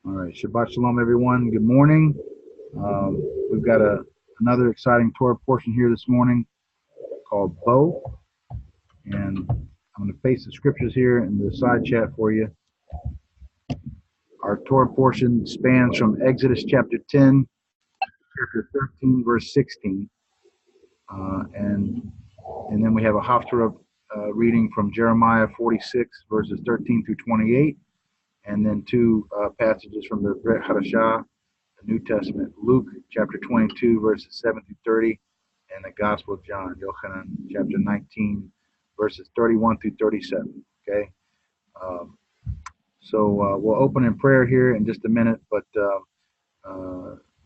All right, Shabbat Shalom, everyone. Good morning. We've got another exciting Torah portion here this morning called Bo, and I'm going to paste the scriptures here in the side chat for you. Our Torah portion spans from Exodus chapter 10, chapter 13, verse 16, and then we have a Haftarah reading from Jeremiah 46, verses 13 through 28, and then two passages from the Brit Hadasha, the New Testament, Luke chapter 22, verses 7 through 30, and the Gospel of John, Yochanan chapter 19, verses 31 through 37. Okay, so we'll open in prayer here in just a minute, but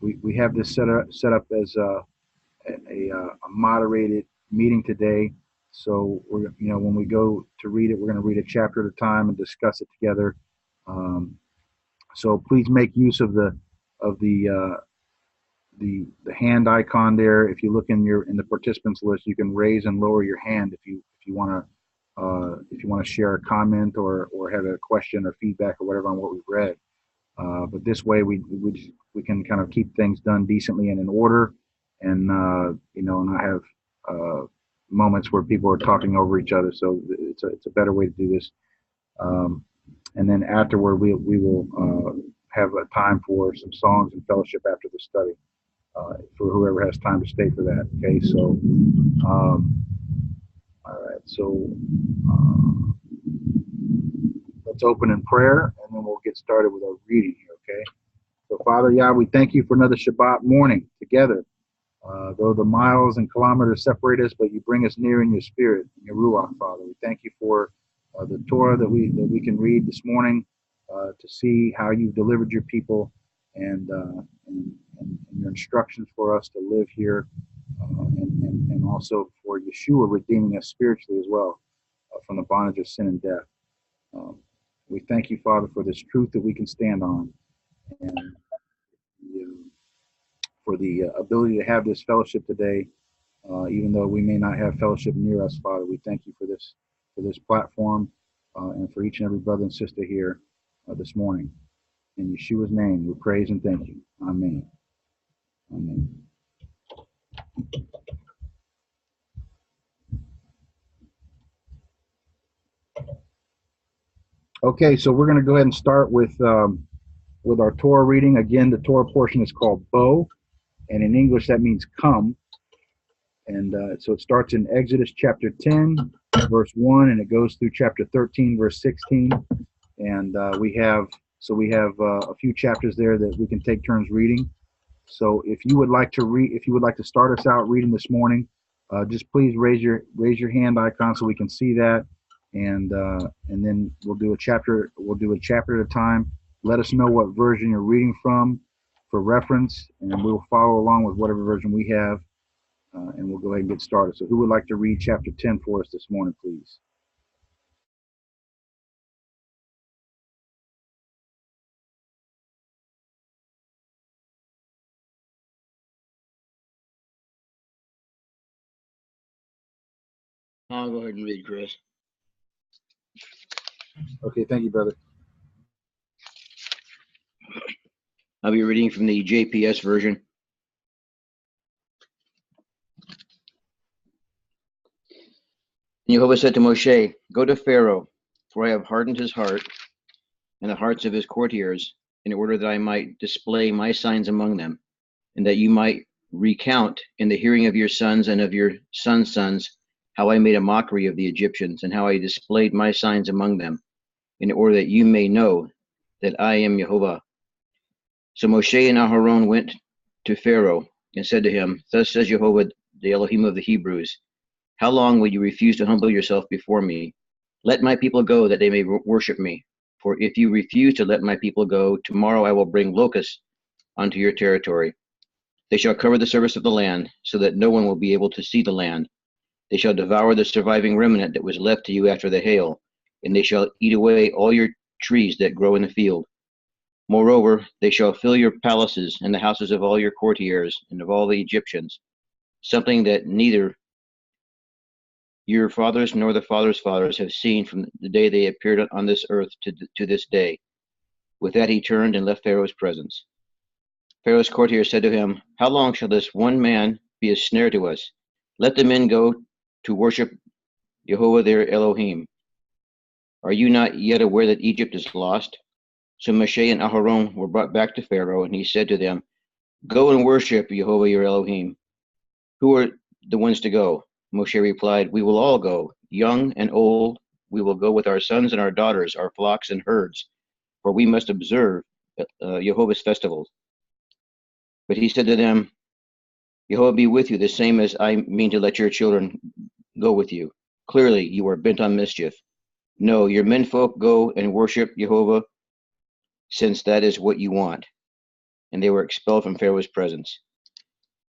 we have this set up as a moderated meeting today. So when we go to read it, we're going to read a chapter at a time and discuss it together. So please make use of the hand icon there. If you look in the participants list, you can raise and lower your hand if you want to share a comment or have a question or feedback or whatever on what we've read. But this way we can kind of keep things done decently and in order, and not have moments where people are talking over each other. So it's a better way to do this. And then afterward, we will have a time for some songs and fellowship after the study, for whoever has time to stay for that. Okay, so all right, so let's open in prayer, and then we'll get started with our reading here. Okay, so Father Yah, we thank you for another Shabbat morning together. Though the miles and kilometers separate us, but you bring us near in your spirit, in your Ruach, Father. We thank you for the Torah that we can read this morning, to see how you've delivered your people, and your instructions for us to live here, and also for Yeshua redeeming us spiritually as well, from the bondage of sin and death. We thank you, Father, for this truth that we can stand on, and for the ability to have this fellowship today, even though we may not have fellowship near us, Father. We thank you for this platform, and for each and every brother and sister here this morning. In Yeshua's name, we praise and thank you. Amen. Amen. Okay, so we're going to go ahead and start with our Torah reading. Again, the Torah portion is called Bo, and in English that means come. And so it starts in Exodus chapter 10, verse 1, and it goes through chapter 13, verse 16. And we have a few chapters there that we can take turns reading. So if you would like to start us out reading this morning, just please raise your hand icon so we can see that, and then we'll do a chapter at a time. Let us know what version you're reading from for reference, and we'll follow along with whatever version we have, and we'll go ahead and get started. So who would like to read chapter 10 for us this morning, please? I'll go ahead and read, Chris. Okay, thank you, brother. I'll be reading from the JPS version. And Jehovah said to Moshe, "Go to Pharaoh, for I have hardened his heart and the hearts of his courtiers, in order that I might display my signs among them, and that you might recount in the hearing of your sons and of your sons' sons how I made a mockery of the Egyptians, and how I displayed my signs among them, in order that you may know that I am Jehovah." So Moshe and Aharon went to Pharaoh and said to him, "Thus says Jehovah, the Elohim of the Hebrews, how long will you refuse to humble yourself before me? Let my people go, that they may worship me. For if you refuse to let my people go, tomorrow I will bring locusts onto your territory. They shall cover the surface of the land, so that no one will be able to see the land. They shall devour the surviving remnant that was left to you after the hail, and they shall eat away all your trees that grow in the field. Moreover, they shall fill your palaces and the houses of all your courtiers and of all the Egyptians, something that neither your fathers nor the fathers' fathers have seen from the day they appeared on this earth to this day. With that he turned and left Pharaoh's presence. Pharaoh's courtiers said to him, "How long shall this one man be a snare to us? Let the men go to worship Jehovah their Elohim. Are you not yet aware that Egypt is lost?" So Moshe and Aharon were brought back to Pharaoh, and he said to them, "Go and worship Jehovah your Elohim." "Who are the ones to go?" Moshe replied, "We will all go, young and old. We will go with our sons and our daughters, our flocks and herds, for we must observe Jehovah's festivals." But he said to them, "Jehovah be with you, the same as I mean to let your children go with you. Clearly you are bent on mischief. No, your menfolk go and worship Jehovah, since that is what you want." And they were expelled from Pharaoh's presence.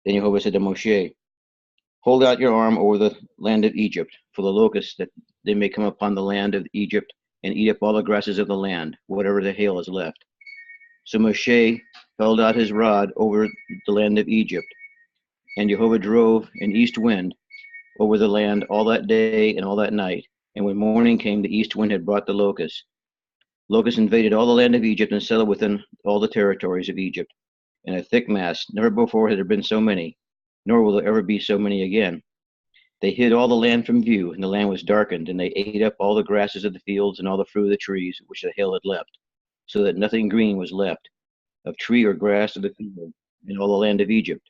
Then Jehovah said to Moshe, "Hold out your arm over the land of Egypt, for the locusts, that they may come upon the land of Egypt and eat up all the grasses of the land, whatever the hail is left." So Moshe held out his rod over the land of Egypt, and Jehovah drove an east wind over the land all that day and all that night. And when morning came, the east wind had brought the locusts. Locusts invaded all the land of Egypt and settled within all the territories of Egypt in a thick mass. Never before had there been so many, nor will there ever be so many again. They hid all the land from view, and the land was darkened, and they ate up all the grasses of the fields and all the fruit of the trees which the hail had left, so that nothing green was left of tree or grass of the field in all the land of Egypt.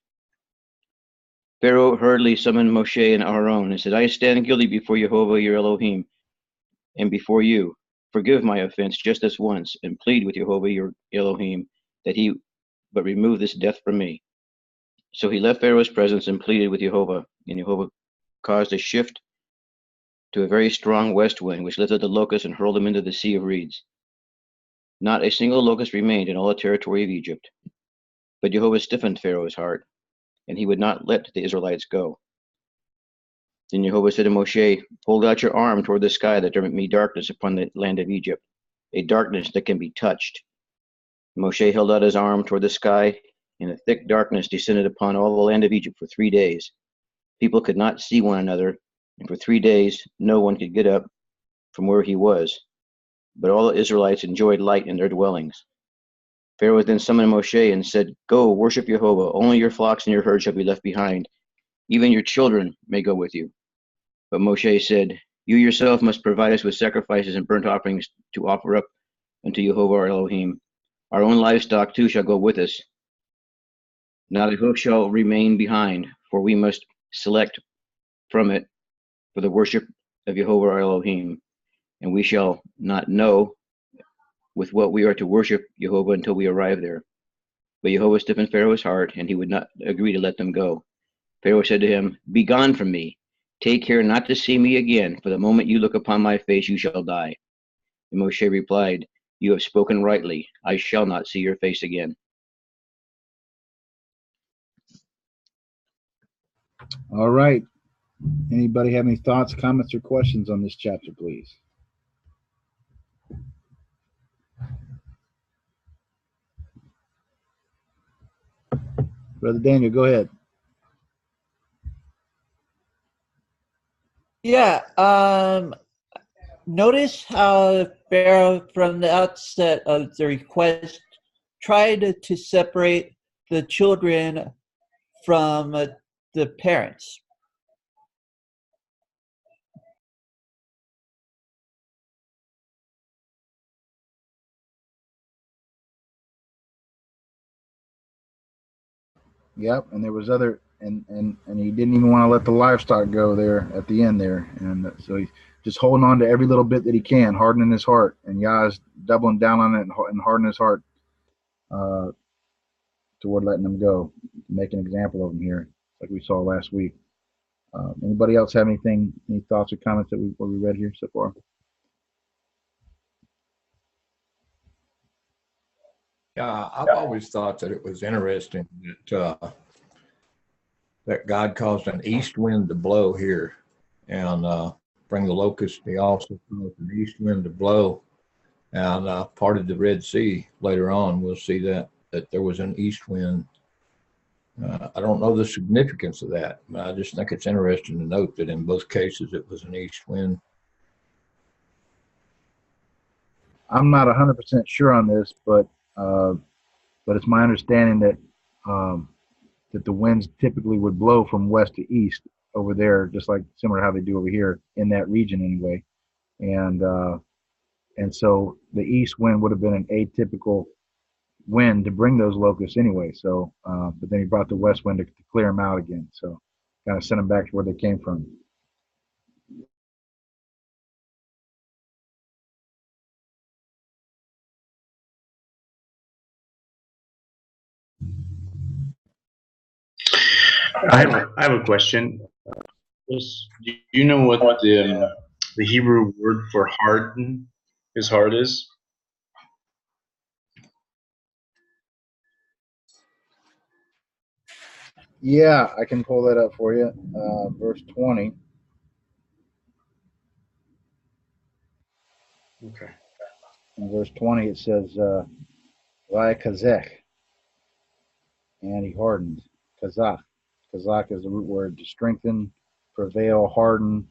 Pharaoh hurriedly summoned Moshe and Aaron and said, "I stand guilty before Jehovah your Elohim and before you. Forgive my offense just this once, and plead with Jehovah your Elohim that he but remove this death from me." So he left Pharaoh's presence and pleaded with Jehovah, and Jehovah caused a shift to a very strong west wind, which lifted the locusts and hurled them into the sea of reeds. Not a single locust remained in all the territory of Egypt. But Jehovah stiffened Pharaoh's heart, and he would not let the Israelites go. Then Jehovah said to Moshe, "Hold out your arm toward the sky, that there may be darkness upon the land of Egypt, a darkness that can be touched." Moshe held out his arm toward the sky, and a thick darkness descended upon all the land of Egypt for 3 days. People could not see one another, and for 3 days no one could get up from where he was. But all the Israelites enjoyed light in their dwellings. Pharaoh then summoned Moshe and said, "Go, worship Jehovah. Only your flocks and your herds shall be left behind. Even your children may go with you." But Moshe said, "You yourself must provide us with sacrifices and burnt offerings to offer up unto Jehovah our Elohim. Our own livestock too shall go with us. Not a hoof shall remain behind, for we must select from it for the worship of Jehovah our Elohim. And we shall not know with what we are to worship Jehovah until we arrive there." But Jehovah stiffened Pharaoh's heart, and he would not agree to let them go. Pharaoh said to him, "Be gone from me. Take care not to see me again, for the moment you look upon my face, you shall die." And Moshe replied, "You have spoken rightly. I shall not see your face again." All right. Anybody have any thoughts, comments, or questions on this chapter, please? Brother Daniel, go ahead. Yeah, notice how Pharaoh, from the outset of the request, tried to separate the children from the parents. Yep, and there was other, and he didn't even want to let the livestock go there at the end there, and so he's just holding on to every little bit that he can, hardening his heart, and Yah's doubling down on it and hardening his heart toward letting them go, make an example of him here, like we saw last week. Anybody else have anything, any thoughts or comments that we read here so far? Yeah, I've always thought that it was interesting that God caused an east wind to blow here and bring the locusts. He also caused an east wind to blow and parted the Red Sea. Later on, we'll see that there was an east wind. I don't know the significance of that, but I just think it's interesting to note that in both cases it was an east wind. I'm not 100% sure on this, but it's my understanding that that the winds typically would blow from west to east over there, just like similar to how they do over here in that region anyway. And so the east wind would have been an atypical wind to bring those locusts anyway. So, but then he brought the west wind to clear them out again. So, kind of sent them back to where they came from. I have a question. Do you know what the Hebrew word for harden his heart is? Yeah, I can pull that up for you. Verse 20. Okay. In verse 20, it says, Kazech, and he hardened. Kazach. Kazach is the root word to strengthen, prevail, harden,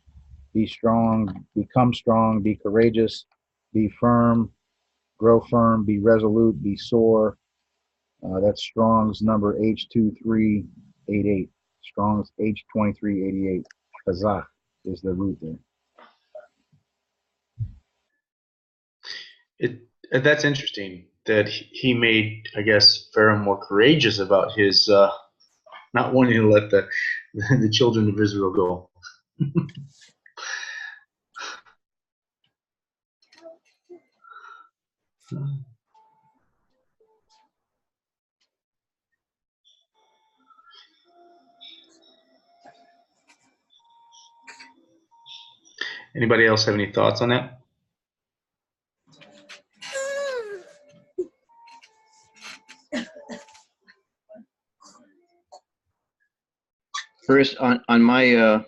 be strong, become strong, be courageous, be firm, grow firm, be resolute, be sore. That's Strong's number H2388. Strong's H2388. Kazakh is the root there. That's interesting that he made, I guess, Pharaoh more courageous about his not wanting to let the children of Israel go. Anybody else have any thoughts on that? First, on my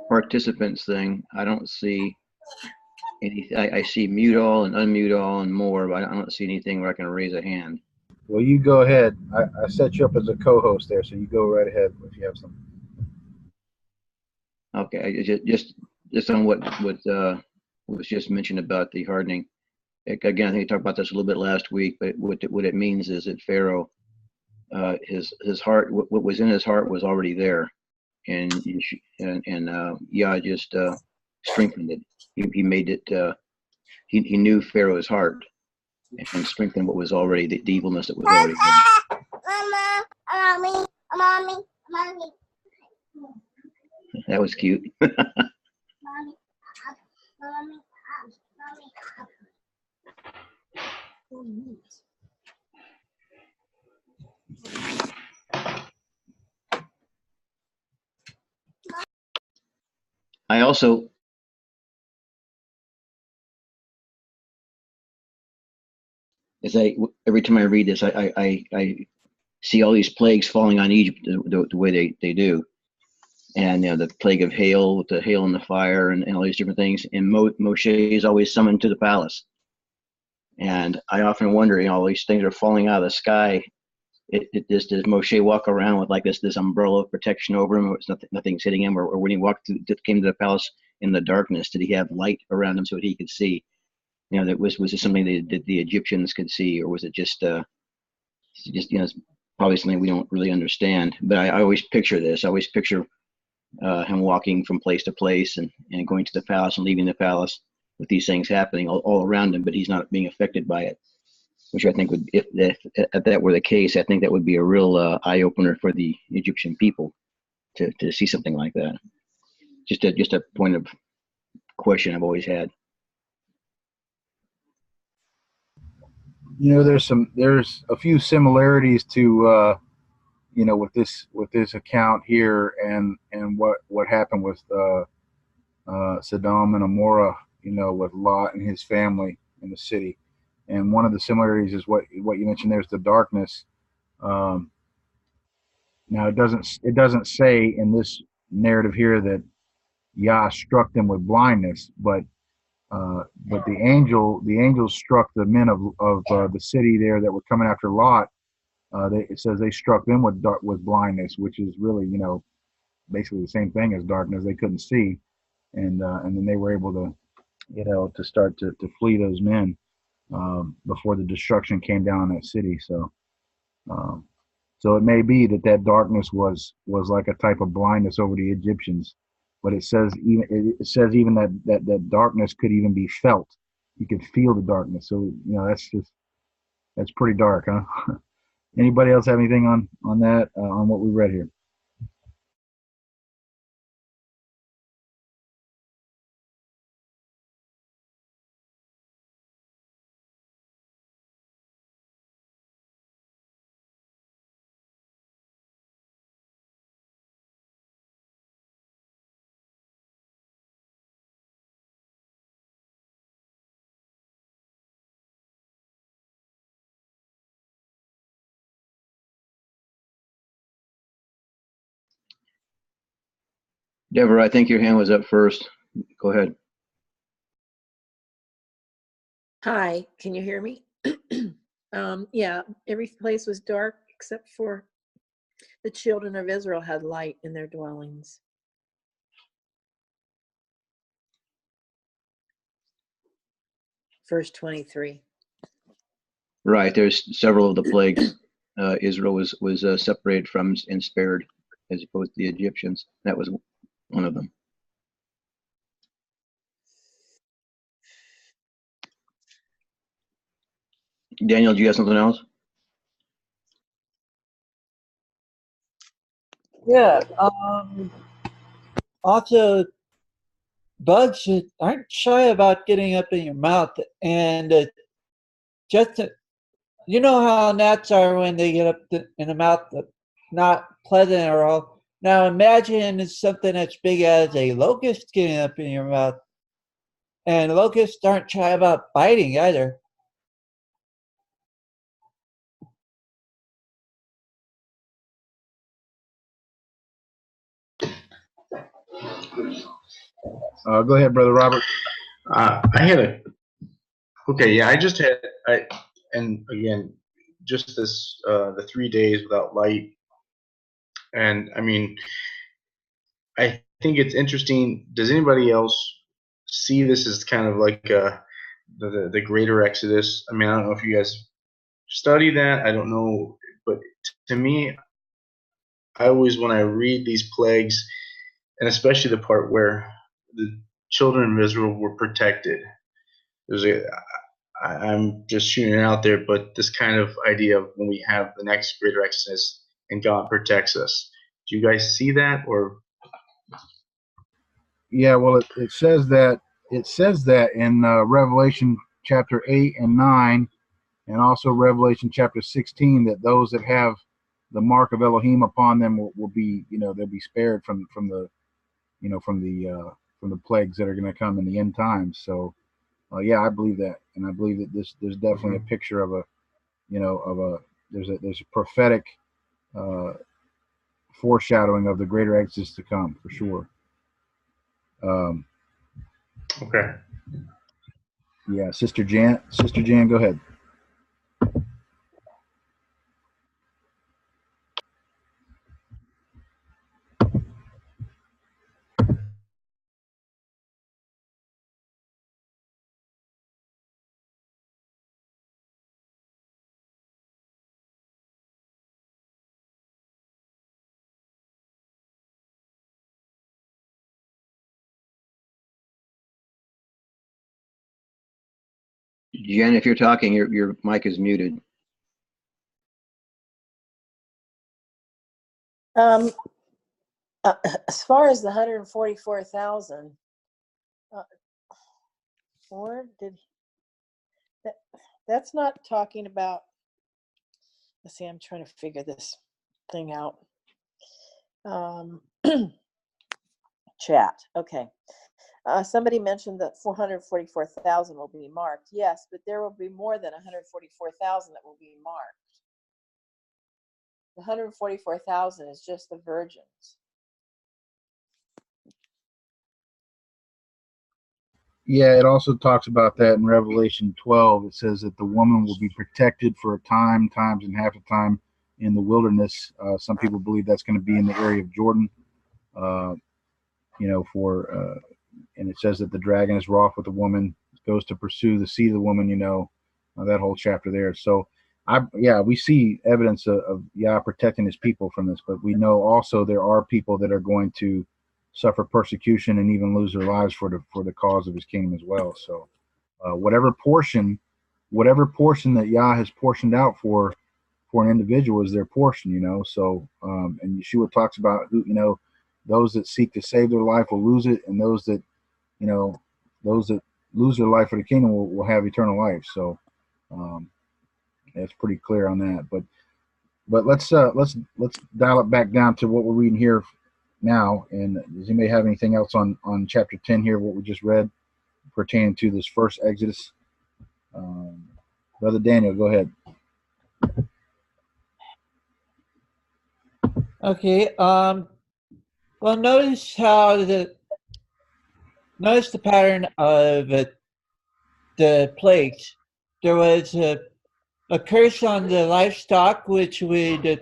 participants thing, I don't see anything. I see mute all and unmute all and more, but I don't see anything where I can raise a hand. Well, you go ahead. I set you up as a co-host there, so you go right ahead if you have something. Okay, just on what was just mentioned about the hardening. Again, I think we talked about this a little bit last week, but what it means is that Pharaoh, his heart, what was in his heart was already there, and Yah just strengthened it. He made it. He knew Pharaoh's heart and strengthened what was already the evilness that was already there. Mommy. That was cute. I also every time I read this, I see all these plagues falling on Egypt the way they do. And the plague of hail with the hail and the fire and all these different things. And Moshe is always summoned to the palace. And I often wonder, all these things are falling out of the sky. Does Moshe walk around with like this umbrella of protection over him, or nothing's hitting him, or when he came to the palace in the darkness, did he have light around him so that he could see? That was it something that the Egyptians could see, or was it just it's probably something we don't really understand? But I always picture this. I always picture him walking from place to place and going to the palace and leaving the palace with these things happening all around him, but he's not being affected by it, which I think would, if that were the case, I think that would be a real eye opener for the Egyptian people to see something like that. Just a point of question I've always had. There's a few similarities to with this account here and what happened with Sodom and Amorah, with Lot and his family in the city. And one of the similarities is what you mentioned. There's the darkness. Now it doesn't say in this narrative here that Yah struck them with blindness, but the angels struck the men of the city there that were coming after Lot. It says they struck them with blindness, which is really, basically the same thing as darkness. They couldn't see, and then they were able to, to start to flee those men. before the destruction came down on that city. So, so it may be that that darkness was like a type of blindness over the Egyptians, but it says even that darkness could even be felt. You could feel the darkness. So that's pretty dark, huh? Anybody else have anything on that on what we read here? Deborah, I think your hand was up first. Go ahead. Hi, can you hear me? Yeah, every place was dark except for the children of Israel had light in their dwellings. Verse 23. Right. There's several of the plagues. Israel was separated from and spared, as opposed to the Egyptians. That was one of them. Daniel, do you have something else? Yeah. Also, bugs aren't shy about getting up in your mouth, and you know how gnats are when they get up in the mouth, not pleasant at all. Now imagine something as big as a locust getting up in your mouth, and locusts aren't shy about biting either. Go ahead, Brother Robert. I had okay, yeah, and again, just this, the 3 days without light. And I mean, I think it's interesting. Does anybody else see this as kind of like the greater Exodus? I mean, I don't know if you guys study that. I don't know, but to me, I always, when I read these plagues, and especially the part where the children of Israel were protected, I'm just shooting it out there, but this kind of idea of when we have the next greater Exodus and God protects us. Do you guys see that, or? Yeah, well, it says that in Revelation chapter 8 and 9, and also Revelation chapter 16, that those that have the mark of Elohim upon them will be, they'll be spared from the from the plagues that are going to come in the end times. So yeah, I believe that, and I believe that there's definitely a picture of there's a prophetic foreshadowing of the greater Exodus to come, for sure. Okay. Yeah, Sister Jan, go ahead. Jen, if you're talking, your mic is muted. As far as the 144,000, or that's not talking about. Let's see, I'm trying to figure this thing out. Chat. Okay. Somebody mentioned that 444,000 will be marked. Yes, but there will be more than 144,000 that will be marked. The 144,000 is just the virgins. Yeah, it also talks about that in Revelation 12. It says that the woman will be protected for a time, times and half a time in the wilderness. Some people believe that's going to be in the area of Jordan. And it says that the dragon is wroth with the woman, goes to pursue the seed of the woman, that whole chapter there. So we see evidence of Yah protecting his people from this, but we know also there are people that are going to suffer persecution and even lose their lives for the cause of his kingdom as well. So whatever portion that Yah has portioned out for an individual is their portion, So and Yeshua talks about those that seek to save their life will lose it, and those that lose their life for the kingdom will have eternal life. So that's pretty clear on that. But let's dial it back down to what we're reading here now. And does anybody have anything else on chapter 10 here, what we just read, pertaining to this first Exodus? Brother Daniel, go ahead. Okay. Well, notice the pattern of the plagues. There was a curse on the livestock, which would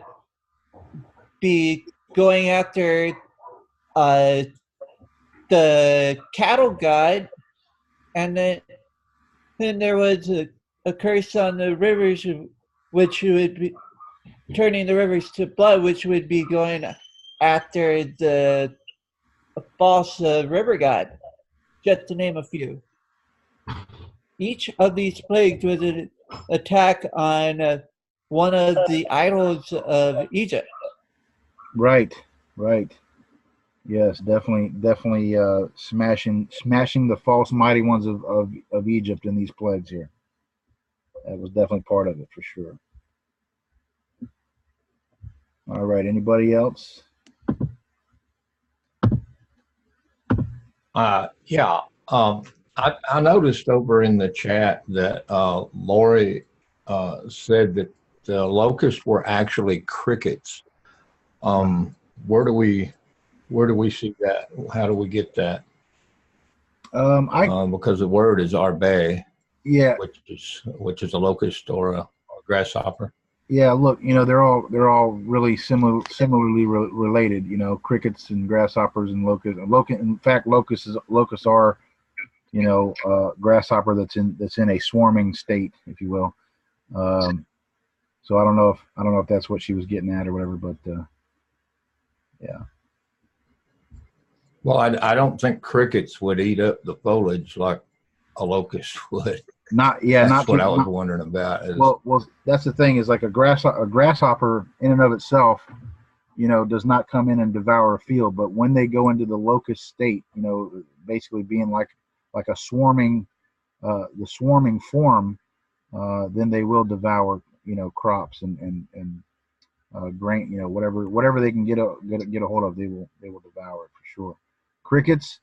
be going after the cattle god, and then there was a curse on the rivers, which would be turning the rivers to blood, which would be going after the false river god, just to name a few. Each of these plagues was an attack on one of the idols of Egypt. Right. Yes, definitely smashing the false mighty ones of Egypt in these plagues here. That was definitely part of it for sure. All right, anybody else? Yeah. I noticed over in the chat that Lori said that the locusts were actually crickets. Where do we see that? How do we get that? Because the word is arbe, yeah, which is a locust or a grasshopper. Yeah, look, they're all really similarly related. Crickets and grasshoppers and locusts. In fact, locusts are, grasshopper that's in a swarming state, if you will. So I don't know if that's what she was getting at or whatever, but yeah. Well, I don't think crickets would eat up the foliage like a locust would. That's what I was wondering about. Well, that's the thing, is like a grasshopper in and of itself, does not come in and devour a field. But when they go into the locust state, basically being like a swarming, the swarming form, then they will devour, crops and grain, whatever they can get a hold of, they will devour it for sure. Crickets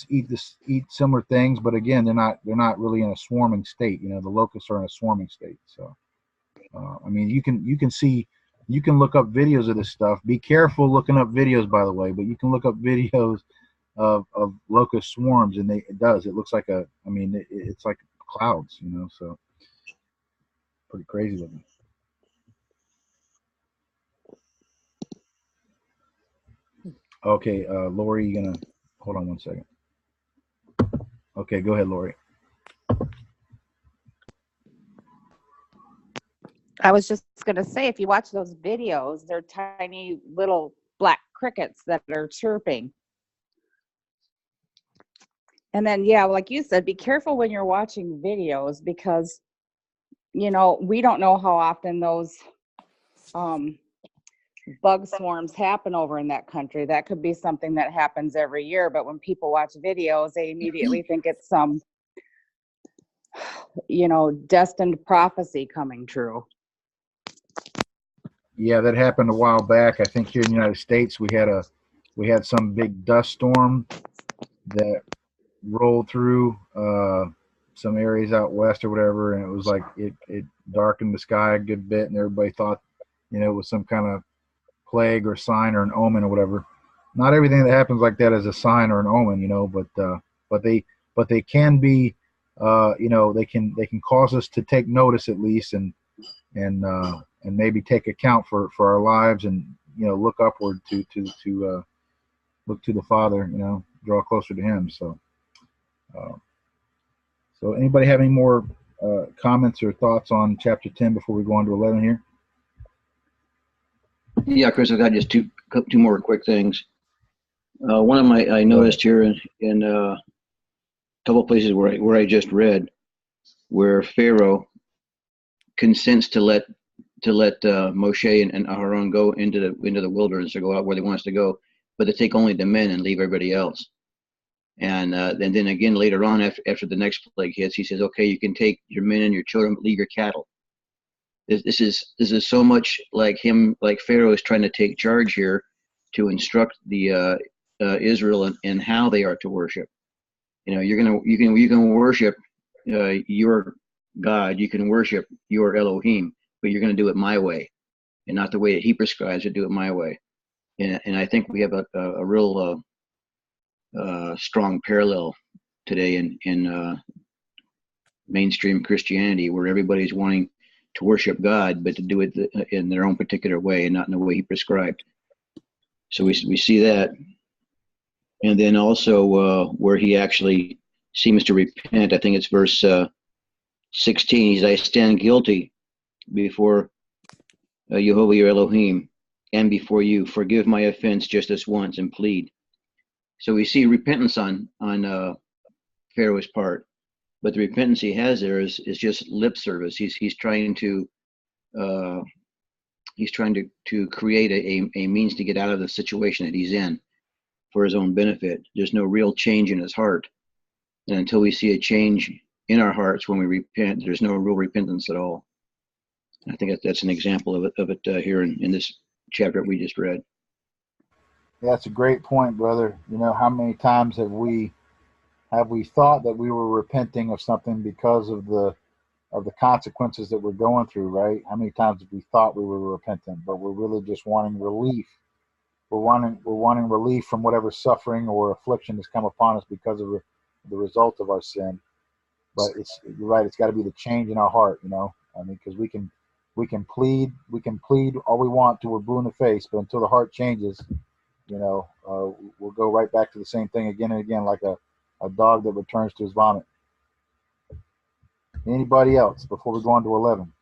eat similar things, but again, they're not really in a swarming state. The locusts are in a swarming state. So, I mean, you can look up videos of this stuff. Be careful looking up videos, by the way. But you can look up videos of locust swarms, and it looks like it's like clouds, So pretty crazy looking. Okay, Lori, you gonna hold on one second? Okay, go ahead, Lori. I was just going to say, if you watch those videos, they're tiny little black crickets that are chirping. And then, yeah, like you said, be careful when you're watching videos, because, we don't know how often those bug swarms happen over in that country. That could be something that happens every year. But when people watch videos, they immediately think it's some, destined prophecy coming true. Yeah, that happened a while back. I think here in the United States, we had some big dust storm that rolled through some areas out west or whatever, and it was like it darkened the sky a good bit, and everybody thought, it was some kind of plague or sign or an omen or whatever. Not everything that happens like that is a sign or an omen, but they can be, they can cause us to take notice at least, and maybe take account for our lives, and look upward to look to the Father, draw closer to Him. So anybody have any more comments or thoughts on chapter 10 before we go on to 11 here? Yeah, Chris, I've got just two more quick things. One of my I noticed here in a couple places where I just read, where Pharaoh consents to let Moshe and Aaron go into the wilderness, or go out where they want us to go, but to take only the men and leave everybody else. And then again later on, after the next plague hits, he says, "Okay, you can take your men and your children, but leave your cattle." This is so much like him, like Pharaoh is trying to take charge here to instruct the Israel in how they are to worship. You know, you can worship your God, you can worship your Elohim, but you're going to do it my way, and not the way that he prescribes to do it my way. And I think we have a real strong parallel today in mainstream Christianity, where everybody's wanting to worship God, but to do it in their own particular way and not in the way he prescribed. So we see that. And then also where he actually seems to repent, I think it's verse 16, he says, "I stand guilty before Yehovah your Elohim and before you. Forgive my offense just this once and plead." So we see repentance on Pharaoh's part, but the repentance he has there is just lip service. He's trying to create a means to get out of the situation that he's in for his own benefit. There's no real change in his heart, and until we see a change in our hearts when we repent, there's no real repentance at all. I think that's an example of it here in this chapter we just read. Yeah, that's a great point, brother. You know, how many times have we thought that we were repenting of something because of the consequences that we're going through, right? How many times have we thought we were repentant, but we're really just wanting relief? We're wanting relief from whatever suffering or affliction has come upon us because of the result of our sin. But you're right. It's got to be the change in our heart, you know. I mean, because we can plead all we want till we're blue in the face, but until the heart changes, you know, we'll go right back to the same thing again and again, like a dog that returns to his vomit. Anybody else before we go on to 11?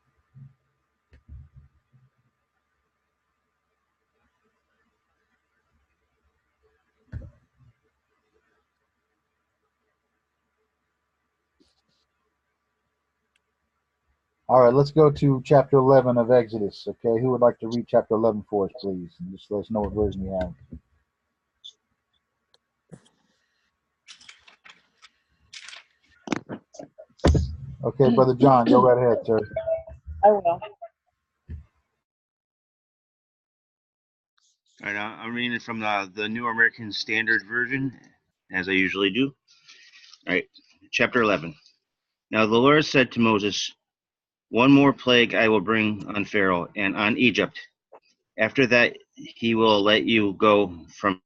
All right, let's go to chapter 11 of Exodus. Okay, who would like to read chapter 11 for us, please? And just let us know what version you have. Okay, Brother John, go right ahead, sir. I will. All right, I'm reading from the New American Standard Version, as I usually do. All right, chapter 11. Now the Lord said to Moses, "One more plague I will bring on Pharaoh and on Egypt. After that, he will let you go from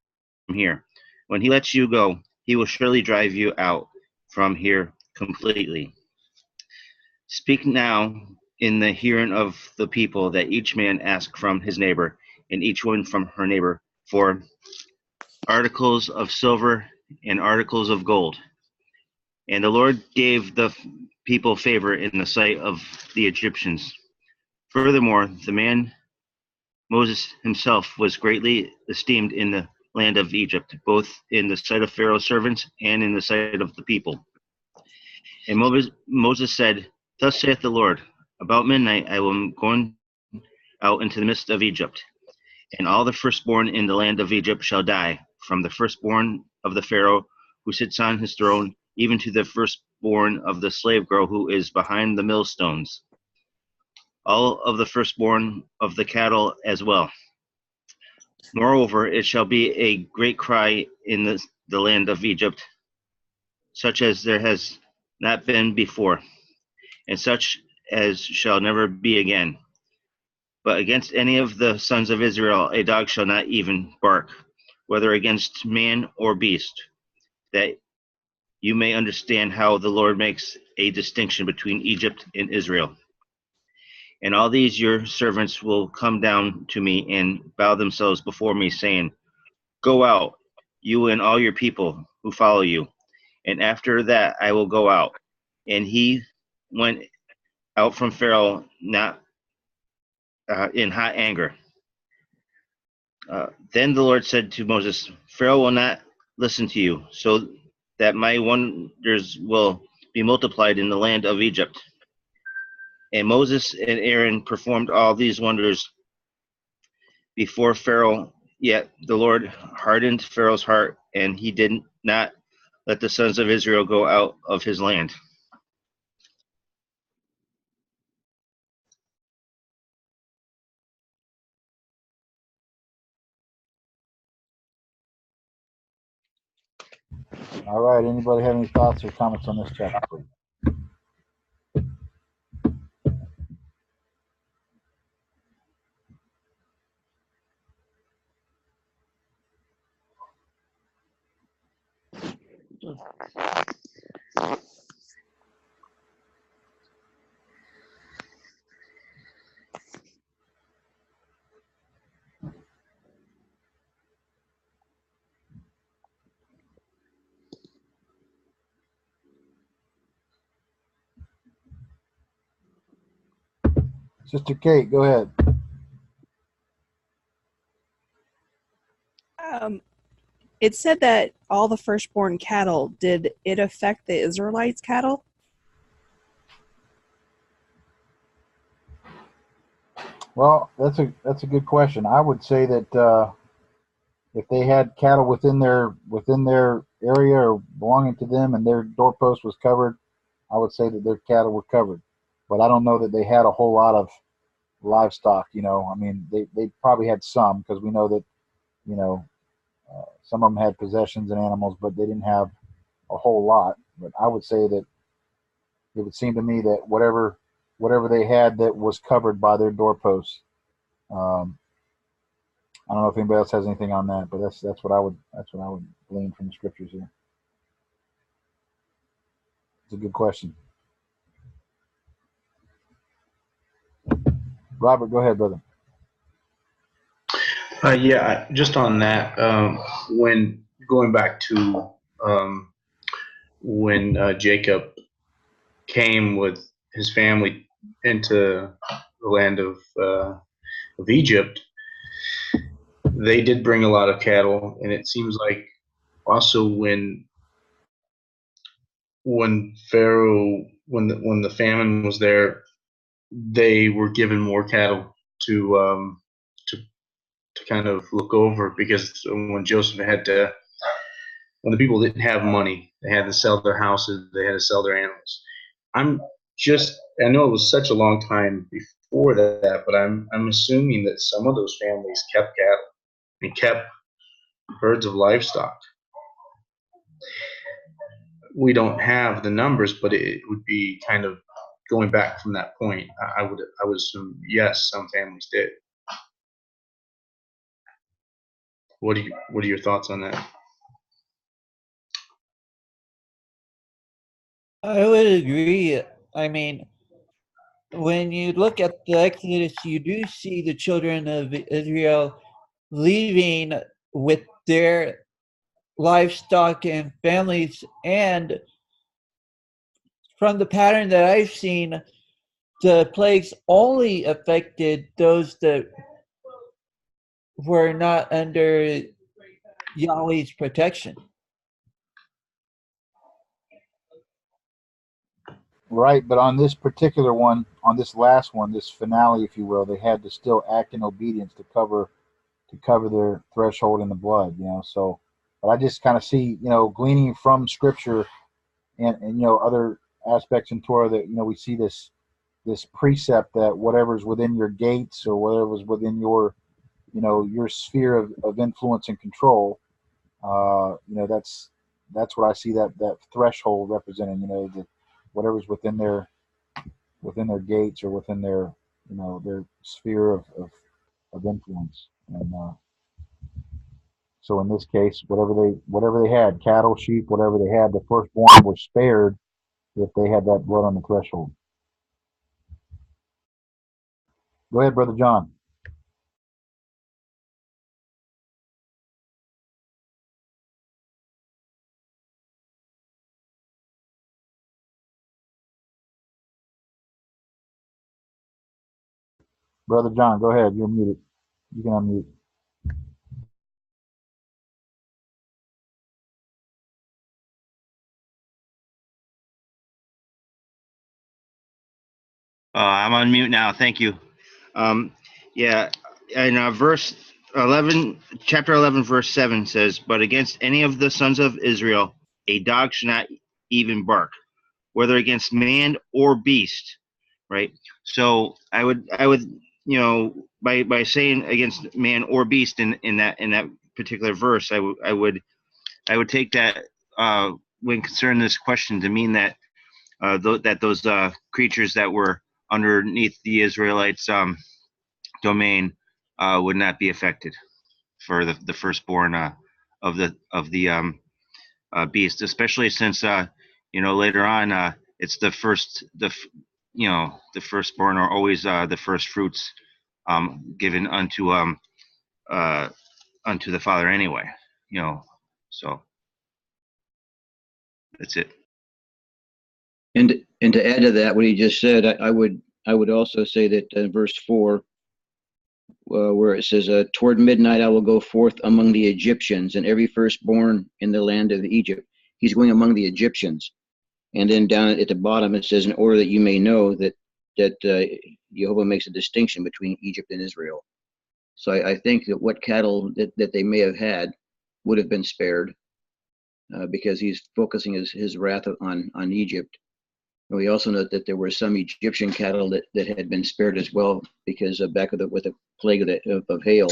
here. When he lets you go, he will surely drive you out from here completely. Speak now in the hearing of the people, that each man ask from his neighbor, and each one from her neighbor, for articles of silver and articles of gold." And the Lord gave the people favor in the sight of the Egyptians. Furthermore, the man Moses himself was greatly esteemed in the land of Egypt, both in the sight of Pharaoh's servants and in the sight of the people. And Moses said, "Thus saith the Lord, about midnight I will go out into the midst of Egypt, and all the firstborn in the land of Egypt shall die, from the firstborn of the Pharaoh who sits on his throne, even to the firstborn of the slave girl who is behind the millstones, all of the firstborn of the cattle as well. Moreover, it shall be a great cry in the land of Egypt, such as there has not been before, and such as shall never be again. But against any of the sons of Israel a dog shall not even bark, whether against man or beast, that you may understand how the Lord makes a distinction between Egypt and Israel. And all these your servants will come down to me and bow themselves before me, saying, Go out, you and all your people who follow you. And after that I will go out, and he went out from Pharaoh, not in hot anger. Then the Lord said to Moses, Pharaoh will not listen to you, so that my wonders will be multiplied in the land of Egypt. And Moses and Aaron performed all these wonders before Pharaoh, yet the Lord hardened Pharaoh's heart, and he did not let the sons of Israel go out of his land. All right. Anybody have any thoughts or comments on this chapter, please? Sister Kate, go ahead. It said that all the firstborn cattle, did it affect the Israelites' cattle? Well, that's a good question. I would say that if they had cattle within their area or belonging to them, and their doorpost was covered, I would say that their cattle were covered. But I don't know that they had a whole lot of livestock. I mean, they probably had some, because we know that you know some of them had possessions and animals, but they didn't have a whole lot. But I would say that it would seem to me that whatever they had that was covered by their doorposts. I don't know if anybody else has anything on that, but that's what I would glean from the scriptures here. It's a good question. Robert, go ahead, brother. Yeah, just on that, when going back to when Jacob came with his family into the land of Egypt, they did bring a lot of cattle, and it seems like also when Pharaoh, when the famine was there, they were given more cattle to kind of look over, because when when the people didn't have money, they had to sell their houses, they had to sell their animals. I know it was such a long time before that, but I'm assuming that some of those families kept cattle and kept herds of livestock. We don't have the numbers, but it would be kind of going back from that point. I would assume yes, some families did. What are your thoughts on that? I would agree. I mean, when you look at the Exodus, you do see the children of Israel leaving with their livestock and families. And from the pattern that I've seen, the plagues only affected those that were not under Yahweh's protection. Right, but on this particular one, on this last one, this finale, if you will, they had to still act in obedience to cover their threshold in the blood. So, but I just kind of see, gleaning from Scripture and other aspects in Torah, that we see this precept that whatever's within your gates, or whatever's within your your sphere of influence and control, that's what I see that threshold representing. The whatever's within their gates, or within their their sphere of influence. And so in this case, whatever they had, cattle, sheep, whatever they had, the firstborn were spared if they had that blood on the threshold. Go ahead, Brother John. Brother John, go ahead. You're muted. You can unmute. I'm on mute now. Thank you. Yeah, in verse 11, chapter 11, verse 7 says, "But against any of the sons of Israel, a dog should not even bark, whether against man or beast." Right. So I would, by saying against man or beast in that particular verse, I would take that when concerning this question to mean that those creatures that were underneath the Israelites' domain would not be affected for the firstborn of the beast, especially since later on it's the firstborn are always the first fruits given unto the Father anyway. So that's it. And to add to that, what he just said, I would also say that verse 4, where it says, "Toward midnight I will go forth among the Egyptians, and every firstborn in the land of Egypt." He's going among the Egyptians, and then down at the bottom it says, "In order that you may know that Jehovah makes a distinction between Egypt and Israel." So I think that what cattle that they may have had would have been spared, because he's focusing his wrath on Egypt. And we also note that there were some Egyptian cattle that had been spared as well, because back with the plague of hail,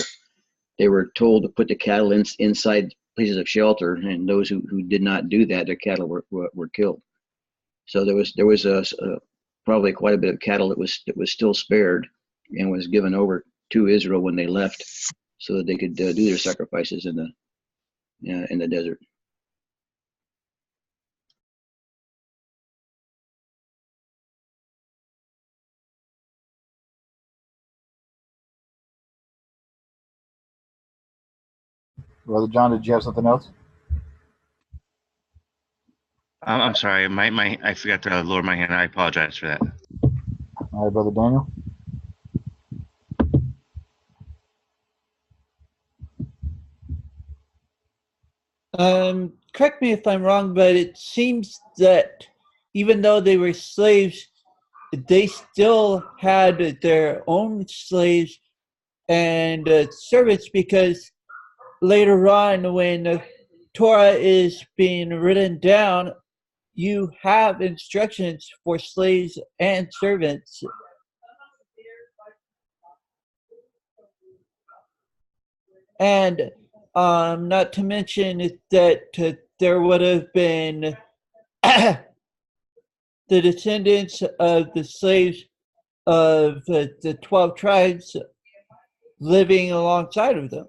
they were told to put the cattle inside places of shelter, and those who did not do that, their cattle were killed. So there was probably quite a bit of cattle that was still spared and was given over to Israel when they left, so that they could do their sacrifices in the desert. Brother John, did you have something else? I'm sorry, I forgot to lower my hand. I apologize for that. All right, Brother Daniel. Correct me if I'm wrong, but it seems that even though they were slaves, they still had their own slaves and servants, because later on, when the Torah is being written down, you have instructions for slaves and servants. And not to mention that there would have been the descendants of the slaves of the 12 tribes living alongside of them.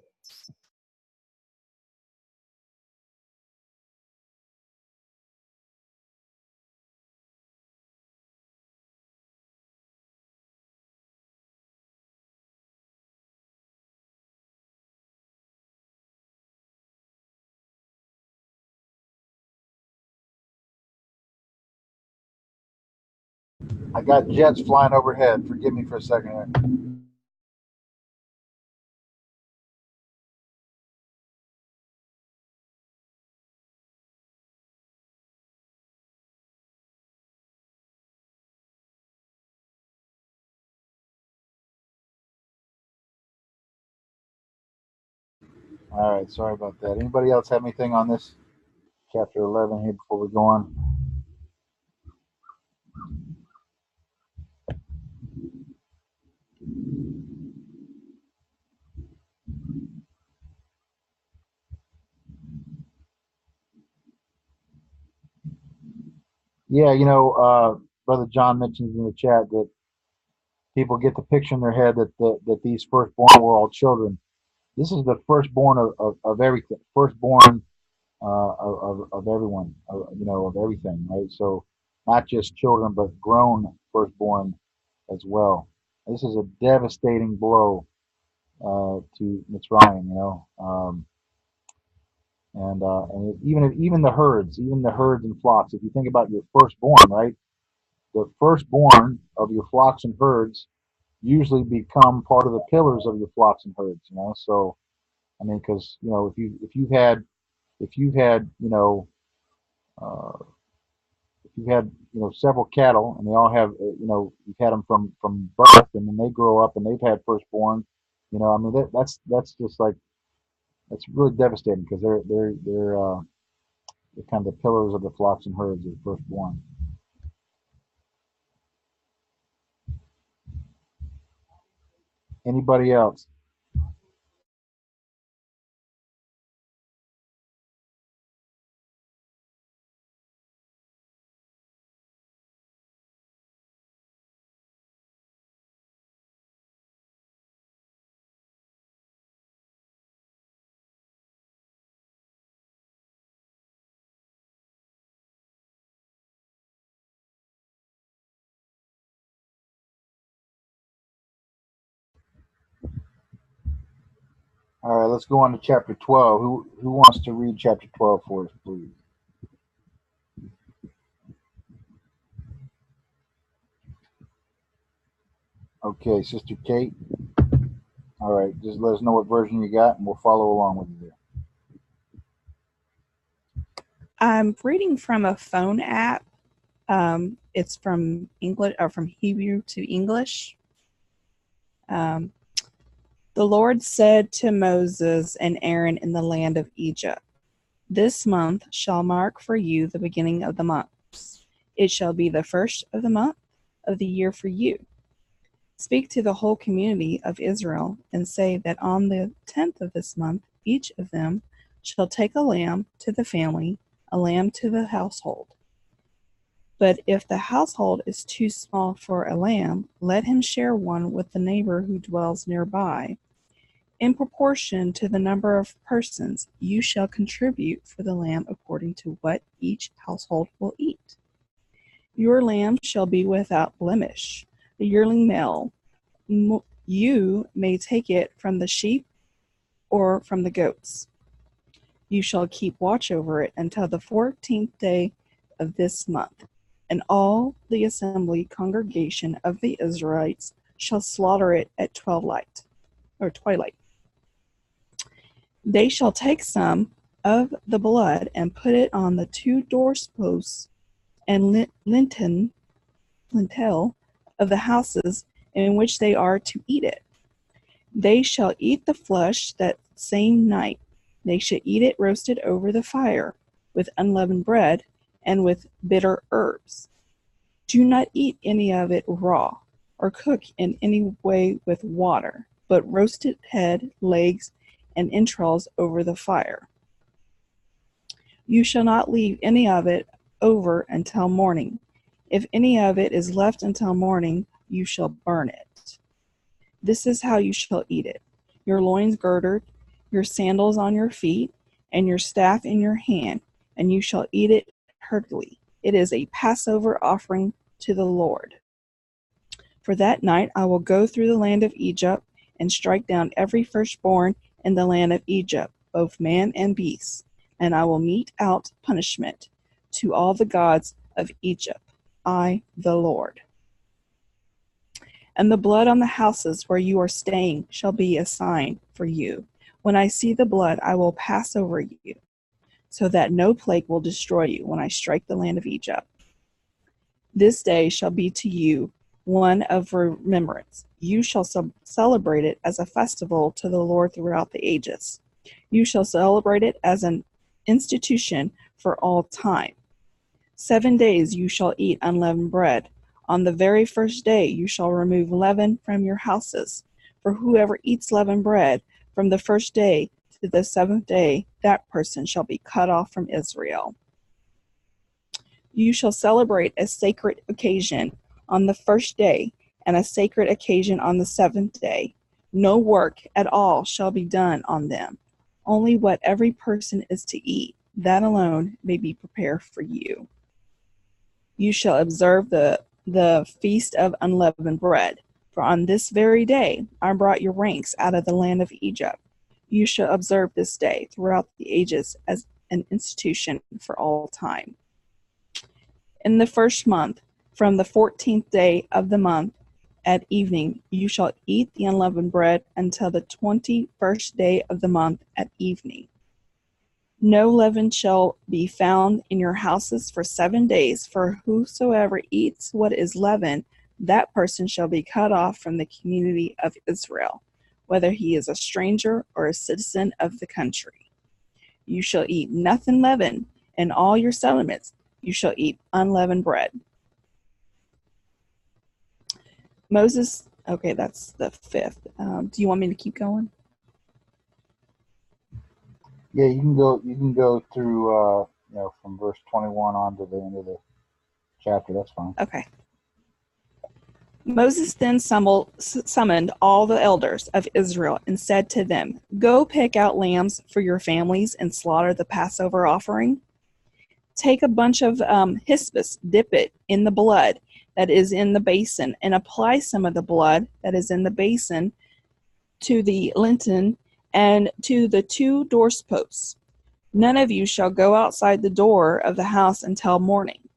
I got jets flying overhead. Forgive me for a second here. All right, sorry about that. Anybody else have anything on this chapter 11 here before we go on? Yeah, Brother John mentions in the chat that people get the picture in their head that these firstborn were all children. This is the firstborn of everything, firstborn of everyone, of everything, right? So not just children, but grown firstborn as well. This is a devastating blow to Mitzrayim, and even the herds, and flocks. If you think about your firstborn, right, the firstborn of your flocks and herds usually become part of the pillars of your flocks and herds. So I mean, because if you've had uh, if you've had several cattle and they all have you've had them from birth, and then they grow up and they've had firstborn. I mean that's just like that's really devastating because they're kind of the pillars of the flocks and herds of the firstborn. Anybody else? All right, let's go on to chapter 12. Who wants to read chapter 12 for us, please? Okay, Sister Kate. All right, just let us know what version you got, and we'll follow along with you there. I'm reading from a phone app. It's from English or from Hebrew to English. The Lord said to Moses and Aaron in the land of Egypt, "This month shall mark for you the beginning of the months. It shall be the first of the month of the year for you. Speak to the whole community of Israel and say that on the 10th of this month, each of them shall take a lamb to the family, a lamb to the household. But if the household is too small for a lamb, let him share one with the neighbor who dwells nearby. In proportion to the number of persons, you shall contribute for the lamb according to what each household will eat. Your lamb shall be without blemish, the yearling male. You may take it from the sheep or from the goats. You shall keep watch over it until the 14th day of this month, and all the assembly congregation of the Israelites shall slaughter it at twilight. They shall take some of the blood and put it on the 2 doorposts and lintel of the houses in which they are to eat it. They shall eat the flesh that same night. They shall eat it roasted over the fire, with unleavened bread and with bitter herbs. Do not eat any of it raw, or cook in any way with water, but roast it head, legs, and entrails over the fire. You shall not leave any of it over until morning. If any of it is left until morning, you shall burn it. This is how you shall eat it: your loins girded, your sandals on your feet, and your staff in your hand, and you shall eat it heartily. It is a Passover offering to the Lord. For that night I will go through the land of Egypt and strike down every firstborn in the land of Egypt, both man and beast, and I will mete out punishment to all the gods of Egypt. I, the Lord. And the blood on the houses where you are staying shall be a sign for you. When I see the blood, I will pass over you, so that no plague will destroy you when I strike the land of Egypt. This day shall be to you one of remembrance. You shall celebrate it as a festival to the Lord throughout the ages. You shall celebrate it as an institution for all time. 7 days you shall eat unleavened bread. On the very first day you shall remove leaven from your houses. For whoever eats leavened bread from the first day to the 7th day, that person shall be cut off from Israel. You shall celebrate a sacred occasion on the first day, and a sacred occasion on the 7th day. No work at all shall be done on them. Only what every person is to eat, that alone may be prepared for you. You shall observe the feast of unleavened bread, for on this very day I brought your ranks out of the land of Egypt. You shall observe this day throughout the ages as an institution for all time. In the first month, from the 14th day of the month at evening you shall eat the unleavened bread until the 21st day of the month at evening. No leaven shall be found in your houses for 7 days, for whosoever eats what is leavened, that person shall be cut off from the community of Israel, whether he is a stranger or a citizen of the country. You shall eat nothing leavened, in all your settlements you shall eat unleavened bread. Moses, okay, that's the 5th. Do you want me to keep going? Yeah, you can go. You can go through. From verse 21 on to the end of the chapter. That's fine. Okay. Moses then summoned all the elders of Israel and said to them, "Go pick out lambs for your families and slaughter the Passover offering. Take a bunch of hyssop, dip it in the blood that is in the basin, and apply some of the blood that is in the basin to the lintel and to the 2 doorposts. None of you shall go outside the door of the house until morning.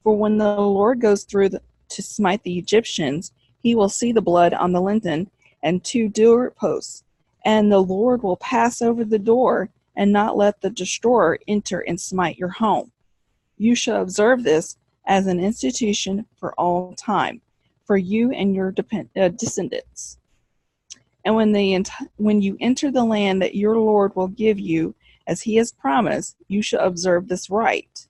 For when the Lord goes through to smite the Egyptians, he will see the blood on the lintel and 2 doorposts, and the Lord will pass over the door and not let the destroyer enter and smite your home. You shall observe this as an institution for all time, for you and your descendants. And when you enter the land that your Lord will give you, as he has promised, you shall observe this rite.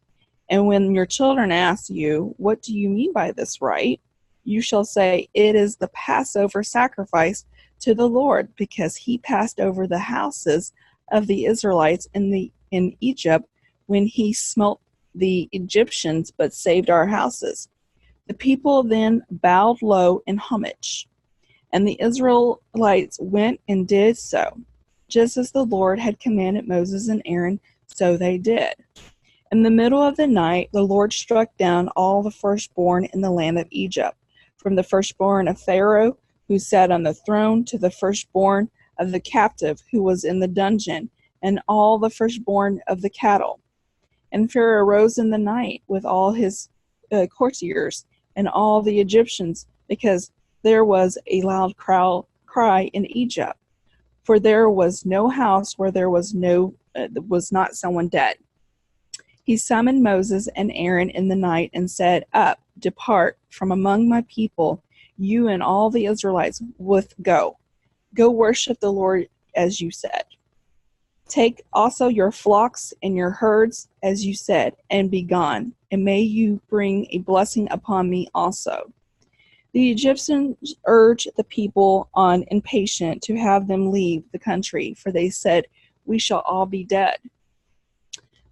And when your children ask you, 'What do you mean by this rite?' you shall say, 'It is the Passover sacrifice to the Lord, because he passed over the houses of the Israelites in Egypt when he smote the Egyptians, but saved our houses.' The people then bowed low in homage. And the Israelites went and did so, just as the Lord had commanded Moses and Aaron, so they did. In the middle of the night, the Lord struck down all the firstborn in the land of Egypt, from the firstborn of Pharaoh, who sat on the throne, to the firstborn of the captive who was in the dungeon, and all the firstborn of the cattle. And Pharaoh rose in the night with all his courtiers and all the Egyptians, because there was a loud cry in Egypt, for there was no house where there was not someone dead. He summoned Moses and Aaron in the night and said, 'Up, depart from among my people, you and all the Israelites go worship the Lord as you said. Take also your flocks and your herds as you said, and be gone, and may you bring a blessing upon me also.' The Egyptians urged the people on, impatient to have them leave the country, for they said, 'We shall all be dead.'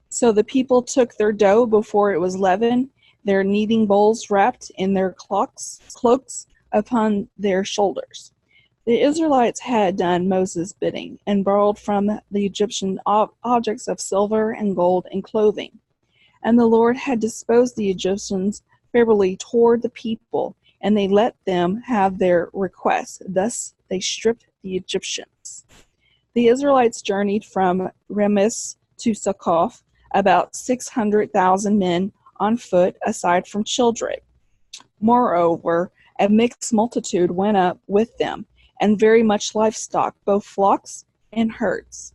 So the people took their dough before it was leavened, their kneading bowls wrapped in their cloaks upon their shoulders. The Israelites had done Moses' bidding, and borrowed from the Egyptian objects of silver and gold and clothing. And the Lord had disposed the Egyptians favorably toward the people, and they let them have their requests. Thus they stripped the Egyptians. The Israelites journeyed from Rameses to Succoth, about 600,000 men on foot, aside from children. Moreover, a mixed multitude went up with them, and very much livestock, both flocks and herds.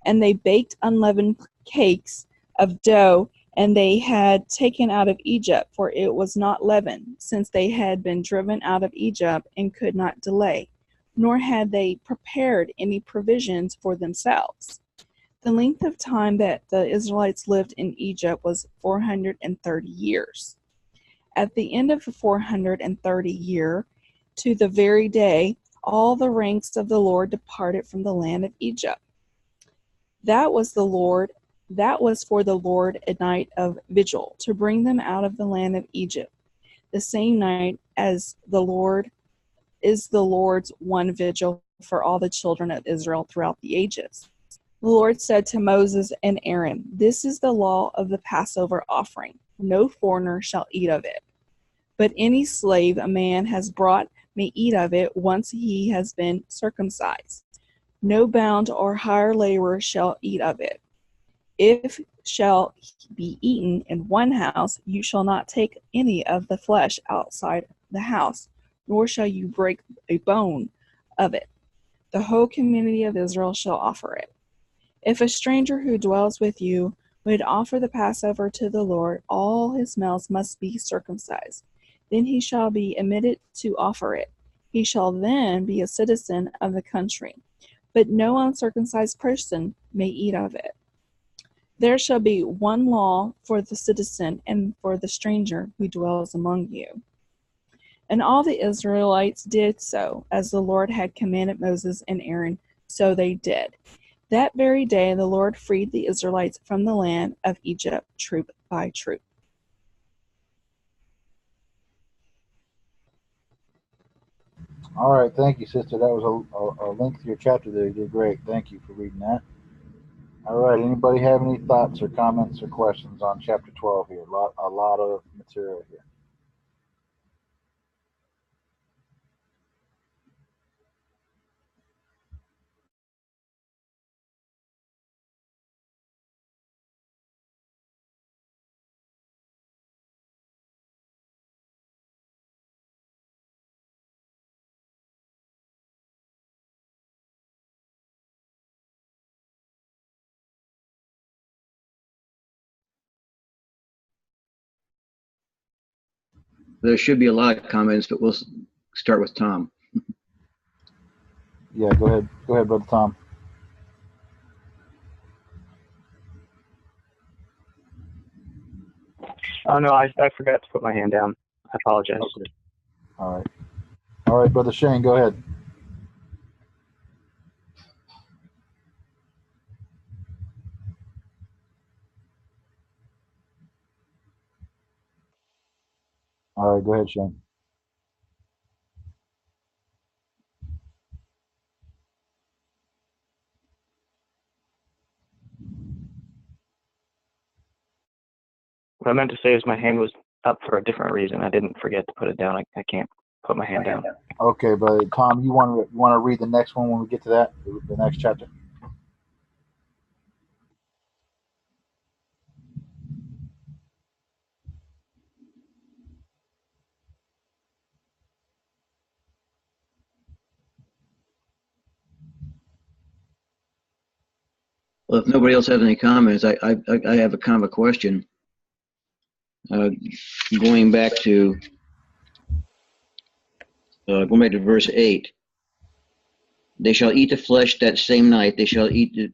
And they baked unleavened cakes of dough, and they had taken out of Egypt, for it was not leavened, since they had been driven out of Egypt and could not delay, nor had they prepared any provisions for themselves. The length of time that the Israelites lived in Egypt was 430 years. At the end of the 430 year, to the very day, all the ranks of the Lord departed from the land of Egypt. That was for the Lord a night of vigil, to bring them out of the land of Egypt. The same night as the Lord is the Lord's one vigil for all the children of Israel throughout the ages. The Lord said to Moses and Aaron, "This is the law of the Passover offering. No foreigner shall eat of it. But any slave a man has brought may eat of it once he has been circumcised. No bound or hired laborer shall eat of it. If shall be eaten in one house, you shall not take any of the flesh outside the house, nor shall you break a bone of it. The whole community of Israel shall offer it. If a stranger who dwells with you would offer the Passover to the Lord, all his males must be circumcised. Then he shall be admitted to offer it. He shall then be a citizen of the country, but no uncircumcised person may eat of it. There shall be one law for the citizen and for the stranger who dwells among you. And all the Israelites did so, as the Lord had commanded Moses and Aaron, so they did. That very day the Lord freed the Israelites from the land of Egypt, troop by troop. All right, thank you, sister. That was a lengthier chapter there. You did great. Thank you for reading that. All right, anybody have any thoughts or comments or questions on chapter 12 here? A lot of material here. There should be a lot of comments, but we'll start with Tom. Yeah, go ahead. Go ahead, Brother Tom. Oh, no, I forgot to put my hand down. I apologize. Okay. All right, Brother Shane, go ahead. All right, go ahead, Shane. What I meant to say is my hand was up for a different reason. I didn't forget to put it down. I can't put my hand down. Okay, but Tom, you want to read the next one when we get to that, the next chapter? Well, if nobody else has any comments, I have a kind of a question. Going back to verse 8. They shall eat the flesh that same night. They shall eat it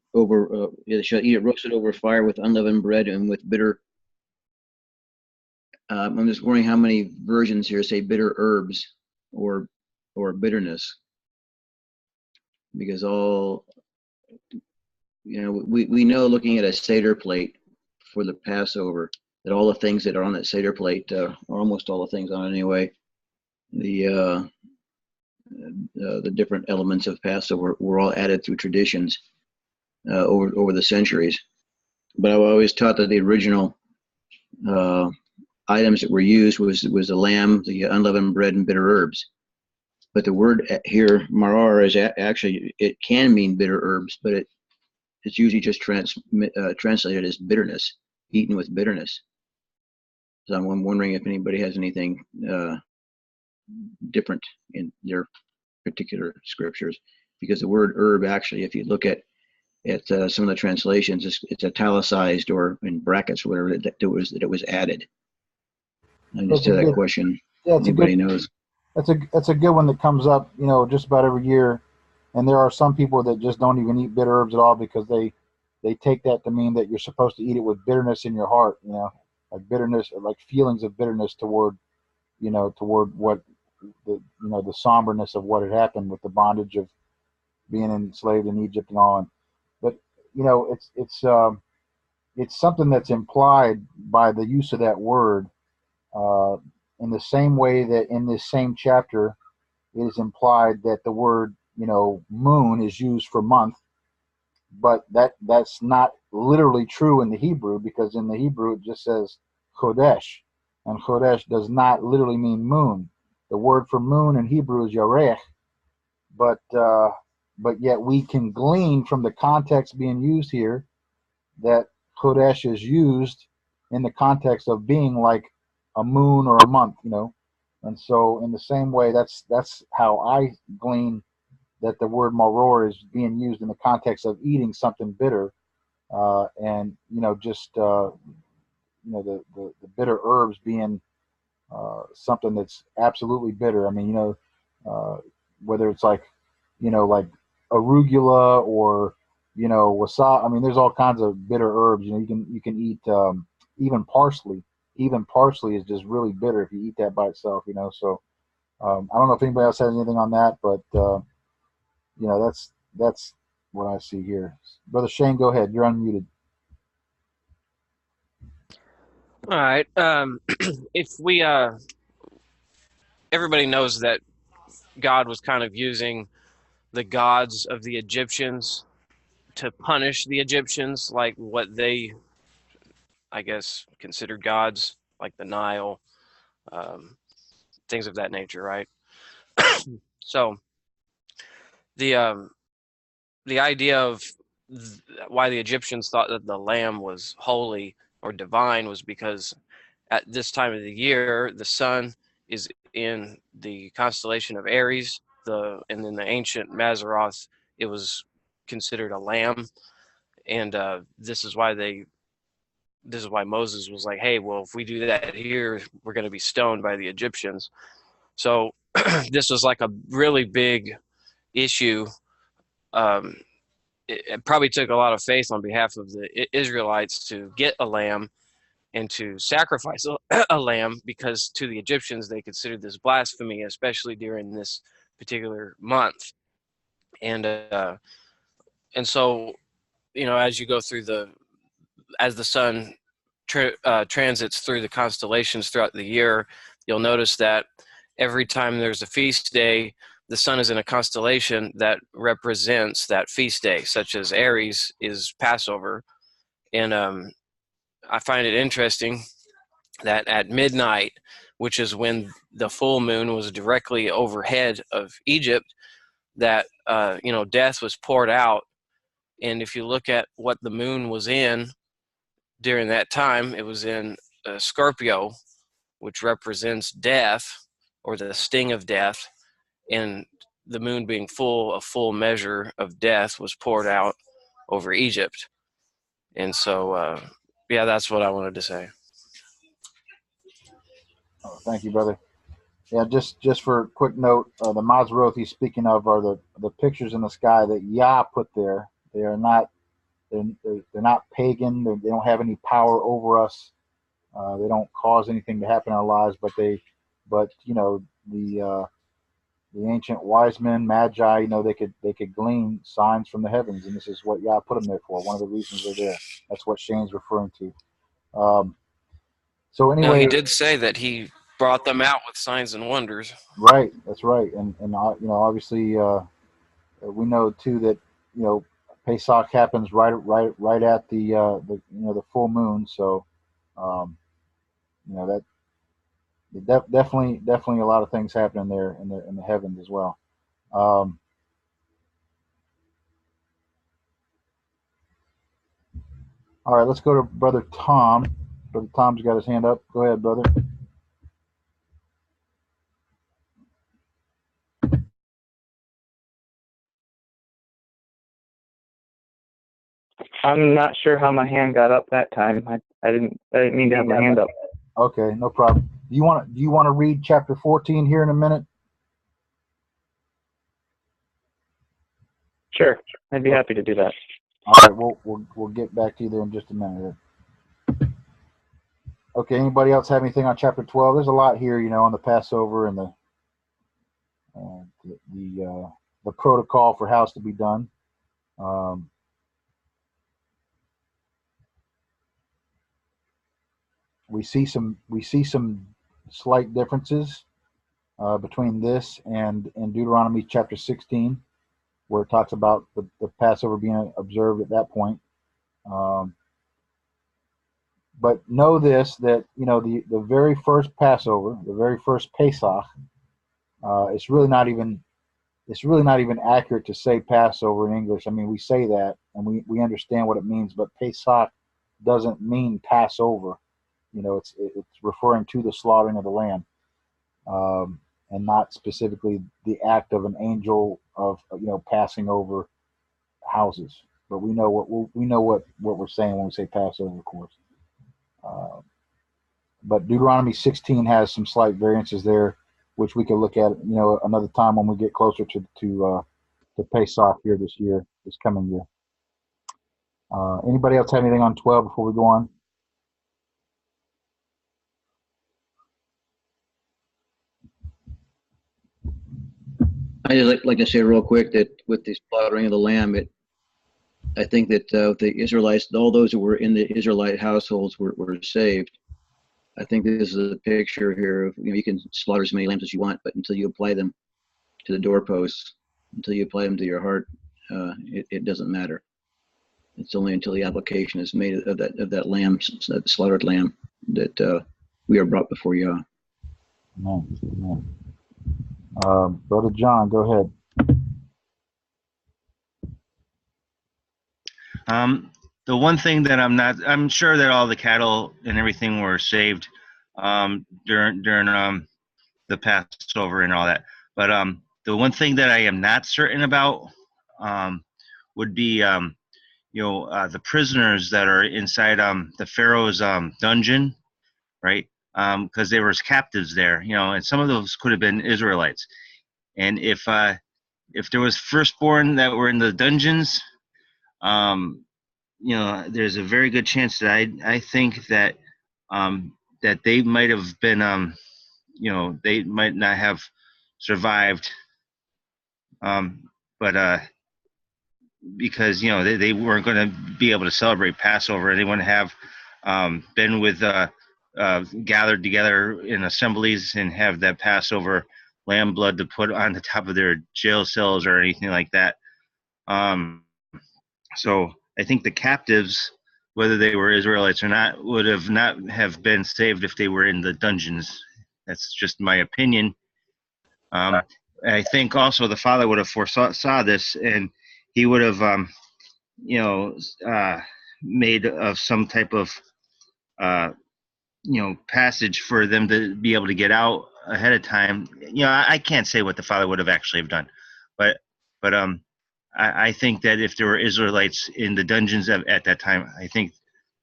they shall eat it roasted over fire with unleavened bread and with bitter. I'm just wondering how many versions here say bitter herbs or bitterness, because we know, looking at a Seder plate for the Passover, that all the things that are on that Seder plate, or almost all the things on it anyway, the different elements of Passover were all added through traditions over the centuries. But I always taught that the original items that were used was the lamb, the unleavened bread, and bitter herbs. But the word here, marar, is actually, it can mean bitter herbs, but it's usually just translated as bitterness, eaten with bitterness. So I'm wondering if anybody has anything different in their particular scriptures, because the word herb, actually, if you look at some of the translations, it's italicized or in brackets or whatever that it was added. I just had that question. Yeah, anybody knows? That's a good one that comes up, just about every year. And there are some people that just don't even eat bitter herbs at all, because they take that to mean that you're supposed to eat it with bitterness in your heart, like bitterness, like feelings of bitterness toward what the somberness of what had happened with the bondage of being enslaved in Egypt and all. But it's something that's implied by the use of that word, in the same way that in this same chapter it is implied that the word moon is used for month, but that's not literally true in the Hebrew, because in the Hebrew it just says chodesh, and chodesh does not literally mean moon. The word for moon in Hebrew is yarech, but yet we can glean from the context being used here that chodesh is used in the context of being like a moon or a month, And so in the same way, that's how I glean that the word maror is being used in the context of eating something bitter, and just the bitter herbs being something that's absolutely bitter. I mean, whether it's like arugula or wasabi. I mean, there's all kinds of bitter herbs. You can eat even parsley. Even parsley is just really bitter if you eat that by itself. So I don't know if anybody else has anything on that, but that's what I see here. Brother Shane, go ahead. You're unmuted. All right. If we, everybody knows that God was kind of using the gods of the Egyptians to punish the Egyptians, like what they, I guess, considered gods, like the Nile, things of that nature, right? So the idea of why the Egyptians thought that the lamb was holy or divine was because at this time of the year, the sun is in the constellation of Aries, and in the ancient Mazzaroth, it was considered a lamb, and this is why Moses was like, hey, well, if we do that here, we're going to be stoned by the Egyptians. So this was like a really big issue. It probably took a lot of faith on behalf of the Israelites to get a lamb and to sacrifice a lamb, because to the Egyptians, they considered this blasphemy, especially during this particular month. And so, as you go through as the sun transits through the constellations throughout the year, you'll notice that every time there's a feast day, the sun is in a constellation that represents that feast day, such as Aries is Passover. And I find it interesting that at midnight, which is when the full moon was directly overhead of Egypt, that death was poured out. And if you look at what the moon was in during that time, it was in Scorpio, which represents death or the sting of death, and the moon being a full measure of death was poured out over Egypt. And so, that's what I wanted to say. Oh, thank you, brother. Yeah, just for a quick note, the Mazzaroth he's speaking of are the pictures in the sky that Yah put there. They are not they're not pagan. They don't have any power over us. They don't cause anything to happen in our lives. But the ancient wise men, magi, they could glean signs from the heavens, and this is what Yah put them there for. One of the reasons they're there. That's what Shane's referring to. So anyway, now, he did say that he brought them out with signs and wonders. Right, that's right, and obviously we know too that Pesach happens right at the full moon, so that definitely a lot of things happening there in the heavens as well. All right, let's go to Brother Tom. Brother Tom's got his hand up. Go ahead, brother. I'm not sure how my hand got up that time. I didn't mean to have my hand up. Okay, no problem. Do you want to read chapter 14 here in a minute? Sure, I'd be happy to do that. All right, we'll get back to you there in just a minute. Okay, anybody else have anything on chapter 12? There's a lot here, on the Passover and the protocol for how it's to be done. We see some slight differences between this and in Deuteronomy chapter 16, where it talks about the Passover being observed at that point. But know this, that the very first Passover, the very first Pesach, it's really not even accurate to say Passover in English. I mean, we say that and we understand what it means, but Pesach doesn't mean Passover. It's referring to the slaughtering of the lamb. and not specifically the act of an angel of passing over houses. But we know what we're saying when we say Passover, of course. But Deuteronomy 16 has some slight variances there, which we could look at another time when we get closer to Pesach here this coming year. Anybody else have anything on 12 before we go on? I just like to say real quick that with the slaughtering of the lamb, I think that the Israelites, all those who were in the Israelite households were saved. I think this is a picture here of, you can slaughter as many lambs as you want, but until you apply them to the doorposts, until you apply them to your heart, it doesn't matter. It's only until the application is made of that lamb, that slaughtered lamb, that we are brought before Yah. Amen. Brother John, go ahead. The one thing that I'm sure that all the cattle and everything were saved during the Passover and all that. But the one thing that I am not certain about would be the prisoners that are inside the Pharaoh's dungeon, right? Because they were captives there, and some of those could have been Israelites. And if there was firstborn that were in the dungeons, there's a very good chance that I think that that they might have been they might not have survived, but because they weren't going to be able to celebrate Passover. They wouldn't have been with gathered together in assemblies and have that Passover lamb blood to put on the top of their jail cells or anything like that. So I think the captives, whether they were Israelites or not, would have not have been saved if they were in the dungeons. That's just my opinion. I think also the Father would have foresaw this, and he would have, made of some type of, passage for them to be able to get out ahead of time. I can't say what the Father would have actually have done, but I think that if there were Israelites in the dungeons at that time, I think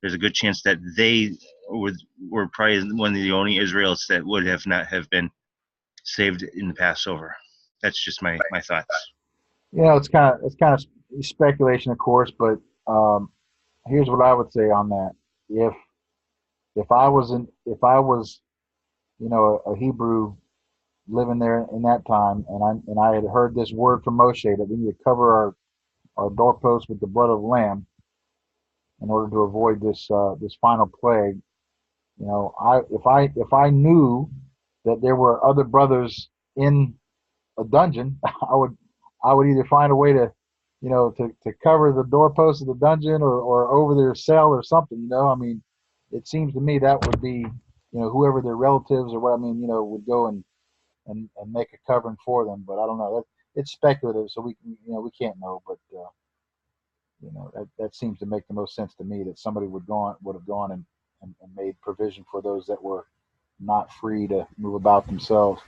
there's a good chance that they were probably one of the only Israelites that would have not have been saved in the Passover. That's just my thoughts. It's kind of speculation, of course, but here's what I would say on that. If I was a Hebrew living there in that time, and I had heard this word from Moshe that we need to cover our doorposts with the blood of the lamb in order to avoid this final plague. If I knew that there were other brothers in a dungeon, I would either find a way to cover the doorposts of the dungeon or over their cell or something. It seems to me that would be whoever their relatives or what would go and make a covering for them. But I don't know. It's speculative, so we can't know. But that seems to make the most sense to me, that somebody would have gone and made provision for those that were not free to move about themselves.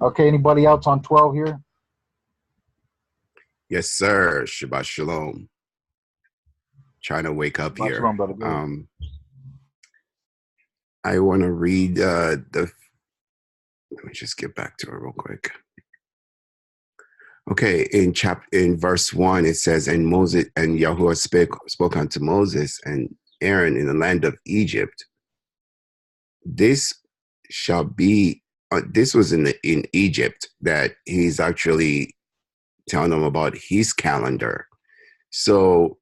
Okay, anybody else on 12 here? Yes, sir. Shabbat Shalom. Trying to wake up Shabbat here. Shalom, brother. I want to read let me just get back to it real quick. Okay, in verse 1 it says, and Moses and Yahuwah spoke unto Moses and Aaron in the land of Egypt. This shall be. This was in Egypt that he's actually telling them about his calendar. So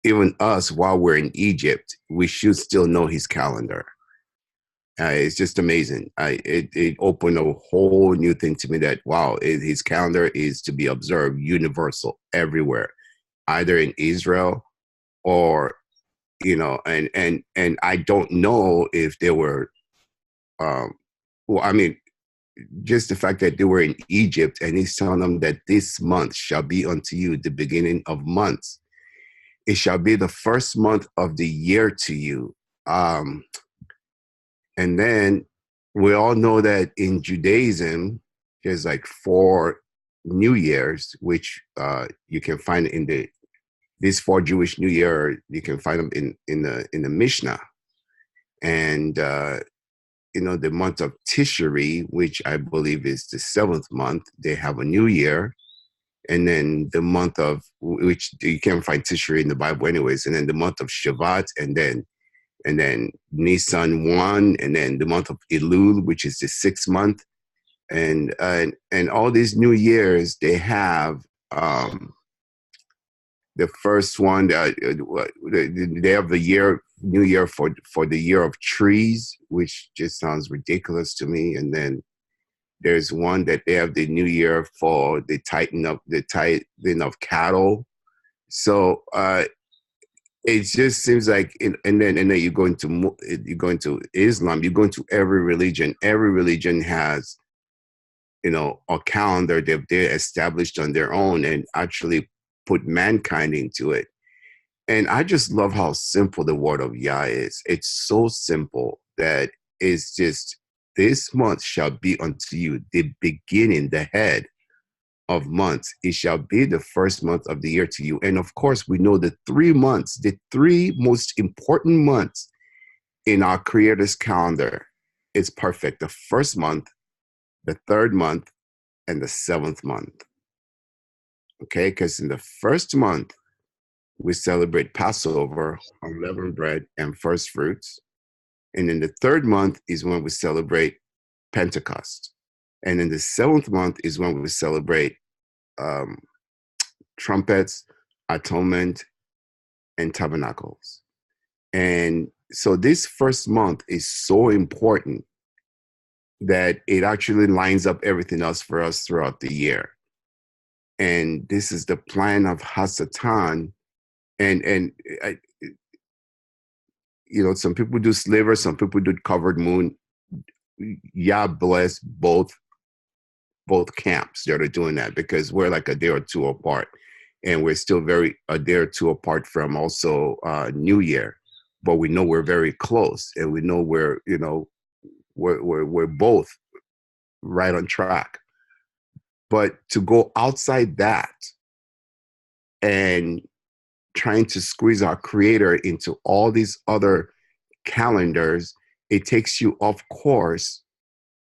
even us, while we're in Egypt, we should still know his calendar. It's just amazing. It opened a whole new thing to me that, wow, his calendar is to be observed universal everywhere, either in Israel or, and I don't know if there were, just the fact that they were in Egypt and he's telling them that this month shall be unto you the beginning of months. It shall be the first month of the year to you. And then we all know that in Judaism, there's like 4 New Years, which you can find in these 4 Jewish New Year. You can find them in the Mishnah, and the month of Tishri, which I believe is the 7th month, they have a New Year, and then the month of, which you can't find Tishri in the Bible anyways, and then the month of Shabbat, and then Nisan 1, and then the month of Elul, which is the 6th month. And all these New Years, they have the first one, they have the New Year for the year of trees, which just sounds ridiculous to me. And then there's one that they have the New Year for the tightening of cattle. So it just seems like, and then you go into Islam, you go into every religion. Every religion has, a calendar that they established on their own and actually put mankind into it. And I just love how simple the word of Yah is. It's so simple that it's just, this month shall be unto you the beginning, the head of months. It shall be the first month of the year to you. And of course, we know the 3 months, the 3 most important months in our Creator's calendar is perfect. The first month, the 3rd month, and the 7th month. Okay, because in the first month, we celebrate Passover, unleavened bread, and first fruits. And in the 3rd month is when we celebrate Pentecost. And in the 7th month is when we celebrate trumpets, atonement, and tabernacles. And so this first month is so important that it actually lines up everything else for us throughout the year. And this is the plan of Hasatan. And some people do sliver, some people do covered moon. Yah bless both camps that are doing that, because we're like a day or 2 apart, and we're still a day or 2 apart from also New Year. But we know we're very close, and we know we're both right on track. But to go outside that and trying to squeeze our Creator into all these other calendars, it takes you off course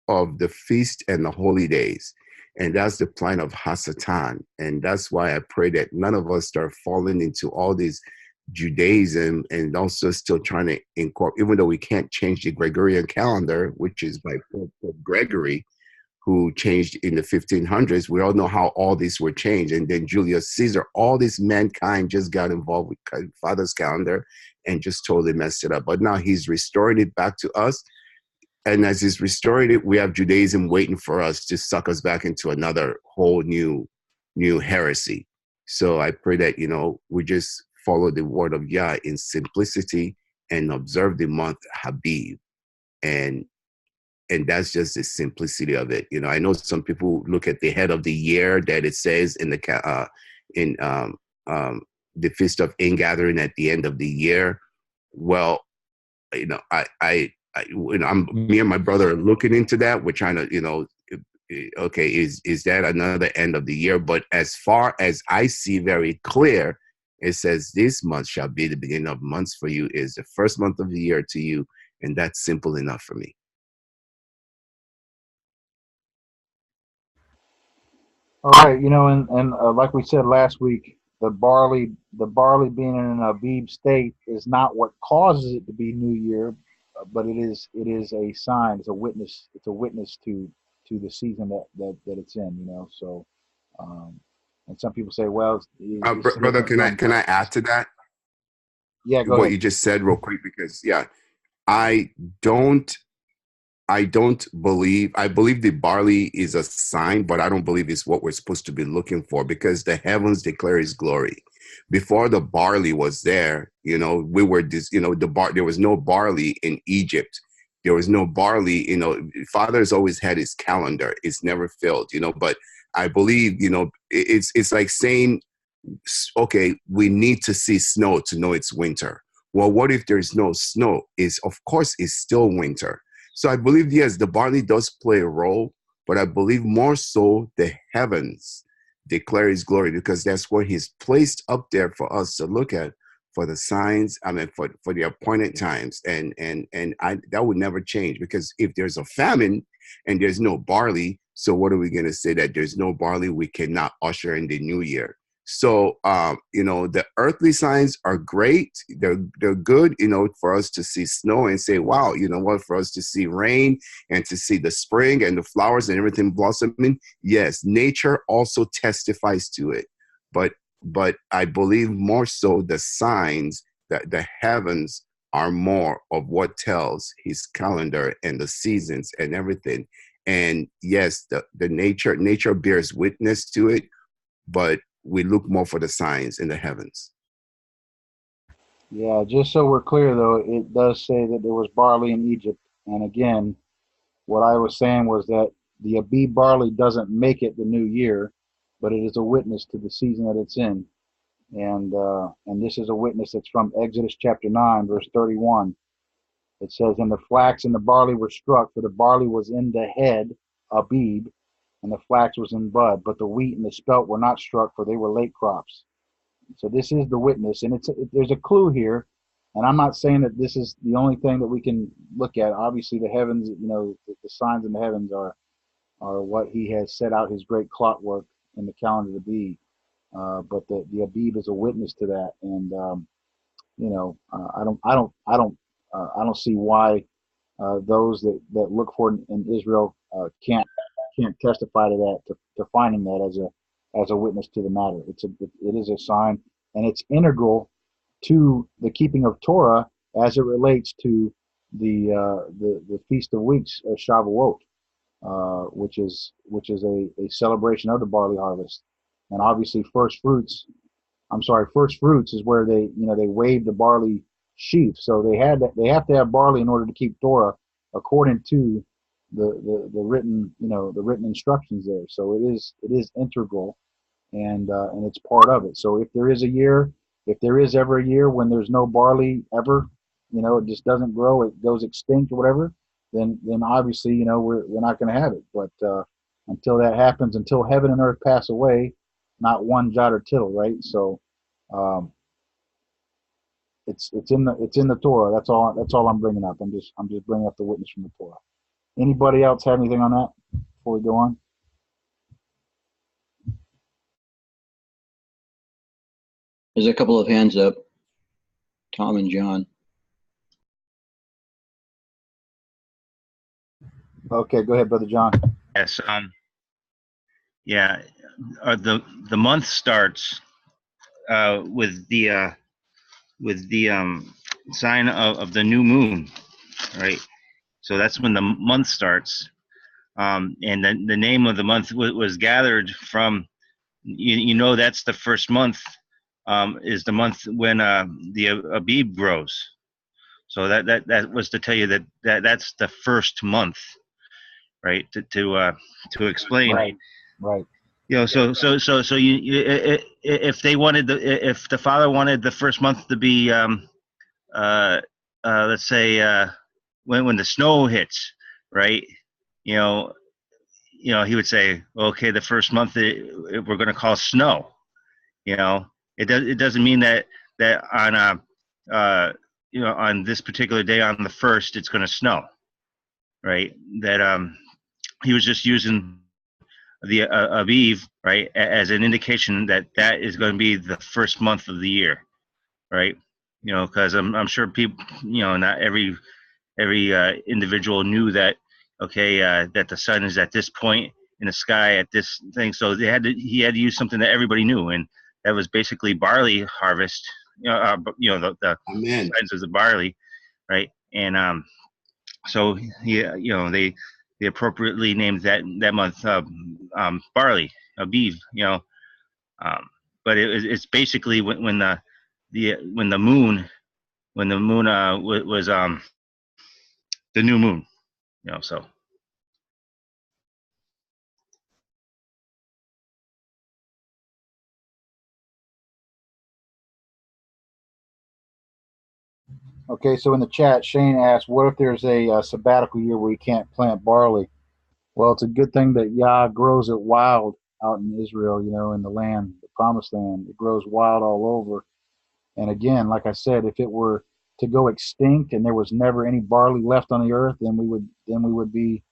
of the feast and the holy days. And that's the plan of Hasatan. And that's why I pray that none of us start falling into all these Judaism and also still trying to incorporate, even though we can't change the Gregorian calendar, which is by Pope Gregory, who changed in the 1500s. We all know how all these were changed. And then Julius Caesar, all this mankind just got involved with Father's calendar and just totally messed it up. But now he's restoring it back to us. And as he's restoring it, we have Judaism waiting for us to suck us back into another whole new heresy. So I pray that, we just follow the word of Yah in simplicity and observe the month Habib. And that's just the simplicity of it. I know some people look at the head of the year that it says in the Feast of Ingathering at the end of the year. Well, me and my brother are looking into that. We're trying to, okay, is that another end of the year? But as far as I see very clear, it says this month shall be the beginning of months for you, is the first month of the year to you. And that's simple enough for me. All right, and like we said last week, the barley being in an Abib state is not what causes it to be New Year, but it is a sign. It's a witness. It's a witness to the season that it's in. So, and some people say, well, brother, can I add to that? Yeah, go what ahead. You just said real quick, because I believe the barley is a sign, but I don't believe it's what we're supposed to be looking for, because the heavens declare his glory. Before the barley was there, we were this, there was no barley in Egypt. There was no barley, Father's always had his calendar. It's never failed, but I believe, it's like saying, okay, we need to see snow to know it's winter. Well, what if there's no snow? Of course, it's still winter. So I believe, yes, the barley does play a role, but I believe more so the heavens declare his glory, because that's what he's placed up there for us to look at, for the signs, I mean, for the appointed times. And that would never change, because if there's a famine and there's no barley, so what are we going to say? That there's no barley, we cannot usher in the new year. So, the earthly signs are great. They're good, for us to see snow and say, wow, you know what, for us to see rain and to see the spring and the flowers and everything blossoming. Yes, nature also testifies to it. But I believe more so the signs, that the heavens are more of what tells his calendar and the seasons and everything. And yes, the nature bears witness to it, but we look more for the signs in the heavens. Yeah, just so we're clear, though, it does say that there was barley in Egypt. And again, what I was saying was that the Abib barley doesn't make it the new year, but it is a witness to the season that it's in. And this is a witness that's from Exodus chapter 9, verse 31. It says, and the flax and the barley were struck, for the barley was in the head, Abib, and the flax was in bud, but the wheat and the spelt were not struck, for they were late crops. So this is the witness, and there's a clue here, and I'm not saying that this is the only thing that we can look at. Obviously, the heavens, the signs in the heavens are what he has set out his great clockwork in the calendar to be. But the Abib is a witness to that, and I don't see why those that look for it in Israel can't testify to that, to finding that as a witness to the matter. It is a sign, and it's integral to the keeping of Torah as it relates to the Feast of Weeks, Shavuot, which is a celebration of the barley harvest. And obviously first fruits is where they wave the barley sheaf. So they have to have barley in order to keep Torah according to the written instructions there. So it is integral, and it's part of it. So if there is ever a year when there's no barley ever, it just doesn't grow, it goes extinct or whatever, then obviously we're not going to have it. But until that happens, until heaven and earth pass away, not one jot or tittle, right? So it's in the Torah. That's all I'm bringing up. I'm just bringing up the witness from the Torah. Anybody else have anything on that before we go on? There's a couple of hands up. Tom and John. Okay, go ahead, Brother John. Yes. Yeah. The month starts with the sign of the new moon, right? So that's when the month starts. And then the name of the month was gathered from, that's the first month, is the month when the Abib grows. So that was to tell you that's the first month, right? To explain. Right. So if the father wanted the first month to be, let's say, when the snow hits, right? He would say, okay, the first month we're going to call snow. It doesn't mean that on on this particular day on the first it's going to snow, right? That he was just using the Aviv, right, as an indication that is going to be the first month of the year, right? Because I'm sure people, not every individual knew that, okay, that the sun is at this point in the sky at this thing. So he had to use something that everybody knew, and that was basically barley harvest. The Amen. signs of the barley, right? And so they appropriately named that month barley, Aviv. But it's basically when the moon was the new moon. So. Okay, so in the chat, Shane asked, what if there's a sabbatical year where you can't plant barley? Well, it's a good thing that Yah grows it wild out in Israel, in the land, the promised land. It grows wild all over. And again, like I said, if it were to go extinct and there was never any barley left on the earth, then we would be,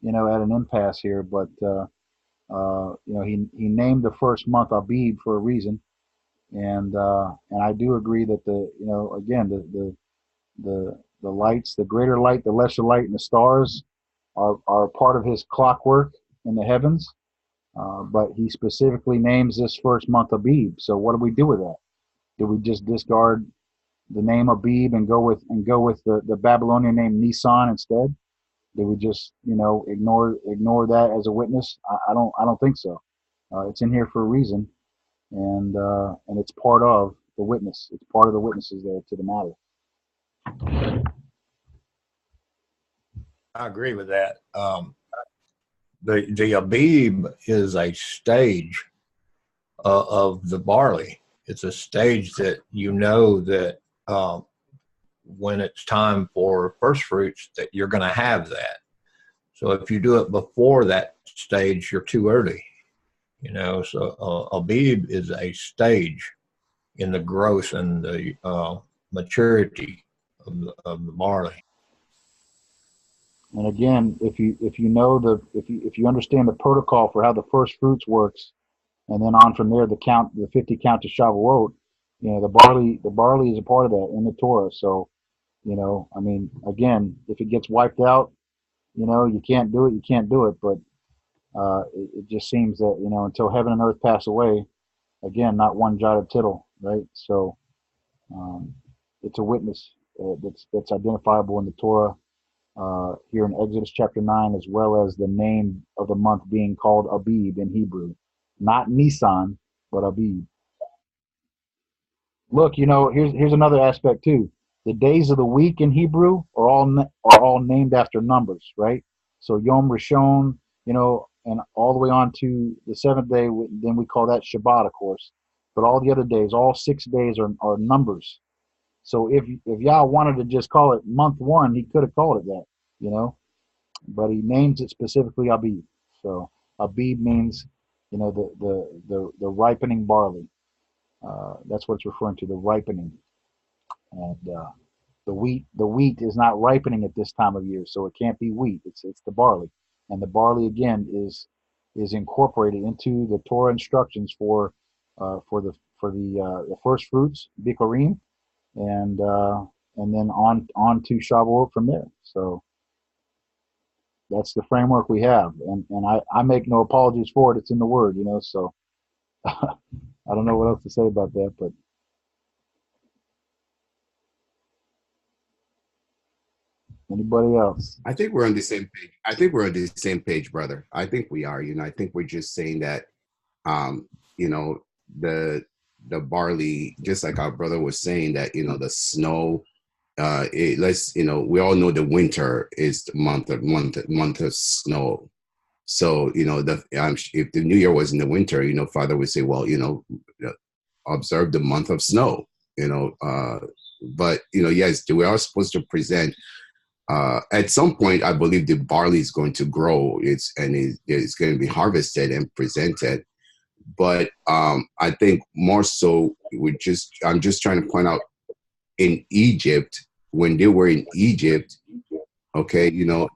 at an impasse here. But he named the first month Abib for a reason, and I do agree that again, the lights, the greater light, the lesser light, and the stars are part of his clockwork in the heavens. But he specifically names this first month Abib. So what do we do with that? Do we just discard the name Abib and go with the Babylonian name Nisan instead? Do we just ignore that as a witness? I don't think so. It's in here for a reason, and it's part of the witness. It's part of the witnesses there to the matter. I agree with that. The Abib is a stage of the barley. It's a stage that that when it's time for first fruits that you're going to have that. So if you do it before that stage, you're too early. So Abib is a stage in the growth and the maturity of the barley. And again, if you understand the protocol for how the first fruits works, and then on from there, the 50 count to Shavuot, the barley is a part of that in the Torah. So, again, if it gets wiped out, you can't do it. You can't do it. But it just seems that until heaven and earth pass away, again, not one jot or tittle, right? So, it's a witness that's identifiable in the Torah. Here in Exodus chapter 9, as well as the name of the month being called Abib in Hebrew. Not Nisan, but Abib. Look, here's another aspect too. The days of the week in Hebrew are all named after numbers, right? So Yom Rishon, and all the way on to the seventh day, then we call that Shabbat, of course. But all the other days, all 6 days are numbers. So if Yah wanted to just call it month 1, he could have called it that, but he names it specifically Abib. So Abib means, the ripening barley. That's what it's referring to, the ripening. And the wheat is not ripening at this time of year, so it can't be wheat. It's the barley, and the barley again is incorporated into the Torah instructions for the first fruits, bikurim, and then on to Shavuot from there. So that's the framework we have, and I make no apologies for it. It's in the Word, So I don't know what else to say about that, but anybody else? I think we're on the same page. I think we're on the same page, brother. I think we are. I think we're just saying that, the barley, just like our brother was saying that, the snow. We all know the winter is the month of snow. So if the New Year was in the winter, Father would say, well, observe the month of snow. But yes, we are supposed to present. At some point, I believe the barley is going to grow. It's going to be harvested and presented. But I think more so, I'm just trying to point out, in Egypt, when they were in Egypt, okay,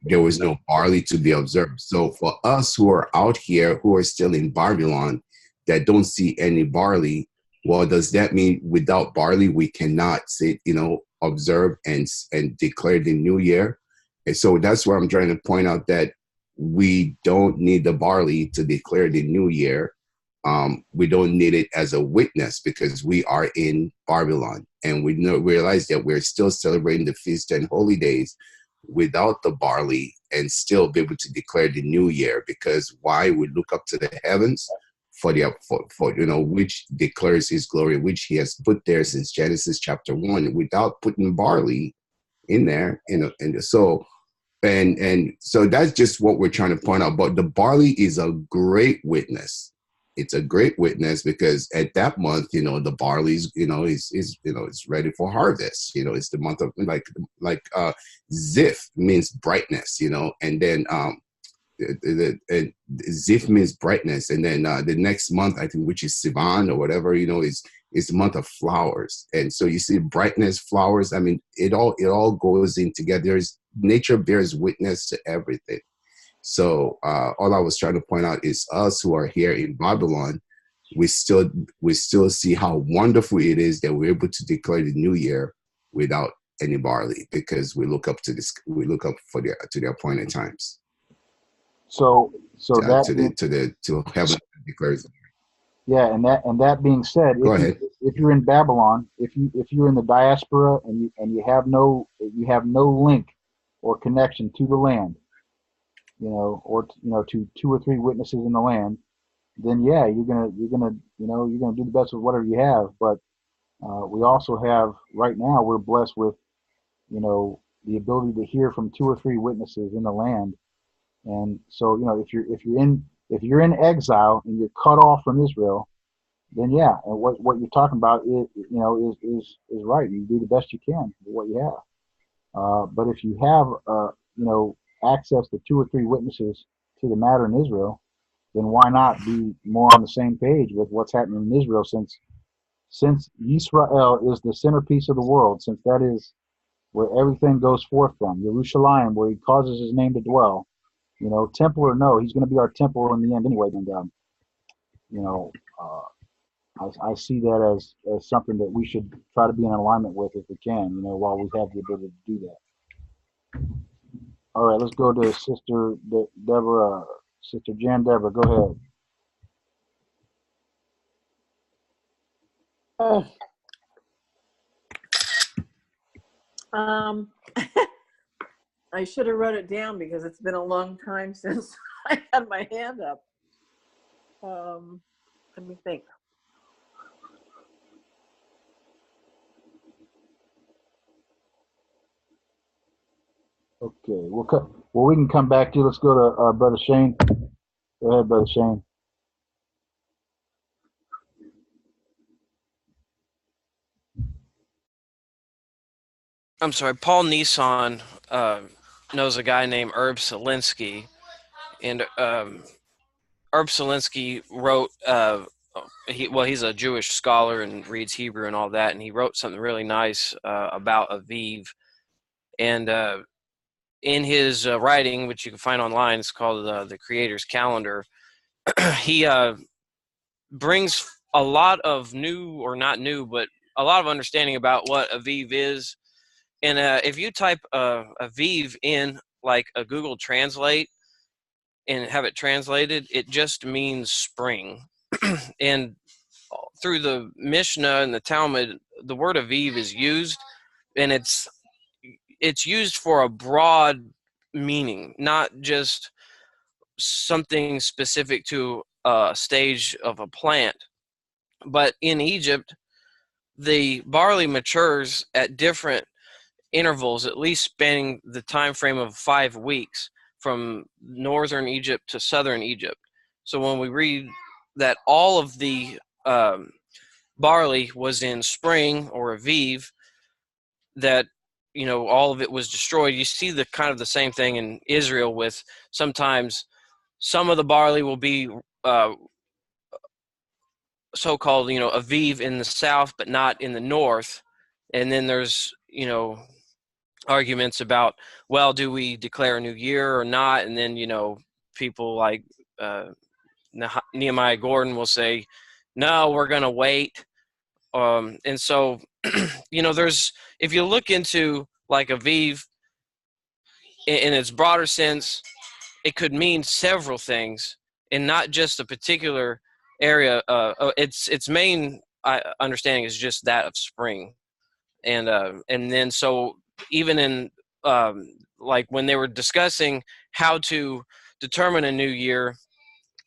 there was no barley to be observed. So for us who are out here, who are still in Babylon, that don't see any barley, well, does that mean without barley we cannot observe and declare the new year? And so that's where I'm trying to point out that we don't need the barley to declare the new year. We don't need it as a witness because we are in Babylon, and we realize that we're still celebrating the feast and holy days without the barley and still be able to declare the new year. Because why? We look up to the heavens for which declares his glory, which he has put there since Genesis chapter 1, without putting barley in there, and so that's just what we're trying to point out. But the barley is a great witness. it's a great witness because at that month, the barley's, is ready for harvest. It's the month of like Ziph means brightness, and then Ziph means brightness, and then the next month, I think, which is Sivan or whatever, is the month of flowers. And so you see brightness, flowers. I mean, it all goes in together. Nature bears witness to everything. So all I was trying to point out is us who are here in Babylon, we still see how wonderful it is that we're able to declare the new year without any barley, because we look up to their appointed times. So To heaven declares. Yeah, and that being said, Go ahead. If you're in Babylon, if you're in the diaspora and you have no link or connection to the land, or to 2 or 3 witnesses in the land, then yeah, you're gonna do the best with whatever you have. But we also have right now, we're blessed with the ability to hear from 2 or 3 witnesses in the land. And so if you're in exile and you're cut off from Israel, then yeah, and what you're talking about is right. You do the best you can with what you have. But if you have access to 2 or 3 witnesses to the matter in Israel, then why not be more on the same page with what's happening in Israel, since Israel is the centerpiece of the world, since that is where everything goes forth from, Jerusalem, where he causes his name to dwell. Temple or no, he's going to be our temple in the end anyway. Then, I see that as something that we should try to be in alignment with if we can, while we have the ability to do that. All right, let's go to Sister Deborah, Sister Jan Deborah. Go ahead. I should have wrote it down because it's been a long time since I had my hand up. Let me think. Okay, we can come back to you. Let's go to Brother Shane. Go ahead, Brother Shane. I'm sorry, Paul Nissan knows a guy named Herb Selinsky, and Herb Selinsky wrote, he's a Jewish scholar and reads Hebrew and all that, and he wrote something really nice about Aviv. And in his writing, which you can find online, it's called The Creator's Calendar, he brings a lot of but a lot of understanding about what Aviv is. And if you type Aviv in like a Google Translate and have it translated, it just means spring. And through the Mishnah and the Talmud, the word Aviv is used, and it's used for a broad meaning, not just something specific to a stage of a plant. But in Egypt, the barley matures at different intervals, at least spanning the time frame of 5 weeks, from northern Egypt to southern Egypt. So when we read that all of the barley was in spring or Aviv, that all of it was destroyed, you see the kind of the same thing in Israel, with sometimes some of the barley will be so-called Aviv in the south but not in the north. And then there's arguments about, well, do we declare a new year or not? And then people like Nehemiah Gordon will say, no, we're going to wait. And so there's, if you look into like Aviv in its broader sense, it could mean several things and not just a particular area. Its main understanding is just that of spring. And then so even in like when they were discussing how to determine a new year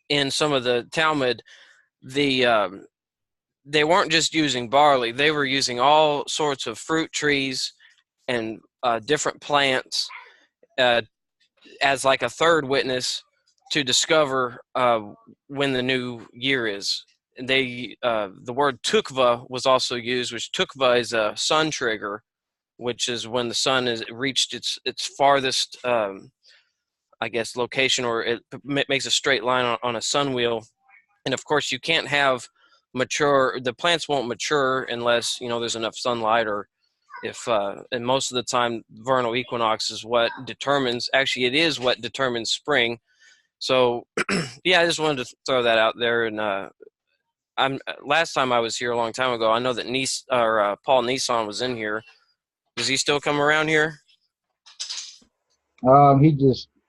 in some of the Talmud, they weren't just using barley. They were using all sorts of fruit trees and different plants as like a third witness to discover when the new year is. They the word tukva was also used, which tukva is a sun trigger, which is when the sun is reached its farthest, I guess, location, or it makes a straight line on a sun wheel. And of course, you can't have the plants won't mature unless, there's enough sunlight, or if, and most of the time, vernal equinox is what determines, actually, it is what determines spring. So, yeah, I just wanted to throw that out there. And last time I was here a long time ago, I know that Paul Nissan was in here. Does he still come around here?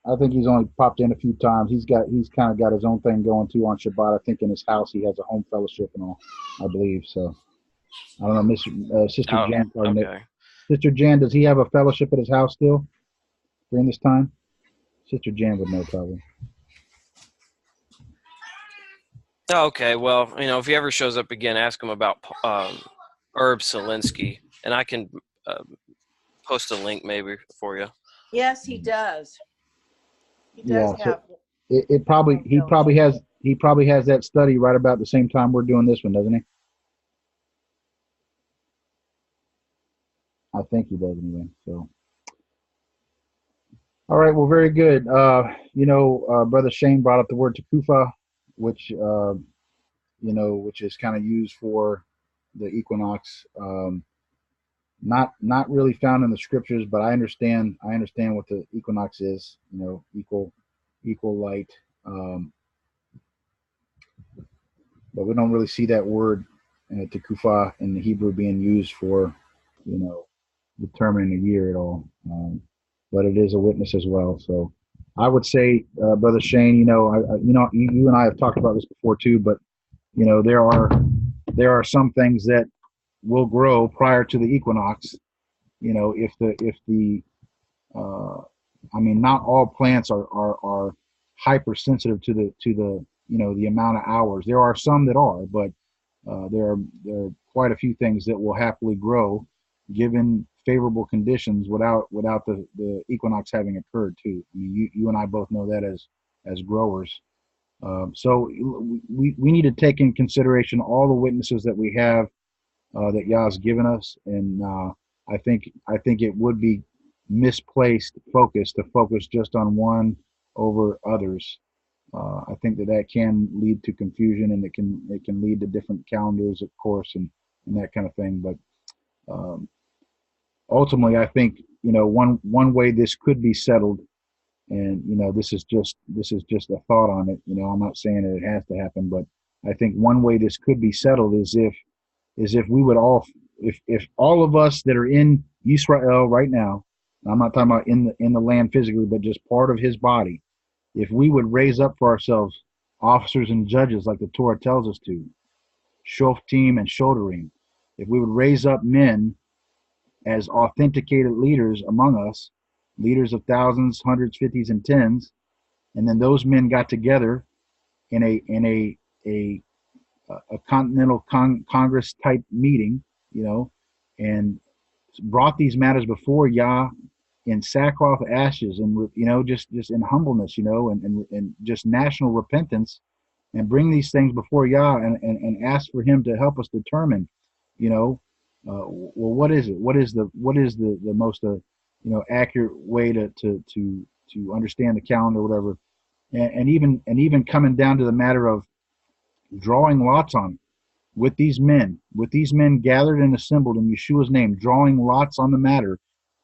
I think he's only popped in a few times. He's kind of got his own thing going too on Shabbat. I think in his house he has a home fellowship and all, I believe. So I don't know, Sister Jan. Okay. Sister Jan, does he have a fellowship at his house still during this time? Sister Jan would know probably. Okay, well, if he ever shows up again, ask him about Herb Selinsky, and I can post a link maybe for you. Yes, he does. He does have. He probably has that study right about the same time we're doing this one, doesn't he? I think he does anyway. So, all right, well, very good. Brother Shane brought up the word takufa, which which is kind of used for the equinox. Not really found in the scriptures, but I understand what the equinox is. Equal light. But we don't really see that word takufa in the Hebrew being used for determining a year at all. But it is a witness as well. So I would say, Brother Shane, you and I have talked about this before too, but there are some things that will grow prior to the equinox. Not all plants are hypersensitive to the amount of hours. There are some that are, but there are quite a few things that will happily grow given favorable conditions without the equinox having occurred too. You and I both know that as growers. So we need to take in consideration all the witnesses that we have that Yah's given us, and I think it would be misplaced focus to focus just on one over others. I think that can lead to confusion, and it can lead to different calendars, of course, and that kind of thing. But ultimately, I think one way this could be settled, and this is just a thought on it. I'm not saying that it has to happen, but I think one way this could be settled is if we would if all of us that are in Israel right now, I'm not talking about in the land physically, but just part of his body, if we would raise up for ourselves officers and judges like the Torah tells us to, shoftim and shodarim, if we would raise up men as authenticated leaders among us, leaders of thousands, hundreds, fifties, and tens, and then those men got together in a continental Congress type meeting, and brought these matters before Yah in sackcloth, ashes, and just in humbleness, and just national repentance, and bring these things before Yah and ask for Him to help us determine, what is it? What is the most accurate way to understand the calendar, or whatever, and even coming down to the matter of drawing lots on with these men gathered and assembled in Yeshua's name, drawing lots on the matter,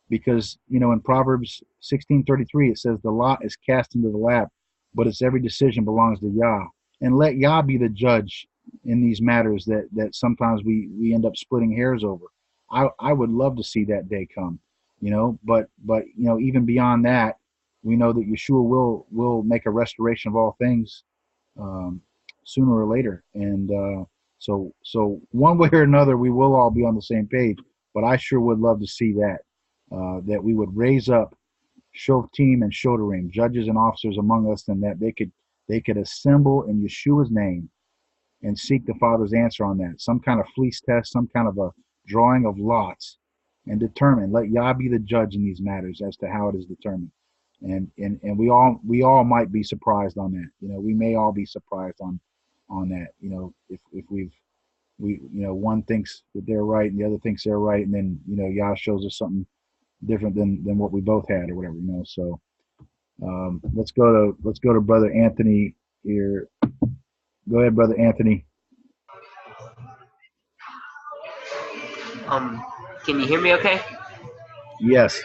because in Proverbs 16:33 it says the lot is cast into the lap, but its every decision belongs to Yah, and let Yah be the judge in these matters that sometimes we end up splitting hairs over. I would love to see that day come, but even beyond that, we know that Yeshua will make a restoration of all things sooner or later, and so one way or another we will all be on the same page. But I sure would love to see that we would raise up shoftim and shodarim, judges and officers among us, and that they could assemble in Yeshua's name and seek the Father's answer on that. Some kind of fleece test, some kind of a drawing of lots, and determine. Let Yah be the judge in these matters as to how it is determined. and we all might be surprised on that. We may all be surprised on that. If we one thinks that they're right and the other thinks they're right, and then Yah shows us something different than what we both had or whatever. So let's go to Brother Anthony here. Go ahead, Brother Anthony. Can you hear me okay? Yes.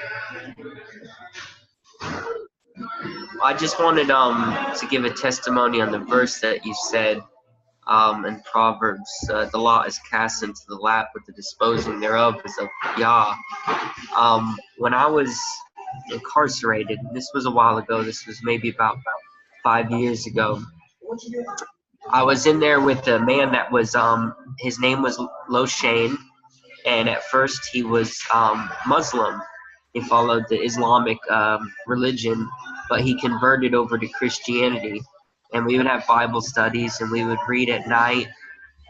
I just wanted to give a testimony on the verse that you said in Proverbs. The lot is cast into the lap, but the disposing thereof is of Yah. When I was incarcerated, this was a while ago, this was maybe about 5 years ago, I was in there with a man that was, his name was Loshane, and at first he was Muslim. He followed the Islamic religion, but he converted over to Christianity. And we would have Bible studies, and we would read at night.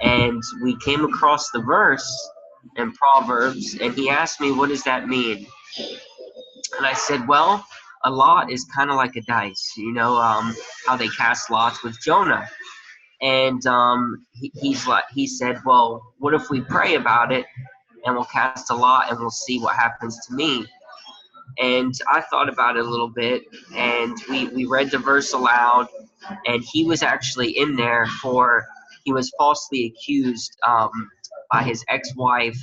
And we came across the verse in Proverbs, and he asked me, what does that mean? And I said, well, a lot is kind of like a dice, how they cast lots with Jonah. And he said, well, what if we pray about it, and we'll cast a lot, and we'll see what happens to me? And I thought about it a little bit, and we read the verse aloud, and he was actually in there he was falsely accused by his ex-wife.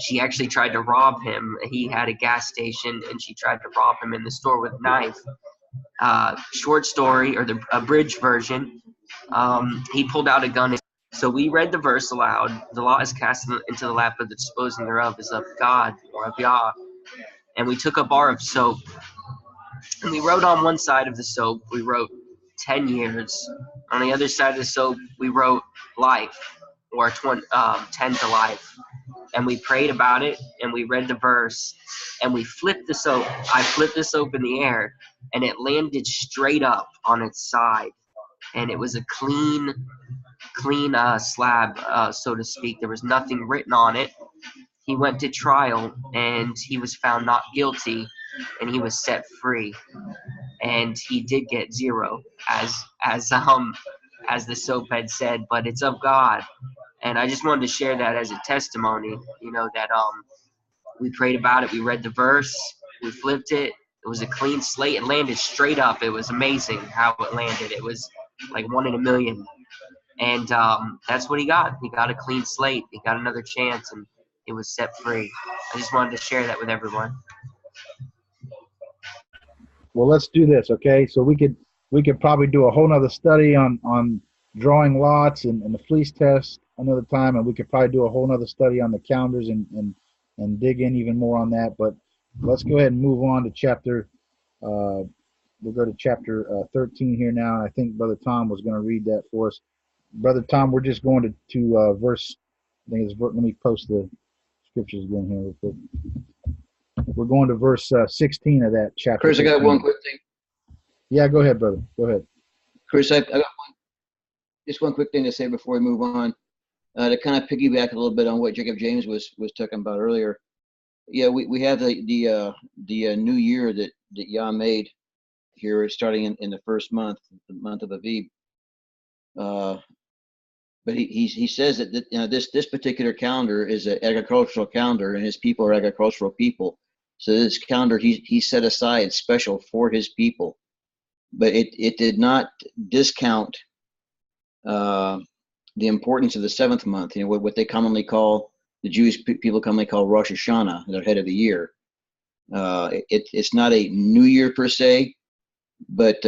She actually tried to rob him. He had a gas station, and she tried to rob him in the store with a knife. Short story, or the abridged version, he pulled out a gun. So we read the verse aloud. The lot is cast into the lap, of the disposing thereof is of God, or of Yah. And we took a bar of soap, and we wrote on one side of the soap, we wrote 10 years. On the other side of the soap, we wrote life, or 10 to life. And we prayed about it, and we read the verse, and we flipped the soap. I flipped the soap in the air, and it landed straight up on its side. And it was a clean slab, so to speak. There was nothing written on it. He went to trial, and he was found not guilty, and he was set free. And he did get 0, as the soap had said, but it's of God. And I just wanted to share that as a testimony, that we prayed about it, we read the verse, we flipped it. It was a clean slate. It landed straight up. It was amazing how it landed. It was like 1 in a million. And that's what he got. He got a clean slate. He got another chance, and he was set free. I just wanted to share that with everyone. Well, let's do this, okay? So we could probably do a whole nother study on drawing lots and the fleece test another time, and we could probably do a whole nother study on the calendars and dig in even more on that. But let's go ahead and move on to chapter. We'll go to chapter 13 here now, and I think Brother Tom was going to read that for us. Brother Tom, we're just going to verse. I think it's, let me post the scriptures again here real quick. We're going to verse 16 of that chapter. Chris, 15. I got one quick thing. Yeah, go ahead, brother. Go ahead. Chris, I got just one quick thing to say before we move on. To kind of piggyback a little bit on what Jacob James was talking about earlier. Yeah, we have the new year that Yah made here, starting in the first month, the month of Aviv. But he says that this particular calendar is an agricultural calendar, and his people are agricultural people. So this calendar he set aside special for his people, but it did not discount the importance of the 7th month. What they commonly call, the Jewish people commonly call Rosh Hashanah, their head of the year. It's not a new year per se, but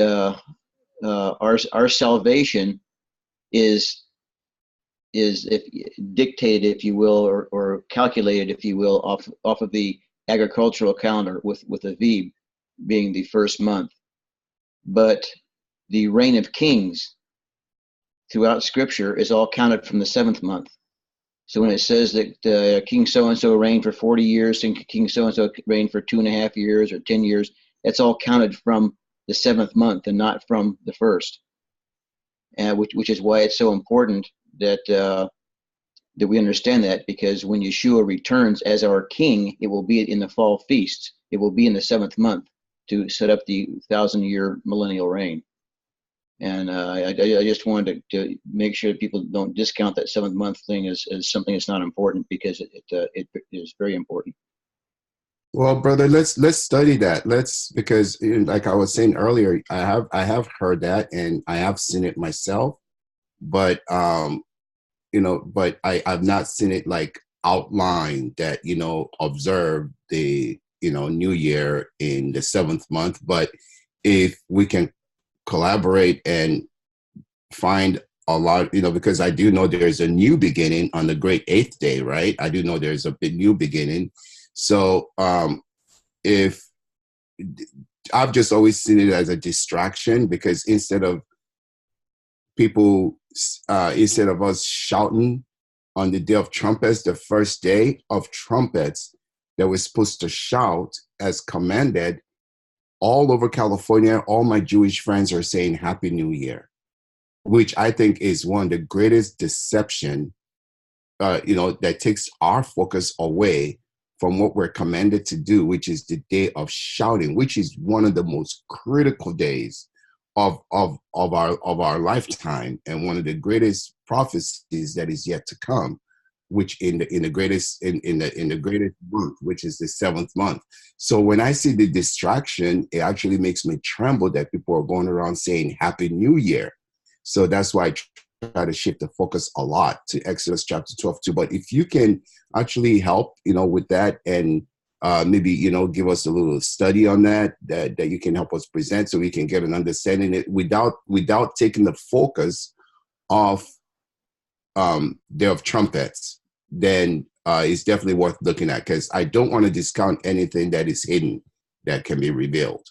our salvation is dictated, if you will, or calculated, if you will, off of the agricultural calendar, with Aviv being the first month. But the reign of kings throughout Scripture is all counted from the 7th month. So when it says that King so-and-so reigned for 40 years, and King so-and-so reigned for 2.5 years or 10 years, that's all counted from the 7th month and not from the first. Which is why it's so important that we understand that, because when Yeshua returns as our king, it will be in the fall feast. It will be in the 7th month, to set up the 1,000-year millennial reign. And I just wanted to make sure that people don't discount that 7th month thing as something that's not important, because it is very important. Well, brother, let's study that. Because like I was saying earlier, I have heard that and I have seen it myself, but but I've not seen it like outlined that, observe the, New Year in the 7th month. But if we can collaborate and find a lot, because I do know there's a new beginning on the great 8th day, right? I do know there's a big new beginning. So if I've just always seen it as a distraction, because instead of us shouting on the day of trumpets, the first day of trumpets that we're supposed to shout as commanded, all over California, all my Jewish friends are saying Happy New Year, which I think is one of the greatest deception, that takes our focus away from what we're commanded to do, which is the day of shouting, which is one of the most critical days of our lifetime, and one of the greatest prophecies that is yet to come, which in the greatest month, which is the 7th month. So when I see the distraction, it actually makes me tremble that people are going around saying Happy New Year. So that's why I try to shift the focus a lot to Exodus chapter 12 too. But if you can actually help, with that, and maybe, give us a little study on that you can help us present, so we can get an understanding it without taking the focus off Day of Trumpets, then it's definitely worth looking at, because I don't want to discount anything that is hidden that can be revealed.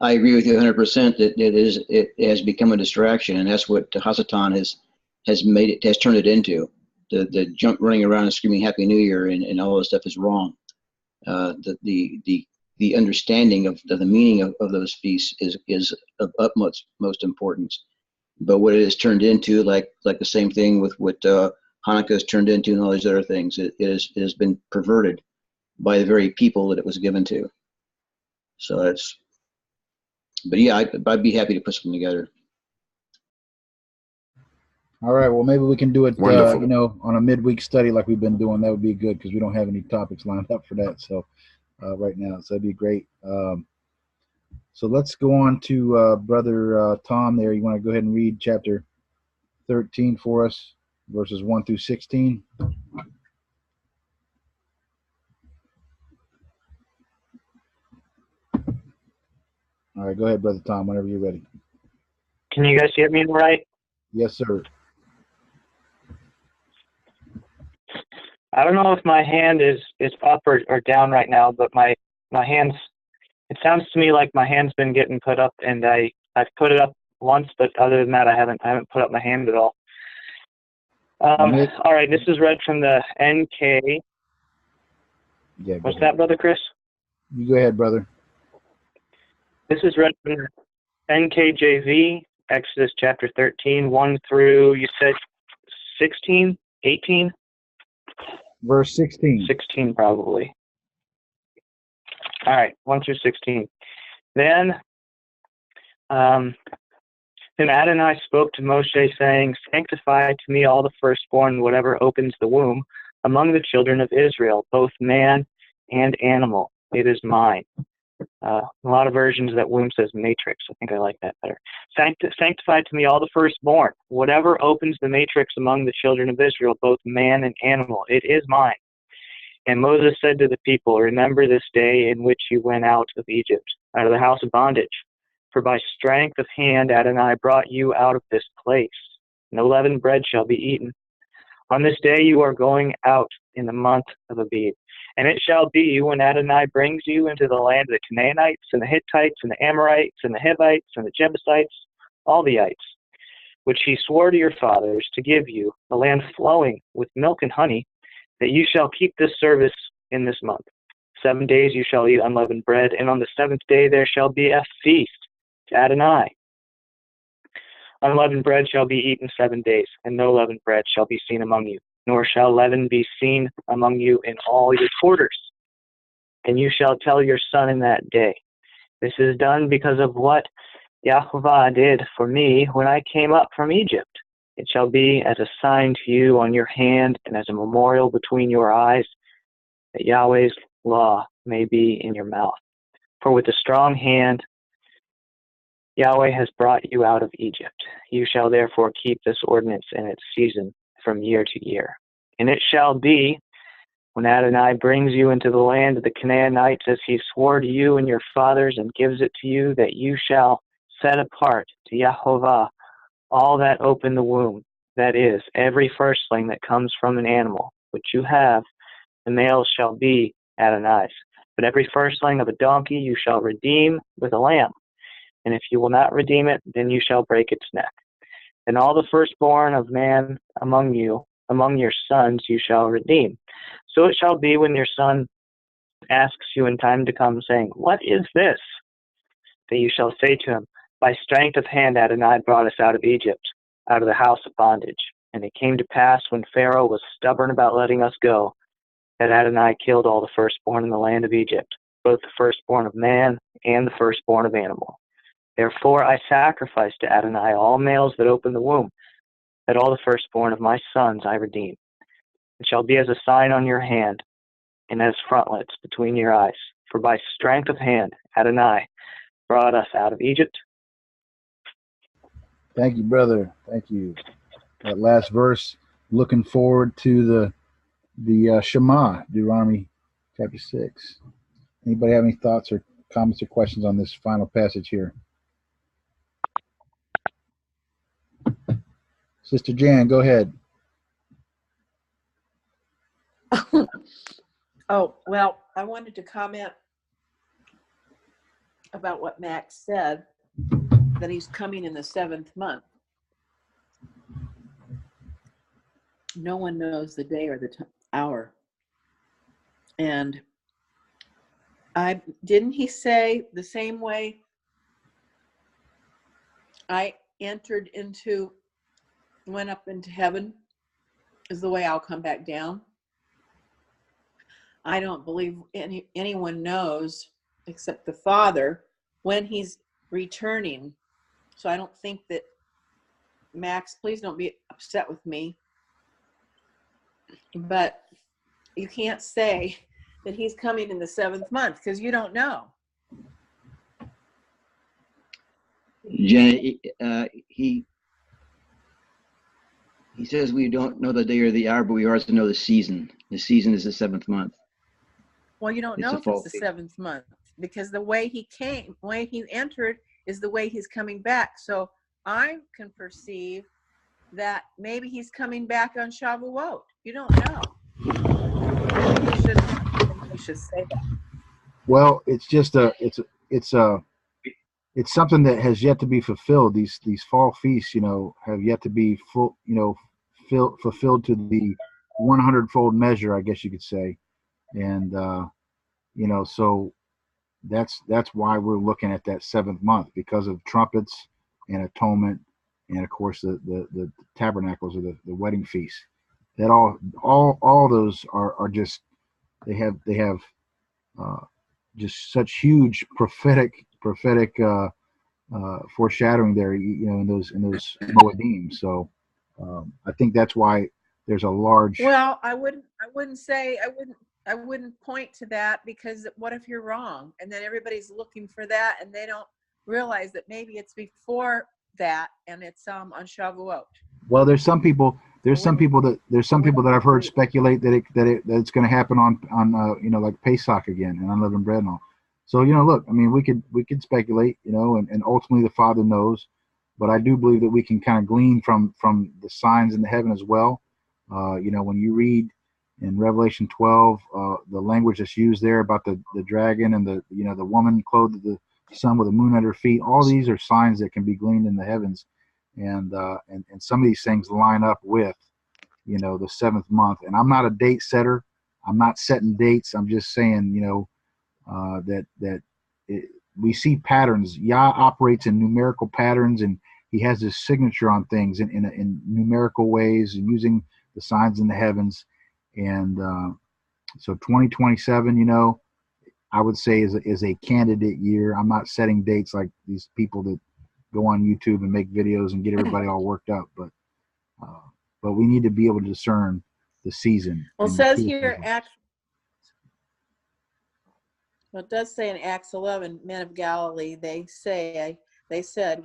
I agree with you 100% that it has become a distraction, and that's what Hasatan has turned it into. The junk running around and screaming Happy New Year and all this stuff is wrong. The understanding of the meaning of those feasts is of utmost importance. But what it has turned into, like the same thing with what Hanukkah has turned into and all these other things, it has been perverted by the very people that it was given to. So but yeah, I'd be happy to put something together. All right. Well, maybe we can do it, Wonderful. on a midweek study like we've been doing. That would be good, because we don't have any topics lined up for that. So right now, so that'd be great. So let's go on to Brother Tom there. You want to go ahead and read chapter 13 for us, verses 1 through 16? All right, go ahead, Brother Tom, whenever you're ready. Can you guys hear me all right? Yes, sir. I don't know if my hand is up or down right now, but my hand's, it sounds to me like my hand's been getting put up, and I've put it up once, but other than that, I haven't put up my hand at all. All right, this is read from the NK. Yeah. What's that, Brother Chris? You go ahead, brother. This is read from the NKJV, Exodus chapter 13, 1 through, you said 16, 18? Verse 16. 16 probably. All right, 1 through 16. Then Adonai spoke to Moshe, saying, Sanctify to me all the firstborn, whatever opens the womb, among the children of Israel, both man and animal. It is mine. A lot of versions that womb says matrix. I think I like that better. Sanctify to me all the firstborn, whatever opens the matrix among the children of Israel, both man and animal. It is mine. And Moses said to the people, Remember this day in which you went out of Egypt, out of the house of bondage. For by strength of hand Adonai brought you out of this place. No leavened bread shall be eaten. On this day you are going out in the month of Abib. And it shall be when Adonai brings you into the land of the Canaanites and the Hittites and the Amorites and the Hivites and the Jebusites, all the ites, which he swore to your fathers to give you, a land flowing with milk and honey, that you shall keep this service in this month. 7 days you shall eat unleavened bread, and on the 7th day there shall be a feast to Adonai. Unleavened bread shall be eaten 7 days, and no leavened bread shall be seen among you, nor shall leaven be seen among you in all your quarters. and you shall tell your son in that day, this is done because of what Yahovah did for me when I came up from Egypt. It shall be as a sign to you on your hand and as a memorial between your eyes, that Yahweh's law may be in your mouth. For with a strong hand Yahweh has brought you out of Egypt. You shall therefore keep this ordinance in its season from year to year. And it shall be, when Adonai brings you into the land of the Canaanites, as he swore to you and your fathers, and gives it to you, that you shall set apart to Yahovah all that open the womb, that is, every firstling that comes from an animal, which you have, the males shall be Adonai's. But every firstling of a donkey you shall redeem with a lamb. And if you will not redeem it, then you shall break its neck. And all the firstborn of man among you, among your sons, you shall redeem. So it shall be when your son asks you in time to come, saying, what is this? That you shall say to him, by strength of hand Adonai brought us out of Egypt, out of the house of bondage. And it came to pass, when Pharaoh was stubborn about letting us go, that Adonai killed all the firstborn in the land of Egypt, both the firstborn of man and the firstborn of animal. Therefore I sacrifice to Adonai all males that open the womb, that all the firstborn of my sons I redeem. It shall be as a sign on your hand, and as frontlets between your eyes. For by strength of hand Adonai brought us out of Egypt. Thank you, brother. Thank you. That last verse, looking forward to the Shema, Deuteronomy chapter 6. Anybody have any thoughts or comments or questions on this final passage here? Sister Jan, go ahead. Oh, well, I wanted to comment about what Max said, that he's coming in the 7th month. No one knows the day or the hour. And didn't he say the same way I went up into heaven is the way I'll come back down? I don't believe anyone knows except the Father when he's returning. So I don't think that, Max, please don't be upset with me, but you can't say that he's coming in the 7th month because you don't know. Janet, he says we don't know the day or the hour, but we also know the season. The season is the 7th month. Well, you don't know if it's the 7th month because the way he came, the way he entered is the way he's coming back. So I can perceive that maybe he's coming back on Shavuot. You don't know. You should say that. Well, it's just it's something that has yet to be fulfilled. These fall feasts, have yet to be fulfilled to the 100-fold measure, I guess you could say. And so that's why we're looking at that 7th month, because of trumpets and atonement, and of course the tabernacles or the wedding feast. That all those are just they have just such huge prophetic foreshadowing there, in those Moedim. So I think that's why there's a large. Well, I wouldn't point to that, because what if you're wrong, and then everybody's looking for that, and they don't realize that maybe it's before that, and it's on Shavuot. Well, there's some people that I've heard speculate that it's going to happen on like Pesach again and unleavened bread and all. So look, I mean, we could speculate, and ultimately the Father knows, but I do believe that we can kind of glean from the signs in the heaven as well. When you read in Revelation 12, the language that's used there about the dragon and the woman clothed the sun with the moon at her feet, all these are signs that can be gleaned in the heavens, and some of these things line up with the 7th month. And I'm not a date setter. I'm not setting dates. I'm just saying that we see patterns. Yah operates in numerical patterns, and he has his signature on things in numerical ways, and using the signs in the heavens. And so 2027, I would say is a candidate year. I'm not setting dates like these people that go on YouTube and make videos and get everybody all worked up, but we need to be able to discern the season. Well, it and says the here, well, it does say in Acts 11, men of Galilee, they said,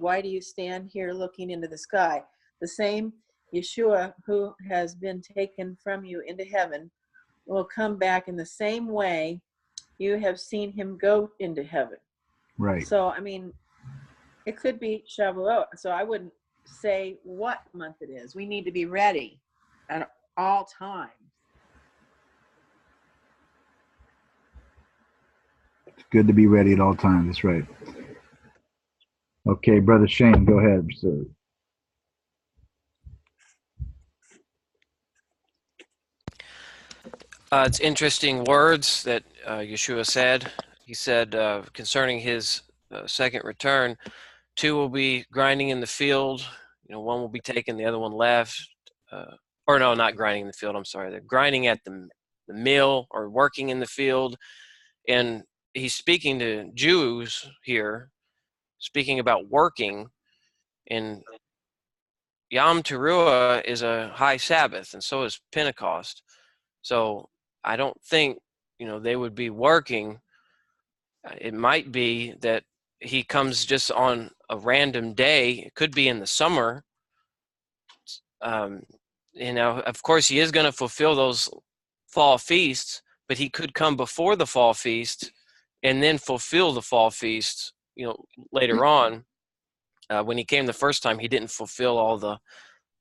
why do you stand here looking into the sky? The same Yeshua who has been taken from you into heaven will come back in the same way you have seen him go into heaven. Right. So, I mean, it could be Shavuot. So I wouldn't say what month it is. We need to be ready at all times. It's good to be ready at all times. That's right. Okay, Brother Shane, go ahead, sir. It's interesting words that Yeshua said. He said concerning his second return, 2 will be grinding in the field. One will be taken, the other one left. Or no, not grinding in the field. I'm sorry. They're grinding at the mill or working in the field. And he's speaking to Jews here, speaking about working. And Yom Teruah is a high Sabbath, and so is Pentecost. So I don't think, they would be working. It might be that he comes just on a random day. It could be in the summer. Of course, he is going to fulfill those fall feasts, but he could come before the fall feast and then fulfill the fall feast, later on. When he came the first time, he didn't fulfill all the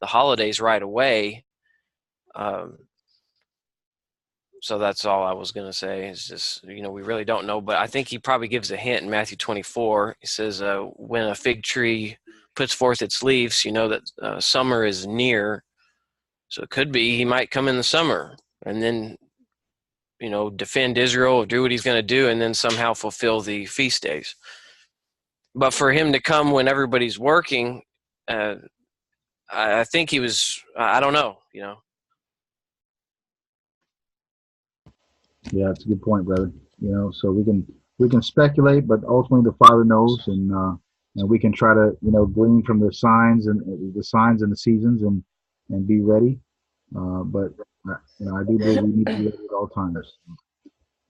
holidays right away. So that's all I was going to say. Is just, we really don't know. But I think he probably gives a hint in Matthew 24. He says, when a fig tree puts forth its leaves, that summer is near. So it could be he might come in the summer and then, defend Israel, do what he's going to do, and then somehow fulfill the feast days. But for him to come when everybody's working, I think he was, I don't know, Yeah, that's a good point, brother. So we can speculate, but ultimately the Father knows, and we can try to glean from the signs and the seasons and be ready. But I do believe we need to be ready at all times.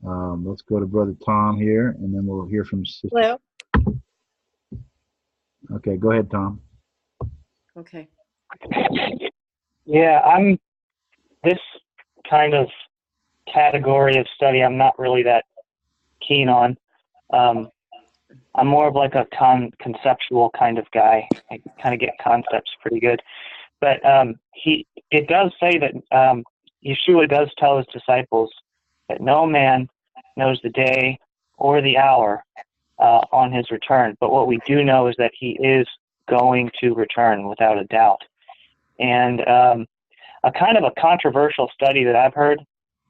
Let's go to Brother Tom here, and then we'll hear from Sister. Hello. Okay, go ahead, Tom. Okay. Yeah, this kind of category of study I'm not really that keen on. I'm more of like a conceptual kind of guy. I kind of get concepts pretty good. But it does say that Yeshua does tell his disciples that no man knows the day or the hour on his return. But what we do know is that he is going to return without a doubt. And a kind of a controversial study that I've heard,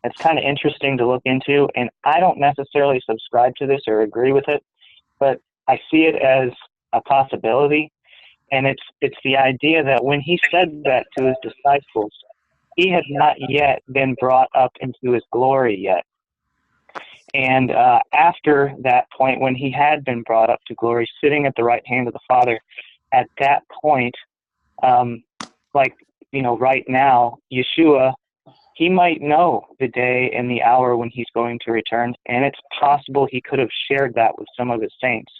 it's kind of interesting to look into, and I don't necessarily subscribe to this or agree with it, but I see it as a possibility. And it's the idea that when he said that to his disciples, he had not yet been brought up into his glory yet. And after that point, when he had been brought up to glory, sitting at the right hand of the Father, at that point, right now, Yeshua, he might know the day and the hour when he's going to return, and it's possible he could have shared that with some of his saints.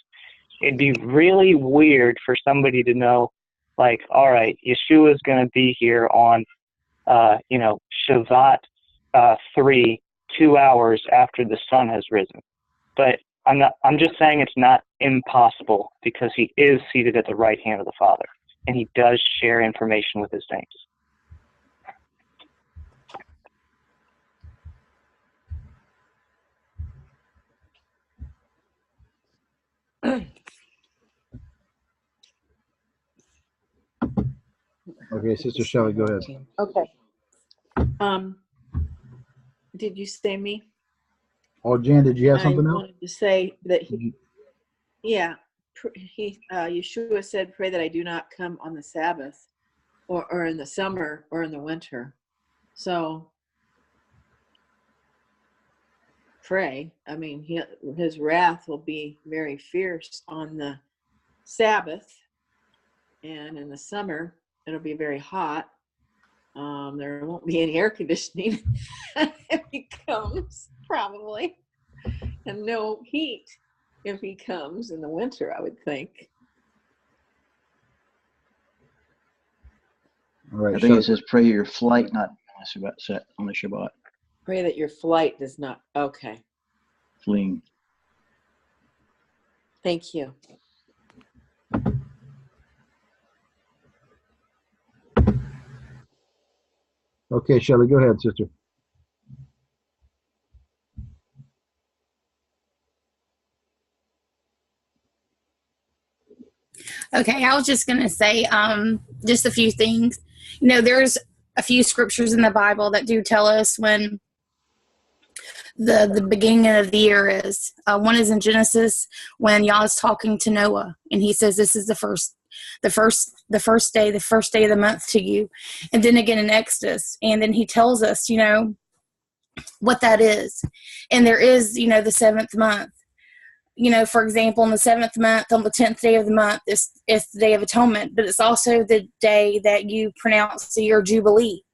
It'd be really weird for somebody to know, like, all right, Yeshua is going to be here on, Shabbat 3, 2 hours after the sun has risen. But I'm just saying it's not impossible, because he is seated at the right hand of the Father, and he does share information with his saints. Okay, Sister Shelley, go ahead. Okay. Did you say me? Oh, Jan, did you have something I else? wanted to say that Yeshua said, pray that I do not come on the Sabbath or in the summer or in the winter. So pray. I mean, his wrath will be very fierce on the Sabbath, and in the summer it'll be very hot. There won't be any air conditioning if he comes, probably, and no heat if he comes in the winter, I would think. All right. I think it says pray your flight not set on the Shabbat. Pray that your flight does not. Okay. Fleeing. Thank you. Okay, Shelley, go ahead, sister. Okay, I was just going to say just a few things. You know, there's a few scriptures in the Bible that do tell us when the beginning of the year is. One is in Genesis when Yah is talking to Noah, and he says this is the first day of the month to you. And then again in Exodus, and then he tells us, you know, what that is. And there is, you know, the seventh month. You know, for example, in the seventh month, on the 10th day of the month, it's the Day of Atonement, but it's also the day that you pronounce the year Jubilee.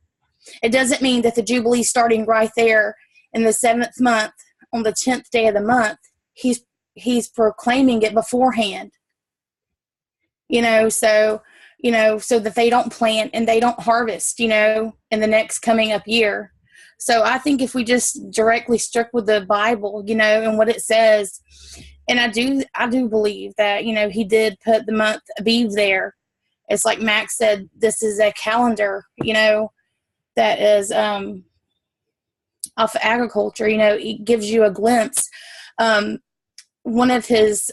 It doesn't mean that the Jubilee starting right there in the seventh month, on the 10th day of the month, he's proclaiming it beforehand. You know, so that they don't plant and they don't harvest, you know, in the next coming up year. So I think if we just directly stick with the Bible, you know, and what it says, and I do believe that, you know, he did put the month Aviv there. It's like Max said, this is a calendar, you know, that is off of agriculture. You know, it gives you a glimpse. One of his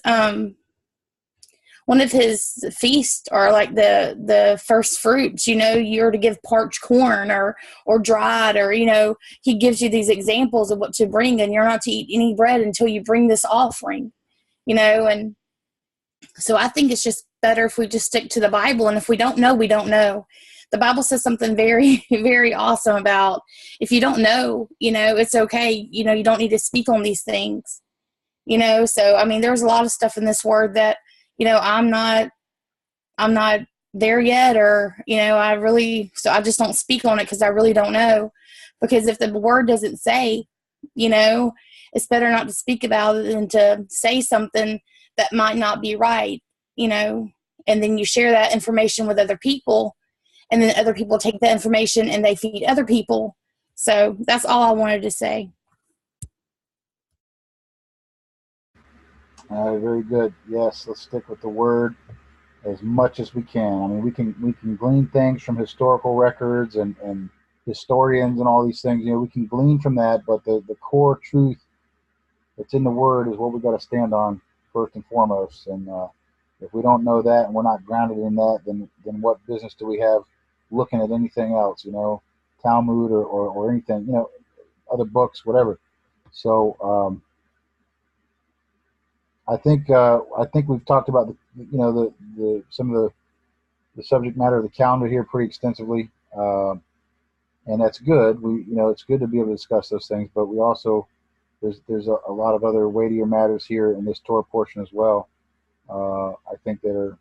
feasts are like the first fruits, you know, you're to give parched corn or dried, or, you know, he gives you these examples of what to bring, and you're not to eat any bread until you bring this offering, you know. And so I think it's just better if we just stick to the Bible, and if we don't know, we don't know. The Bible says something very, very awesome about if you don't know, you know, it's okay. You know, you don't need to speak on these things, you know. So, I mean, there's a lot of stuff in this word that, you know, I'm not there yet, or, you know, so I just don't speak on it because I really don't know. Because if the word doesn't say, you know, it's better not to speak about it than to say something that might not be right, you know, and then you share that information with other people, and then other people take that information and they feed other people. So that's all I wanted to say. All right, very good. Yes, let's stick with the word as much as we can. I mean, we can glean things from historical records and historians and all these things. You know, we can glean from that, but the core truth that's in the word is what we got to stand on first and foremost. And if we don't know that and we're not grounded in that, then what business do we have looking at anything else? You know, Talmud or anything. You know, other books, whatever. So I think we've talked about the some of the subject matter of the calendar here pretty extensively, and that's good. It's good to be able to discuss those things, but we also there's a lot of other weightier matters here in this Torah portion as well. I think that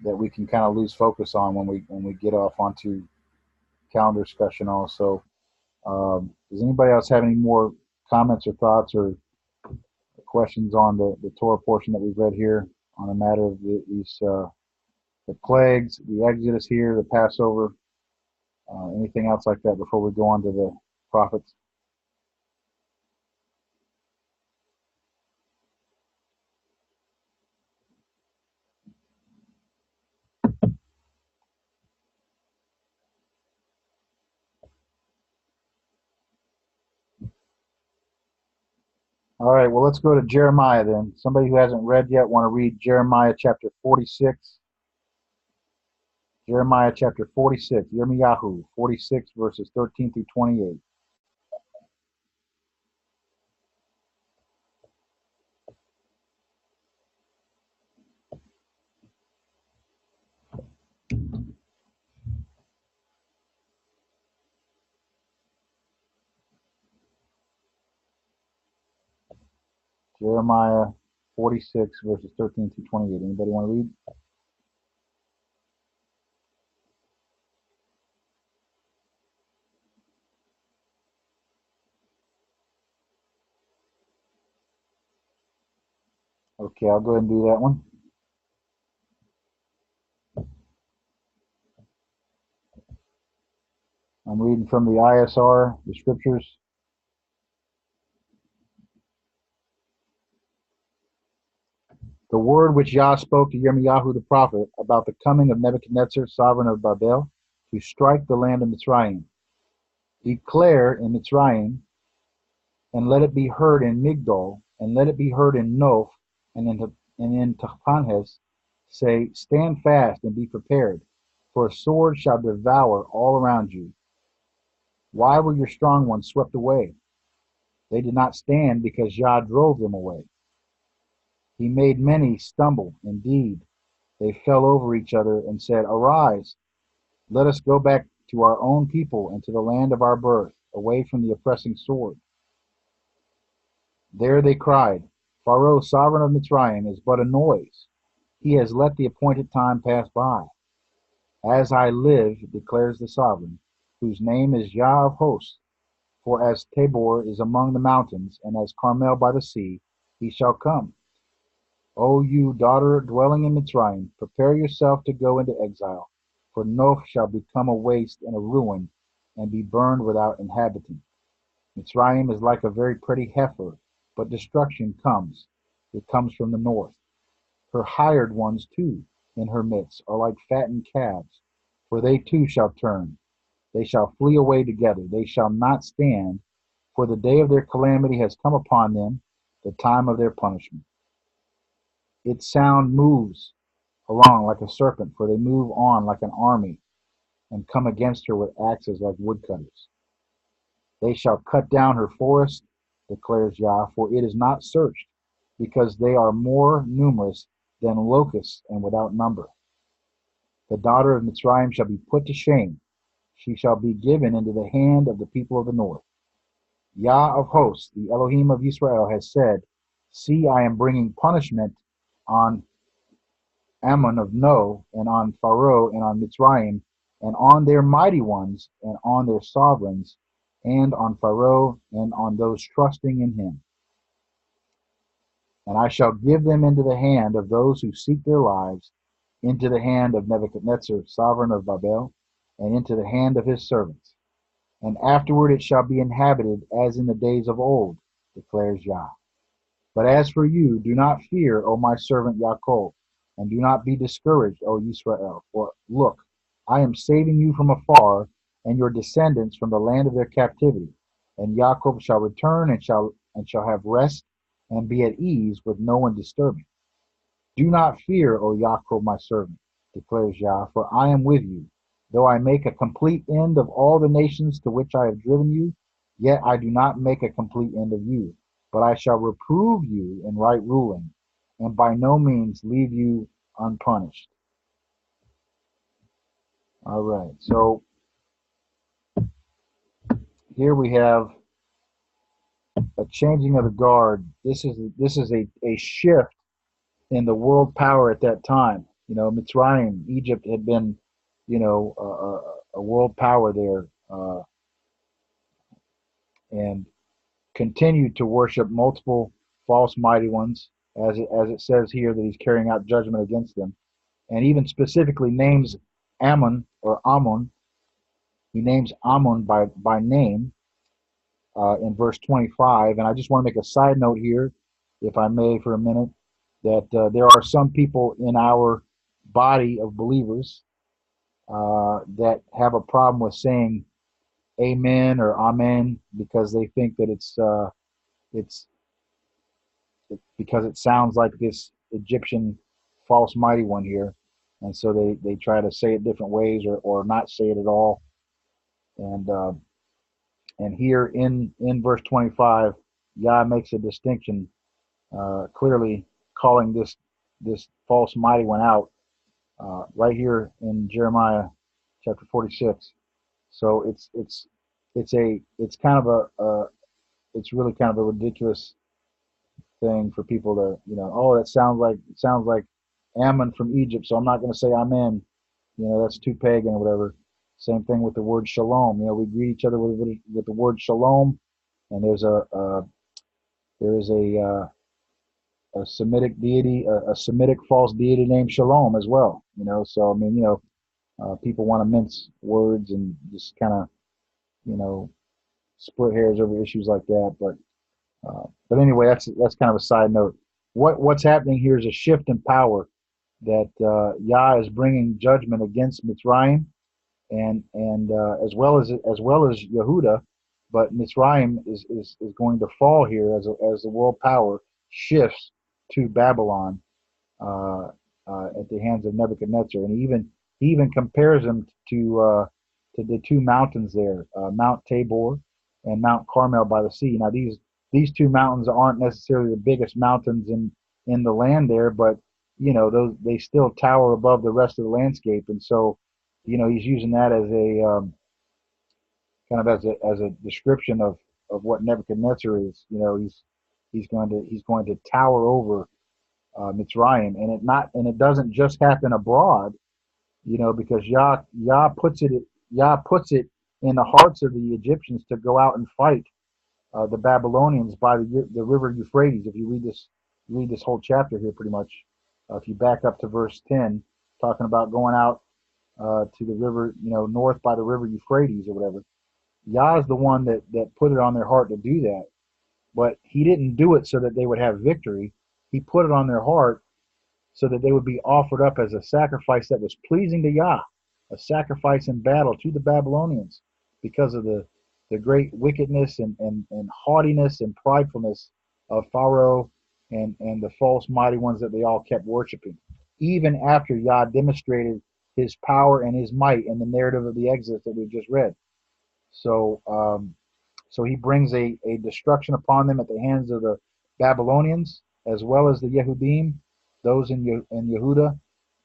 we can kind of lose focus on when we get off onto calendar discussion also. Does anybody else have any more comments or thoughts or questions on the Torah portion that we've read here on a matter of these the plagues, the Exodus here, the Passover, anything else like that before we go on to the prophets? All right, well, let's go to Jeremiah then. Somebody who hasn't read yet want to read Jeremiah chapter 46. Jeremiah chapter 46, Yirmiyahu 46, verses 13 through 28. Jeremiah 46, verses 13 through 28. Anybody want to read? Okay, I'll go ahead and do that one. I'm reading from the ISR, the scriptures. The word which Yah spoke to Yirmiyahu the prophet about the coming of Nebuchadnezzar, sovereign of Babel, to strike the land of Mitzrayim. Declare in Mitzrayim, and let it be heard in Migdol, and let it be heard in Noph, and in Tahpanhes, say, stand fast and be prepared, for a sword shall devour all around you. Why were your strong ones swept away? They did not stand because Yah drove them away. He made many stumble. Indeed, they fell over each other and said, arise, let us go back to our own people and to the land of our birth, away from the oppressing sword. There they cried, Pharaoh, sovereign of Mitzrayim, is but a noise. He has let the appointed time pass by. As I live, declares the sovereign, whose name is Yah of hosts, for as Tabor is among the mountains, and as Carmel by the sea, he shall come. O you, daughter dwelling in Mitzrayim, prepare yourself to go into exile, for Noph shall become a waste and a ruin, and be burned without inhabitant. Mitzrayim is like a very pretty heifer, but destruction comes. It comes from the north. Her hired ones, too, in her midst, are like fattened calves, for they too shall turn. They shall flee away together. They shall not stand, for the day of their calamity has come upon them, the time of their punishment. Its sound moves along like a serpent, for they move on like an army, and come against her with axes like woodcutters. They shall cut down her forest, declares Yah, for it is not searched, because they are more numerous than locusts and without number. The daughter of Mitzrayim shall be put to shame. She shall be given into the hand of the people of the north. Yah of hosts, the Elohim of Israel, has said, see, I am bringing punishment on Ammon of No, and on Pharaoh, and on Mitzrayim, and on their mighty ones, and on their sovereigns, and on Pharaoh, and on those trusting in him. And I shall give them into the hand of those who seek their lives, into the hand of Nebuchadnezzar, sovereign of Babel, and into the hand of his servants. And afterward it shall be inhabited as in the days of old, declares Yah. But as for you, do not fear, O my servant Yaakov, and do not be discouraged, O Yisrael. For look, I am saving you from afar, and your descendants from the land of their captivity. And Yaakov shall return and shall have rest, and be at ease with no one disturbing. Do not fear, O Yaakov, my servant, declares Yah, for I am with you. Though I make a complete end of all the nations to which I have driven you, yet I do not make a complete end of you. But I shall reprove you in right ruling, and by no means leave you unpunished. All right, so here we have a changing of the guard. This is a shift in the world power at that time. You know, Mitzrayim, Egypt had been, you know, a world power there, and continued to worship multiple false mighty ones, as it says here that he's carrying out judgment against them, and even specifically names Ammon or Ammon. He names Ammon by name in verse 25. And I just want to make a side note here, if I may, for a minute, that there are some people in our body of believers that have a problem with saying amen or amen, because they think that it's because it sounds like this Egyptian false mighty one here, and so they try to say it different ways or not say it at all. And here in verse 25, Yah makes a distinction, clearly calling this false mighty one out right here in Jeremiah chapter 46. So it's really kind of a ridiculous thing for people to, oh, that sounds like Ammon from Egypt, so I'm not going to say Amen. That's too pagan or whatever. Same thing with the word shalom. We greet each other with the word shalom, and there is a Semitic deity, a Semitic false deity named Shalom as well. So I mean, people want to mince words and just kind of, split hairs over issues like that. But anyway, that's kind of a side note. What's happening here is a shift in power that Yah is bringing judgment against Mitzrayim and as well as Yehuda, but Mitzrayim is going to fall here as the world power shifts to Babylon at the hands of Nebuchadnezzar, and he even compares them to the two mountains there, Mount Tabor and Mount Carmel by the sea. Now these two mountains aren't necessarily the biggest mountains in the land there, but those they still tower above the rest of the landscape, and so he's using that as a kind of as a description of what Nebuchadnezzar is. He's going to tower over Mitzrayim, and it doesn't just happen abroad, because Yah puts it in the hearts of the Egyptians to go out and fight the Babylonians by the river Euphrates. If you read this whole chapter here, pretty much, if you back up to verse 10, talking about going out to the river, north by the river Euphrates or whatever. Yah is the one that put it on their heart to do that, but he didn't do it so that they would have victory. He put it on their heart so that they would be offered up as a sacrifice that was pleasing to Yah, a sacrifice in battle to the Babylonians, because of the great wickedness and haughtiness and pridefulness of Pharaoh and the false mighty ones that they all kept worshiping, even after Yah demonstrated his power and his might in the narrative of the Exodus that we just read. So he brings a destruction upon them at the hands of the Babylonians, as well as the Yehudim. Those in Yehuda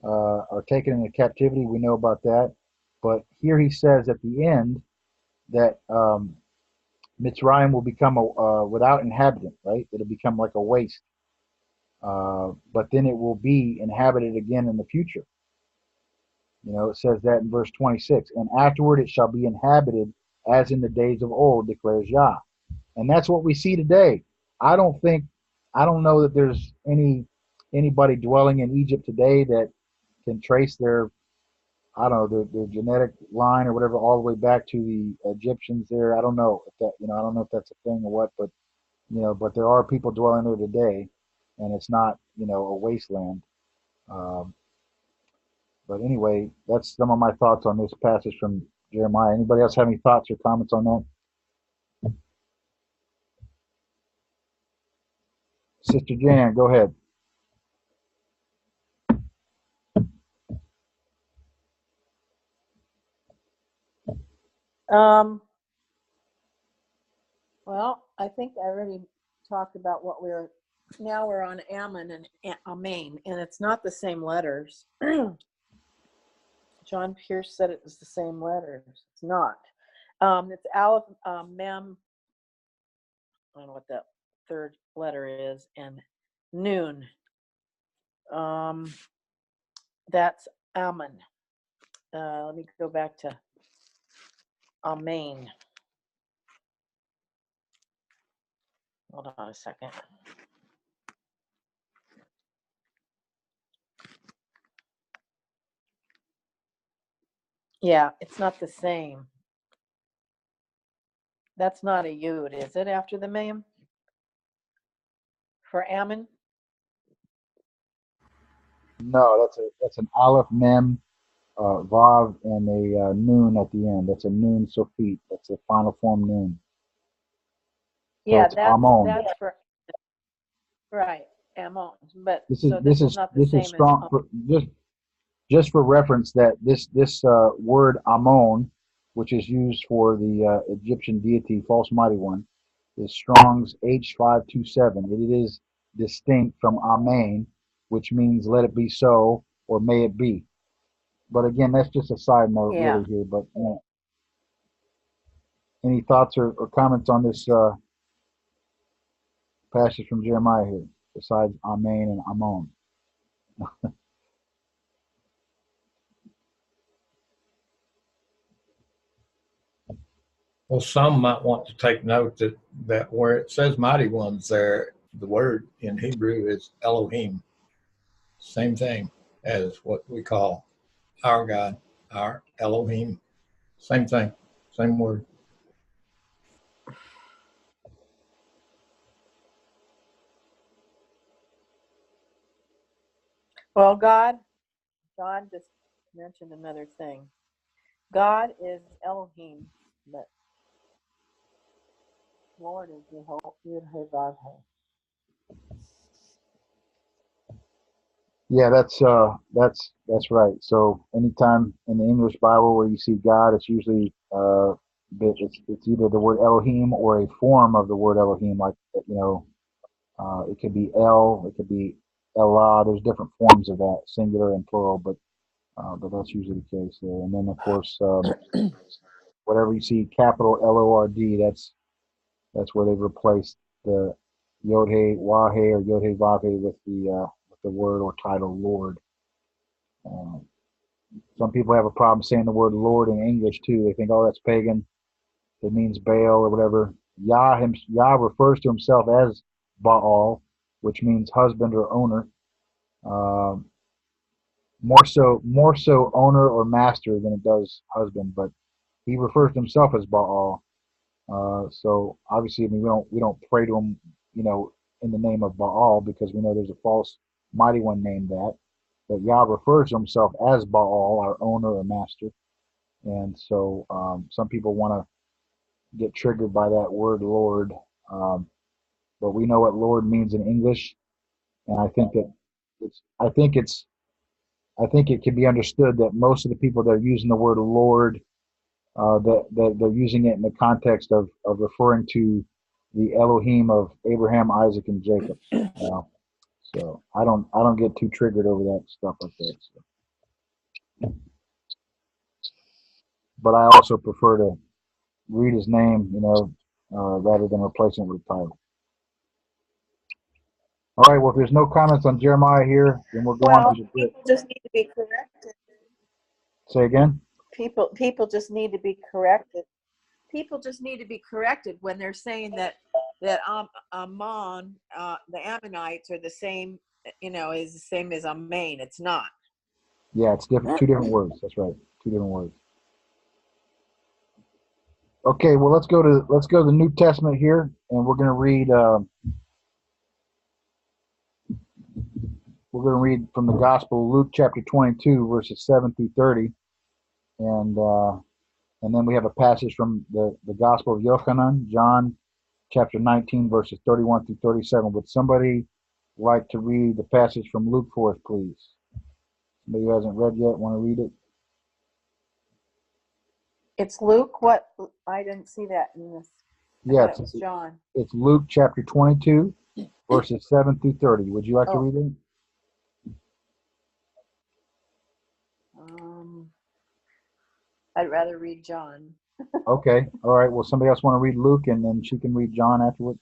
are taken into captivity. We know about that. But here he says at the end that Mitzrayim will become without inhabitant, right? It'll become like a waste. But then it will be inhabited again in the future. It says that in verse 26. And afterward it shall be inhabited as in the days of old, declares Yah. And that's what we see today. I don't know that there's anybody dwelling in Egypt today that can trace their genetic line or whatever all the way back to the Egyptians there. I don't know if that, I don't know if that's a thing or what, but but there are people dwelling there today, and it's not, a wasteland. But anyway, that's some of my thoughts on this passage from Jeremiah. Anybody else have any thoughts or comments on that? Sister Jan, go ahead. Well, I think I already talked about what now we're on Ammon and Amen, and it's not the same letters. John Pierce said it was the same letters. It's not. It's Aleph, Mem, I don't know what that third letter is, and Noon. That's Ammon. Let me go back to Amen. Hold on a second. Yeah, it's not the same. That's not a Yud, is it, after the Mem? For Ammon? No, that's an Aleph, Mem, Vav, and a Noon at the end. That's a Noon Sofit. That's the final form Noon. So Yeah, it's Amon. that's for right, Ammon. But This is so this is not the same strong. as Just for reference, that this word Ammon, which is used for the Egyptian deity, false mighty one, is Strong's H527. It is distinct from Amen, which means let it be so or may it be. But again, that's just a side note really here. But any thoughts or comments on this passage from Jeremiah here, besides Amen and Ammon? Well, some might want to take note that where it says mighty ones there, the word in Hebrew is Elohim. Same thing as what we call our God, our Elohim. Same thing, same word. Well, God just mentioned another thing. God is Elohim, but Lord is Yehovah. Yeah, that's right. So anytime in the English Bible where you see God, it's usually it's either the word Elohim or a form of the word Elohim, like it could be El, it could be Elah. There's different forms of that, singular and plural, but that's usually the case there. And then of course, whatever you see capital Lord, that's where they've replaced the Yod He Wah-He or Yod He Vav-He with the word or title Lord. Some people have a problem saying the word Lord in English too. They think, oh, that's pagan. It means Baal or whatever. Yah refers to himself as Baal, which means husband or owner. More so owner or master than it does husband, but he refers to himself as Baal. So obviously, I mean, we don't pray to him, in the name of Baal, because we know there's a false mighty one named that. But Yah refers to himself as Baal, our owner or master. And so some people want to get triggered by that word Lord. But we know what Lord means in English, and I think it can be understood that most of the people that are using the word Lord, that they're using it in the context of referring to the Elohim of Abraham, Isaac, and Jacob. So I don't get too triggered over that stuff like that. So. But I also prefer to read his name, rather than replacing it with a title. All right. Well, if there's no comments on Jeremiah here, then we'll go on to the Brit. People just need to be corrected. Say again. People just need to be corrected. People just need to be corrected when they're saying that Ammon, the Ammonites are the same, is the same as Ammon. It's not. Yeah, it's different. Two different words. That's right. Two different words. Okay. Well, let's go to the New Testament here, and we're going to read. We're going to read from the Gospel of Luke, chapter 22, verses 7 through 30, and then we have a passage from the Gospel of Yochanan, John, chapter 19, verses 31 through 37. Would somebody like to read the passage from Luke for us, please? Somebody who hasn't read yet, want to read it? It's Luke. What? I didn't see that in this. Yeah, it was John. It's Luke, chapter 22, verses 7 through 30. Would you like to read it? I'd rather read John. Okay. All right. Well, somebody else want to read Luke, and then she can read John afterward?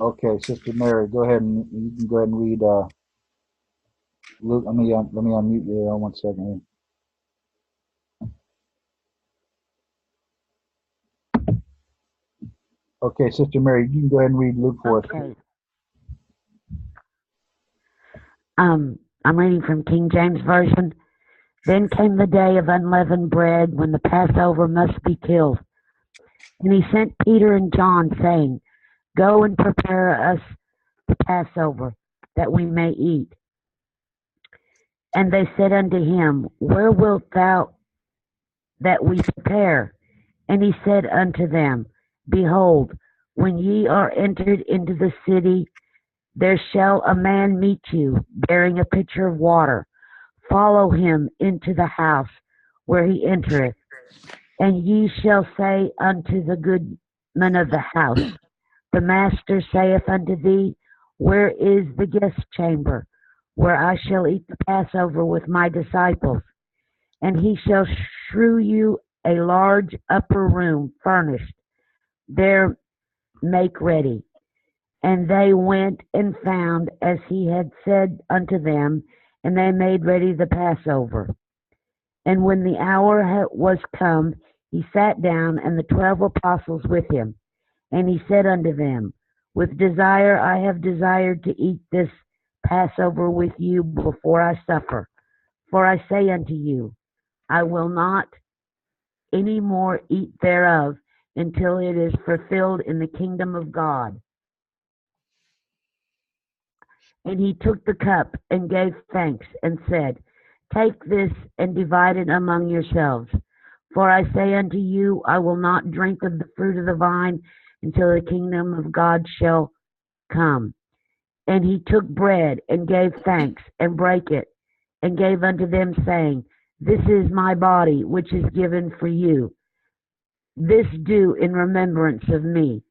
Okay, Sister Mary, go ahead and you can go ahead and read Luke. Let me unmute you there 1 second here. Okay, Sister Mary, you can go ahead and read Luke for us. Okay. I'm reading from King James Version. Then came the day of unleavened bread, when the Passover must be killed. And he sent Peter and John, saying, Go and prepare us the Passover, that we may eat. And they said unto him, Where wilt thou that we prepare? And he said unto them, Behold, when ye are entered into the city, there shall a man meet you, bearing a pitcher of water. Follow him into the house where he entereth. And ye shall say unto the goodman of the house, the master saith unto thee, where is the guest chamber, where I shall eat the Passover with my disciples? And he shall shew you a large upper room furnished, there make ready. And they went and found as he had said unto them, and they made ready the Passover. And when the hour was come, he sat down, and the 12 apostles with him. And he said unto them, with desire I have desired to eat this Passover with you before I suffer. For I say unto you, I will not any more eat thereof until it is fulfilled in the kingdom of God. And he took the cup and gave thanks and said, take this and divide it among yourselves. For I say unto you, I will not drink of the fruit of the vine until the kingdom of God shall come. And he took bread and gave thanks and brake it and gave unto them, saying, this is my body, which is given for you. This do in remembrance of me.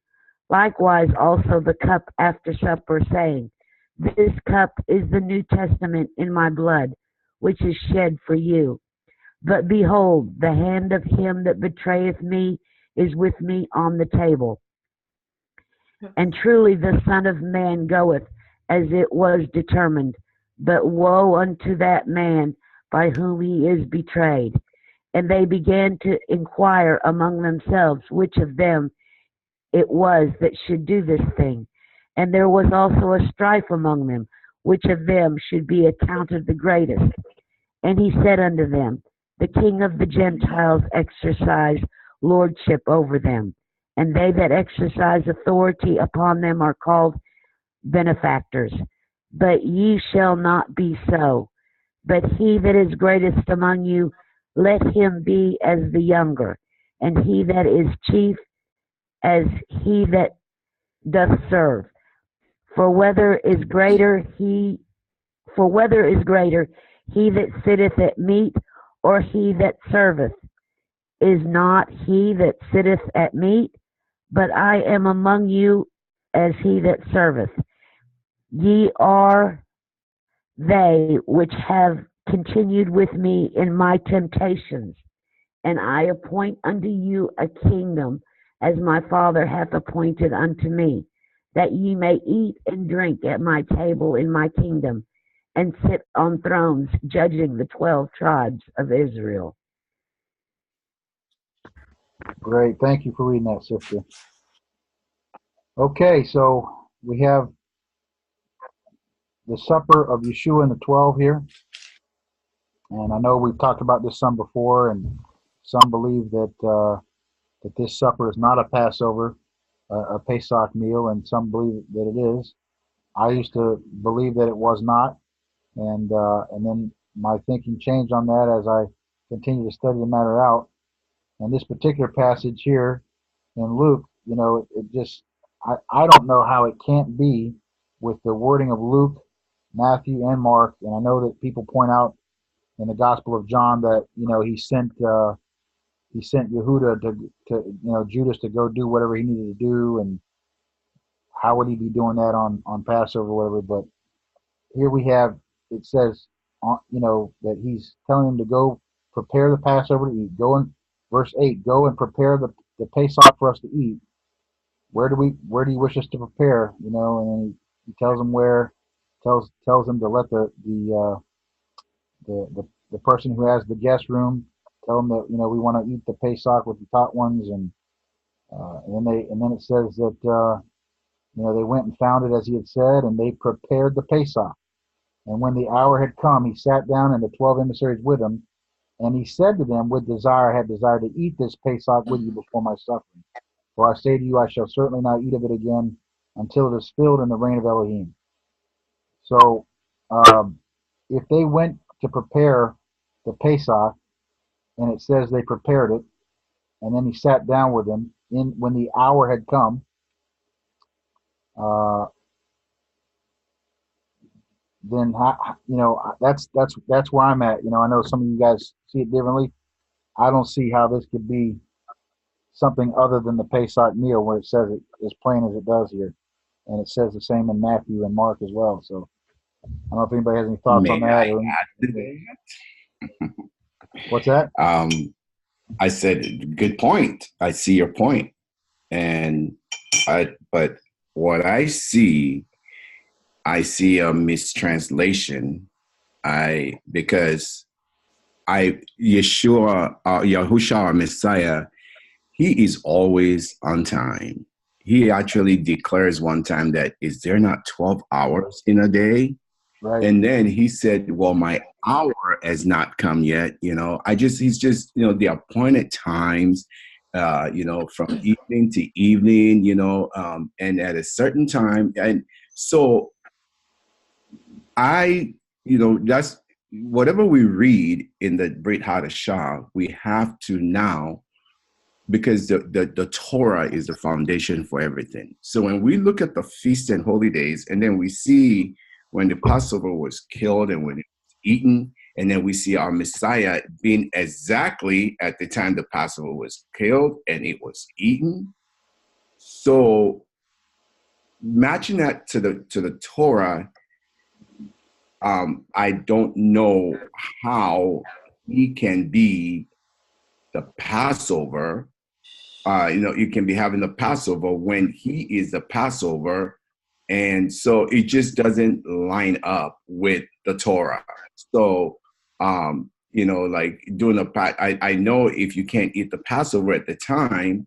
Likewise also the cup after supper, saying, this cup is the New Testament in my blood, which is shed for you. But behold, the hand of him that betrayeth me is with me on the table. And truly the Son of Man goeth as it was determined, but woe unto that man by whom he is betrayed. And they began to inquire among themselves which of them it was that should do this thing. And there was also a strife among them, which of them should be accounted the greatest. And he said unto them, the King of the Gentiles exercise lordship over them, and they that exercise authority upon them are called benefactors. But ye shall not be so. But he that is greatest among you, let him be as the younger, and he that is chief as he that doth serve. For whether is greater he that sitteth at meat, or he that serveth? Is not he that sitteth at meat? But I am among you as he that serveth. Ye are they which have continued with me in my temptations, and I appoint unto you a kingdom, as my Father hath appointed unto me, that ye may eat and drink at my table in my kingdom, and sit on thrones judging the 12 tribes of Israel. Great. Thank you for reading that, sister. Okay, so we have the supper of Yeshua and the 12 here. And I know we've talked about this some before, and some believe that that this supper is not a Passover, a Pesach meal, and some believe that it is. I used to believe that it was not, and then my thinking changed on that as I continued to study the matter out. And this particular passage here in Luke, you know, it just, I don't know how it can't be with the wording of Luke, Matthew, and Mark. And I know that people point out in the Gospel of John that, you know, he sent Yehuda to you know, Judas to go do whatever he needed to do, and how would he be doing that on Passover or whatever. But here we have, it says, you know, that he's telling him to go prepare the Passover to eat. Go in verse 8, go and prepare the Pesach for us to eat. Where do you wish us to prepare? You know, and then he tells them where, tells them to let the person who has the guest room tell them that, you know, we want to eat the Pesach with the top ones, and then it says that you know, they went and found it as he had said, and they prepared the Pesach. And when the hour had come, he sat down, and the 12 emissaries with him, and he said to them, with desire I had desired to eat this Pesach with you before my suffering. For I say to you, I shall certainly not eat of it again until it is filled in the reign of Elohim. So if they went to prepare the Pesach, and it says they prepared it, and then he sat down with them when the hour had come, then you know, that's where I'm at. You know, I know some of you guys see it differently. I don't see how this could be something other than the Pesach meal, where it says it as plain as it does here, and it says the same in Matthew and Mark as well. So I don't know if anybody has any thoughts on May that. I Or add to that? what's that? I said, good point. I see your point. But what I see a mistranslation. Because Yeshua, Yahushua, our Messiah, he is always on time. He actually declares one time that, is there not 12 hours in a day? Right. And then he said, well, my hour has not come yet. He's just, the appointed times, from evening to evening, and at a certain time. And so that's whatever we read in the Brit Hadasha, we have to now, because the Torah is the foundation for everything. So when we look at the feasts and holy days, and then we see when the Passover was killed and when it was eaten, and then we see our Messiah being exactly at the time the Passover was killed and it was eaten. So matching that to the Torah, I don't know how he can be the Passover. You can be having the Passover when he is the Passover. And so it just doesn't line up with the Torah. So, like doing I know if you can't eat the Passover at the time,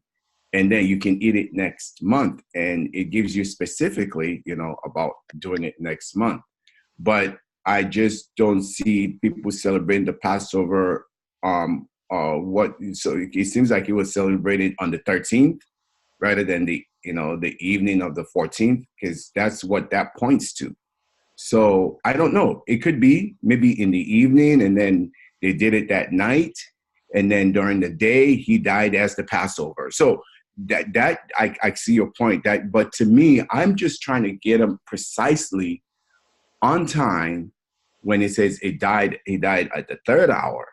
and then you can eat it next month. And it gives you specifically, about doing it next month. But I just don't see people celebrating the Passover. So it seems like it was celebrated on the 13th rather than the evening of the 14th, because that's what that points to. So I don't know. It could be maybe in the evening, and then they did it that night, and then during the day he died as the Passover. So that I see your point. But to me, I'm just trying to get them precisely on time when it says he died at the third hour.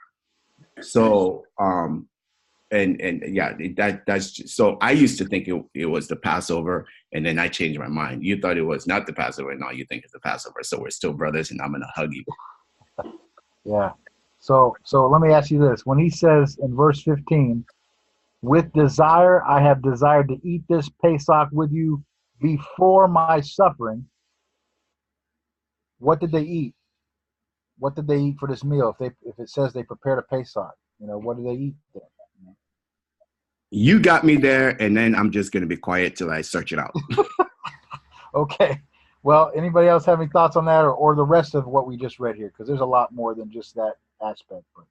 So that's just, so I used to think it was the Passover, and then I changed my mind. You thought it was not the Passover, and now you think it's the Passover. So we're still brothers, and I'm gonna hug you. Yeah. So let me ask you this: when he says in verse 15, "With desire I have desired to eat this Pesach with you before my suffering," what did they eat? What did they eat for this meal? If it says they prepared a Pesach, what do they eat there? You got me there, and then I'm just going to be quiet till I search it out. Okay. Well, anybody else have any thoughts on that, or the rest of what we just read here? Because there's a lot more than just that aspect. But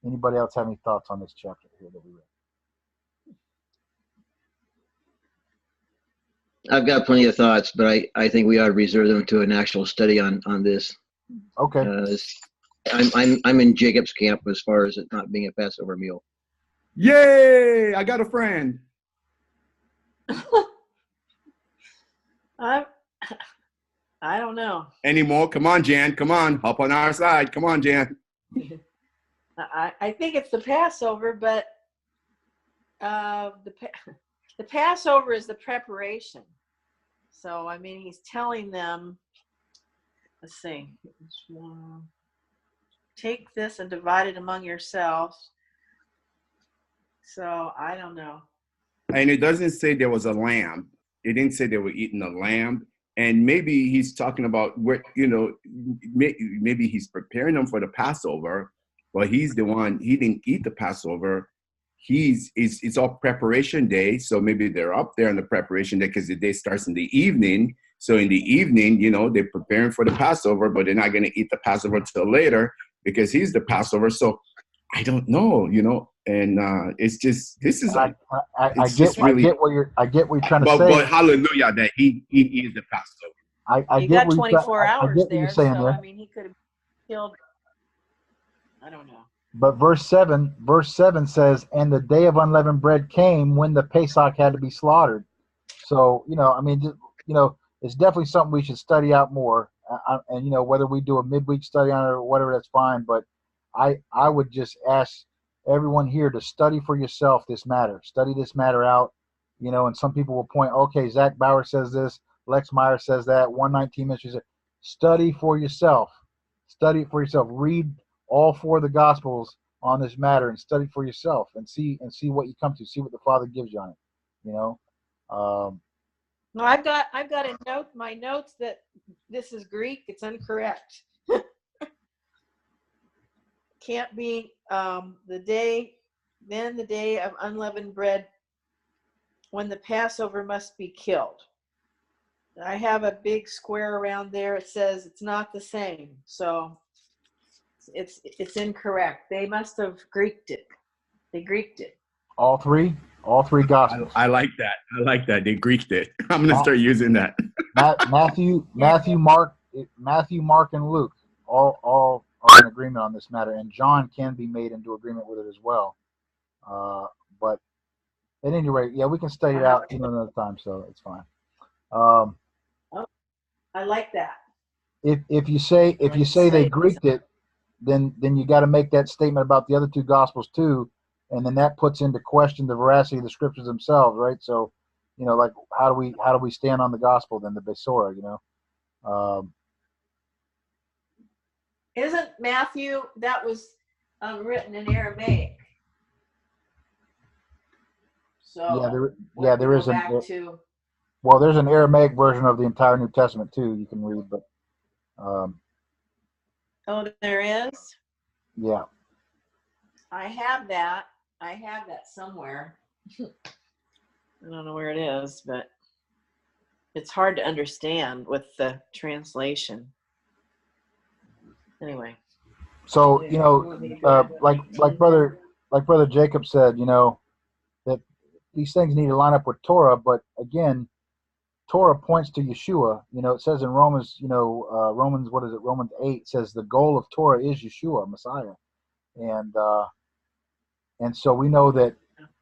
anybody else have any thoughts on this chapter here that we read? I've got plenty of thoughts, but I think we ought to reserve them to an actual study on this. Okay. I'm in Jacob's camp as far as it not being a Passover meal. Yay! I got a friend. I don't know. Anymore? Come on, Jan. Come on. Hop on our side. Come on, Jan. I think it's the Passover, but the Passover is the preparation. So, he's telling them, let's see, take this and divide it among yourselves. So, I don't know. And it doesn't say there was a lamb. It didn't say they were eating a lamb. And maybe he's talking about maybe he's preparing them for the Passover, but he's the one, he didn't eat the Passover. It's all preparation day. So maybe they're up there on the preparation day because the day starts in the evening. So in the evening, they're preparing for the Passover, but they're not going to eat the Passover till later because he's the Passover. So I don't know, and it's just, this is I get what you're trying to say. But hallelujah that he is the Passover. I get got 24 hours what there, you're saying so there. he could have killed. I don't know. But verse 7 says, "And the day of unleavened bread came when the Pesach had to be slaughtered." So it's definitely something we should study out more. And whether we do a midweek study on it or whatever, that's fine. But I would just ask everyone here to study for yourself this matter. Study this matter out, you know, and some people will point, okay, Zach Bauer says this, Lex Meyer says that, 119 Ministries. Study for yourself. Study it for yourself. Read all 4 of the Gospels on this matter and study for yourself and see what you come to. See what the Father gives you on it. You know. No, I've got a note. My notes that this is Greek. It's incorrect. Can't be the day of unleavened bread when the Passover must be killed. I have a big square around there. It says it's not the same. So it's incorrect. They must have Greeked it. They Greeked it. All three Gospels. I like that. I like that. They Greeked it. I'm gonna start using that. Matthew, Mark, and Luke all are in agreement on this matter, and John can be made into agreement with it as well. But at any rate, yeah, we can study it out another time, so it's fine. I like that. If you say they Greeked it, then you got to make that statement about the other 2 Gospels too, and then that puts into question the veracity of the Scriptures themselves, right? So, you know, like how do we stand on the Gospel then, the Besora, you know? Isn't Matthew, that was written in Aramaic? So there is well, there's an Aramaic version of the entire New Testament too. You can read, but oh, there is. Yeah. I have that somewhere. I don't know where it is, but it's hard to understand with the translation. Anyway. So, you know, like brother Jacob said, you know, that these things need to line up with Torah, but again, Torah points to Yeshua. You know, it says in Romans, you know, Romans 8 says the goal of Torah is Yeshua, Messiah. And so we know that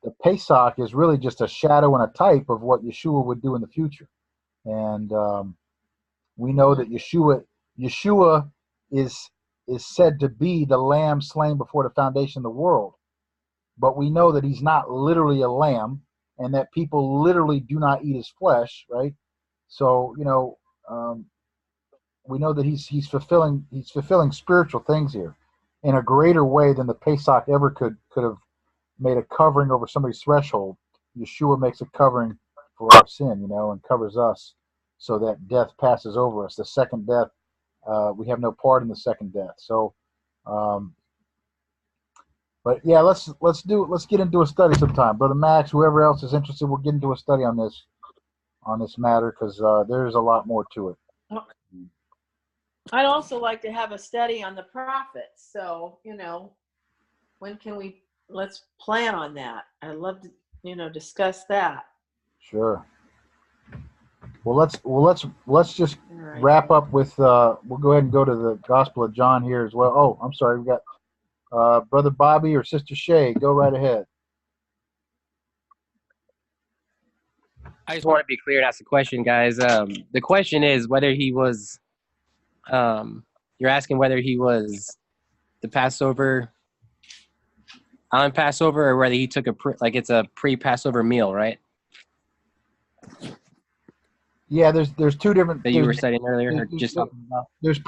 the Pesach is really just a shadow and a type of what Yeshua would do in the future. And we know that Yeshua is said to be the lamb slain before the foundation of the world. But we know that he's not literally a lamb, and that people literally do not eat his flesh, right? So, you know, we know that he's fulfilling spiritual things here in a greater way than the Pesach ever could have made a covering over somebody's threshold. Yeshua makes a covering for our sin, you know, and covers us so that death passes over us. The second death, we have no part in the second death. So, but yeah, let's get into a study sometime. Brother Max, whoever else is interested, we'll get into a study on this matter, because there's a lot more to it. I'd also like to have a study on the prophets. So, you know, let's plan on that. I'd love to, you know, discuss that. Sure. Well, let's just wrap up with we'll go ahead and go to the Gospel of John here as well. Oh, I'm sorry, we got Brother Bobby or Sister Shay. Go right ahead. I just want to be clear and ask a question, guys. The question is whether he was, you're asking whether he was the Passover, on Passover, or whether he took it's a pre-Passover meal, right? Yeah, there's 2 different that you were studying earlier, or just talking about. There's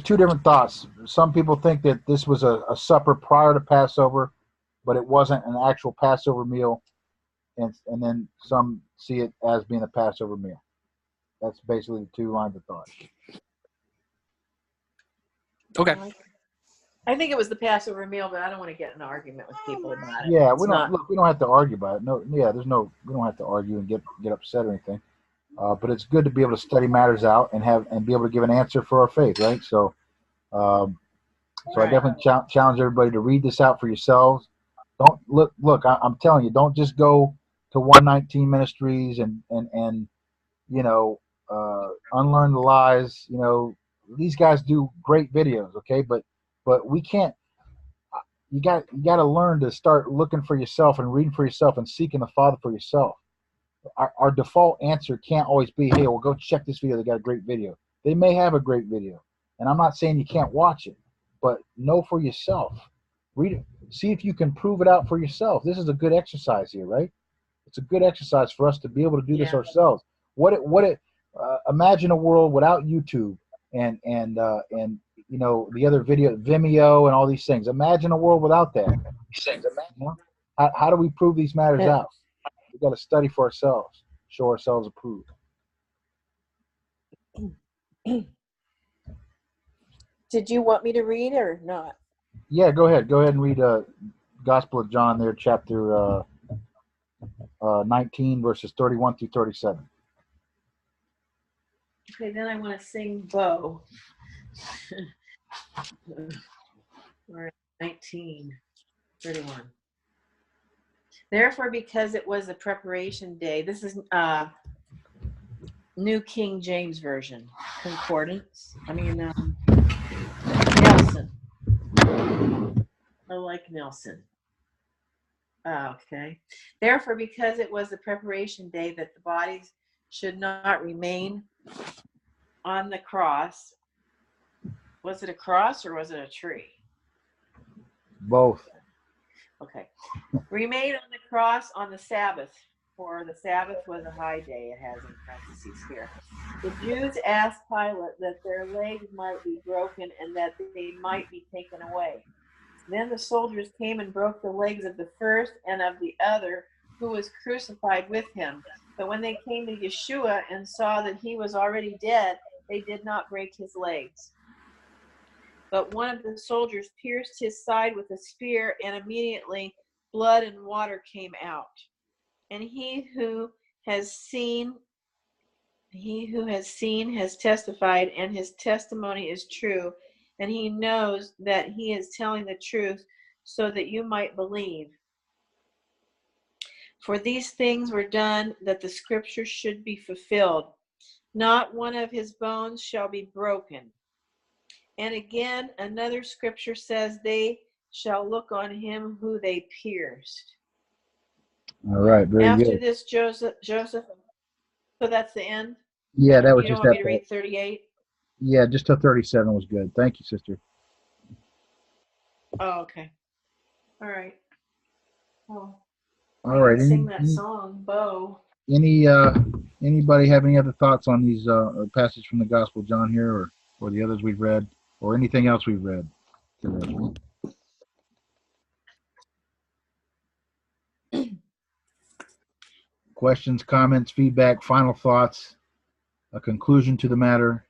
2 different thoughts. Some people think that this was a supper prior to Passover, but it wasn't an actual Passover meal, and then some see it as being a Passover meal. That's basically the 2 lines of thought. Okay. I think it was the Passover meal, but I don't want to get in an argument with people about it. Yeah, we don't have to argue about it. No, yeah, we don't have to argue and get upset or anything. But it's good to be able to study matters out and be able to give an answer for our faith, right? So, I definitely challenge everybody to read this out for yourselves. Don't look. I'm telling you, don't just go to 119 Ministries and you know, unlearn the lies. You know, these guys do great videos, okay? But we can't. You got to learn to start looking for yourself and reading for yourself and seeking the Father for yourself. Our default answer can't always be, hey, well, go check this video. They got a great video. They may have a great video. And I'm not saying you can't watch it, but know for yourself. Read it. See if you can prove it out for yourself. This is a good exercise here, right? It's a good exercise for us to be able to do this ourselves. Imagine a world without YouTube and you know, the other video, Vimeo and all these things. Imagine a world without that. You know? How do we prove these matters out? We've got to study for ourselves, show ourselves approved. Did you want me to read or not? Yeah, go ahead. Go ahead and read Gospel of John there, chapter 19, verses 31 through 37. Okay, then I want to sing Bo. All right, 19, 31. Therefore, because it was the preparation day, this is New King James Version, Concordance. Nelson. I like Nelson. Okay. Therefore, because it was the preparation day that the bodies should not remain on the cross. Was it a cross or was it a tree? Both. Okay. Remain on the cross on the Sabbath, for the Sabbath was a high day, it has in parentheses here. The Jews asked Pilate that their legs might be broken and that they might be taken away. Then the soldiers came and broke the legs of the first and of the other who was crucified with him. But when they came to Yeshua and saw that he was already dead, they did not break his legs. But one of the soldiers pierced his side with a spear, and immediately blood and water came out. And he who has seen has testified, and his testimony is true, and he knows that he is telling the truth, so that you might believe. For these things were done that the scriptures should be fulfilled. Not one of his bones shall be broken. And again, another scripture says, they shall look on him who they pierced. All right, very After good. this, Joseph, so that's the end? Yeah, that was You just don't want that. me to read 38? Yeah, just till 37 was good. Thank you, sister. Oh, okay. All right. Oh, All right. sing that song, Bo. Anybody have any other thoughts on these passages from the Gospel of John here, or the others we've read, or anything else we've read today? Questions, comments, feedback, final thoughts, a conclusion to the matter?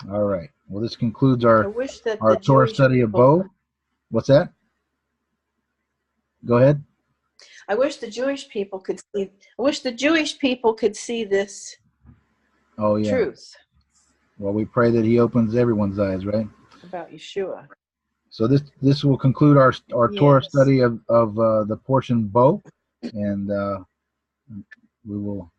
All right. Well, this concludes our Torah Jewish study of people- Bo. What's that? Go ahead. I wish the Jewish people could see. I wish the Jewish people could see this Oh, yeah. truth Well, we pray that he opens everyone's eyes, right? about Yeshua. So this will conclude our Torah Yes. study of the portion Bo, and we will